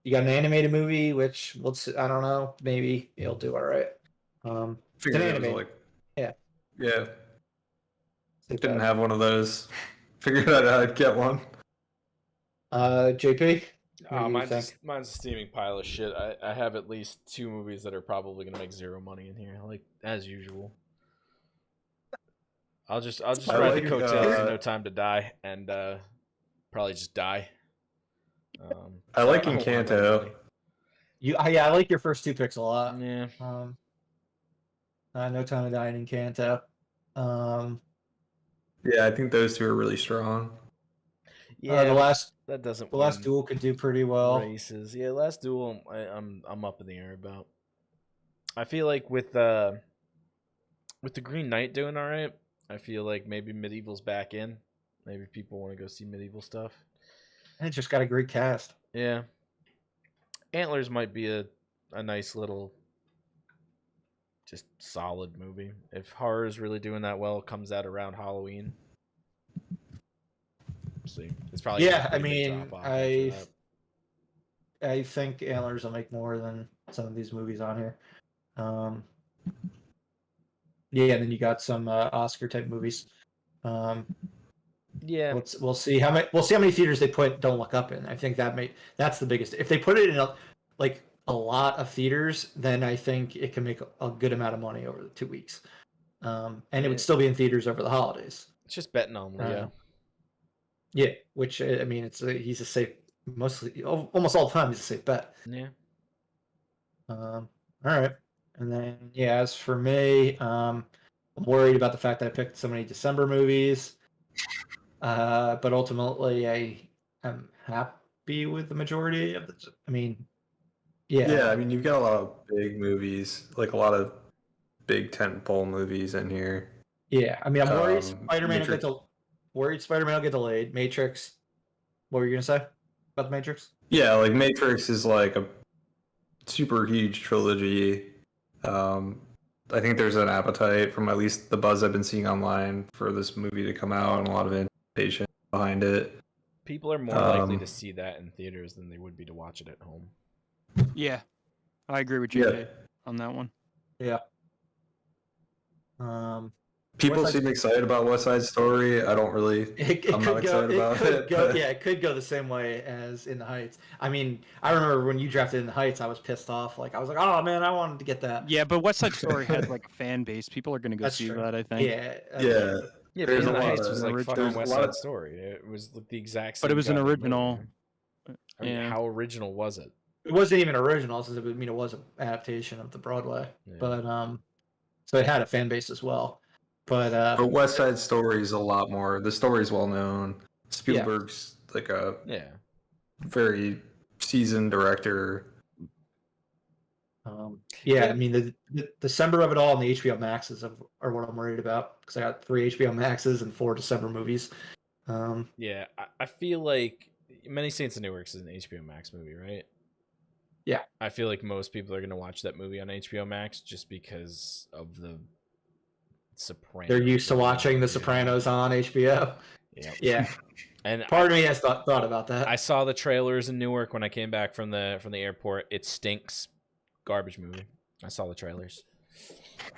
you got an animated movie, which I don't know, maybe it'll do all right. It's an animated. Yeah. Didn't have one of those. Figured out I'd get one. JP? Mine's a steaming pile of shit. I have at least 2 movies that are probably gonna make 0 money in here, as usual. I'll just ride the coattails of No Time to Die and probably just die. I like Encanto. I like your first 2 picks a lot. Yeah. No Time to Die and Encanto. Yeah, I think those 2 are really strong. Yeah, the last doesn't. Duel could do pretty well. Races, yeah. Last Duel, I'm up in the air about. I feel like with the Green Knight doing all right, I feel like maybe Medieval's back in. Maybe people want to go see Medieval stuff. And it just got a great cast. Yeah. Antlers might be a nice little, just solid movie. If horror is really doing that well, it comes out around Halloween. See, it's probably I mean, I think Antlers will make more than some of these movies on here. And then you got some Oscar type movies. Yeah, we'll see how many theaters they put Don't Look Up in. I think that's the biggest. If they put it in a lot of theaters, then I think it can make a good amount of money over the 2 weeks. And it would still be in theaters over the holidays. It's just betting on Leo. Yeah, which I mean, he's a safe, almost all the time he's a safe bet. Yeah. All right, and then as for me, I'm worried about the fact that I picked so many December movies, but ultimately I am happy with the majority of the. I mean, yeah. I mean, you've got a lot of big movies, a lot of big tentpole movies in here. Yeah, I mean, I'm worried Spider-Man will get delayed. Matrix. What were you gonna say about the Matrix? Yeah, Matrix is a super huge trilogy. I think there's an appetite from at least the buzz I've been seeing online for this movie to come out, and a lot of anticipation behind it. People are more likely to see that in theaters than they would be to watch it at home. Yeah, I agree with JJ on that one. Yeah. People seem excited about West Side Story. I don't really. I'm not excited about it. Yeah, it could go the same way as In the Heights. I mean, I remember when you drafted In the Heights, I was pissed off. Like, I was like, oh man, I wanted to get that. Yeah, but West Side Story has like a fan base. People are gonna go see that. I think. Yeah. Yeah. Yeah, There's but a In the lot Heights of- was like there's fucking a West lot Side of- Story. It was the exact same. But it was an goddamn original. movie. I mean, Yeah. how original was it? It wasn't even original, since it was an adaptation of the Broadway. Yeah. But so it had a fan base as well. But West Side Story is a lot more. The story's well known. Spielberg's like a very seasoned director. I mean, the December of it all and the HBO Maxes are what I'm worried about, because I got 3 HBO Maxes and 4 December movies. Yeah, I feel like Many Saints and Newark is an HBO Max movie, right? Yeah. I feel like most people are going to watch that movie on HBO Max just because of the Sopranos. They're used to watching The Sopranos on HBO. Yeah. Yeah. And Part of me has thought about that. I saw the trailers in Newark when I came back from the airport. It stinks. Garbage movie. I saw the trailers.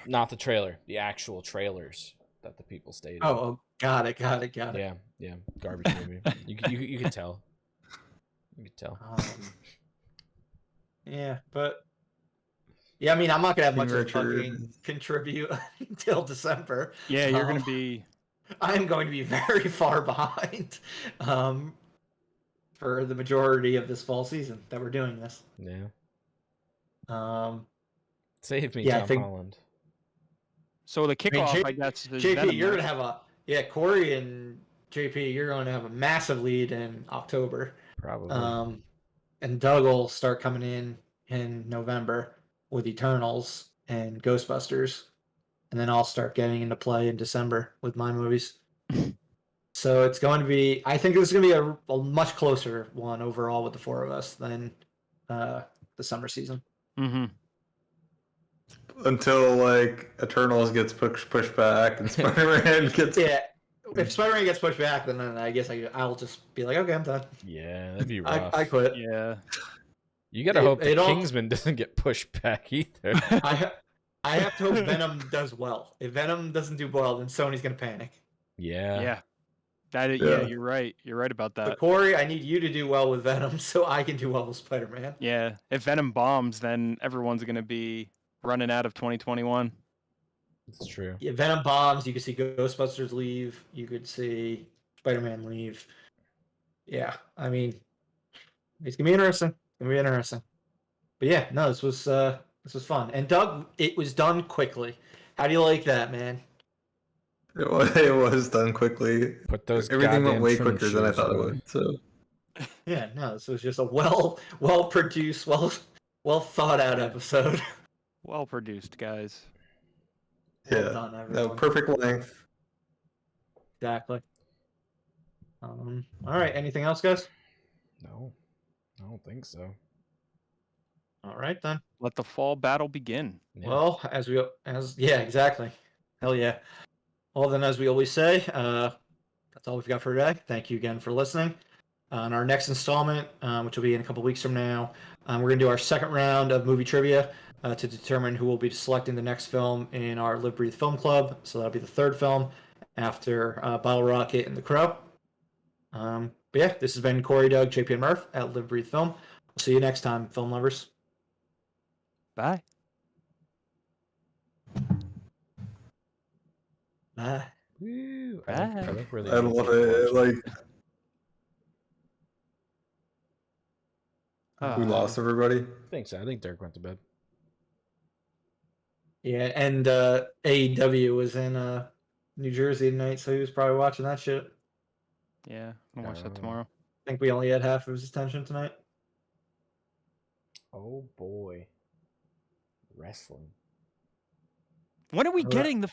Not the trailer, the actual trailers that the people stated. Oh, got it. Yeah, garbage movie. You can tell. You can tell. Yeah, but I mean, I'm not gonna have much of a Richard. fucking contribute until December. Yeah, you're gonna be. I am going to be very far behind for the majority of this fall season that we're doing this. Yeah. Save me, Yeah, I Tom think- Holland. So the kickoff, J- I guess. Is JP, Venom, you're right? gonna have Corey and JP, you're going to have a massive lead in October. Probably. And Doug will start coming in November with Eternals and Ghostbusters, and then I'll start getting into play in December with my movies. So it's going to be, I think this is going to be a much closer one overall with the 4 of us than the summer season. Mm-hmm. Until like Eternals gets pushed back and Spider-Man gets. Yeah, if Spider-Man gets pushed back, then I guess I'll just be like, okay, I'm done. Yeah, that'd be rough. I quit. Yeah. You gotta hope that it all- Kingsman doesn't get pushed back either. I have to hope Venom does well. If Venom doesn't do well, then Sony's going to panic. Yeah. Yeah. Yeah, Yeah. you're right. You're right about that. But Corey, I need you to do well with Venom so I can do well with Spider-Man. Yeah. If Venom bombs, then everyone's gonna be running out of 2021. It's true. Yeah, Venom bombs. You could see Ghostbusters leave. You could see Spider-Man leave. Yeah, I mean, it's gonna be interesting. But yeah, no, this was fun. And Doug, it was done quickly. How do you like that, man? It was done quickly. Put those Everything went goddamn way trimming quicker than I shoes thought it away. would. So Yeah, no, this was just a well produced, well thought out episode. Well produced, guys. Well yeah, done, no, everyone. perfect length. Exactly. All right. Anything else, guys? No, I don't think so. All right then. Let the fall battle begin. Yeah. Well, yeah, exactly. Hell yeah. Well, then, as we always say, that's all we've got for today. Thank you again for listening. On our next installment, which will be in a couple weeks from now, we're going to do our second round of movie trivia to determine who will be selecting the next film in our Live Breathe Film Club. So that'll be the third film after Bottle Rocket and The Crow. But yeah, this has been Corey, Doug, JP, and Murph at Live Breathe Film. We'll see you next time, film lovers. Bye. Bye. Woo. Bye. I think we're the I only love people it. watching. Like we lost everybody. I think so. I think Dirk went to bed. Yeah, and AEW was in New Jersey tonight, so he was probably watching that shit. Yeah, I'm gonna watch that Oh. tomorrow. I think we only had half of his attention tonight. Oh boy. Wrestling. When are we Alright. getting the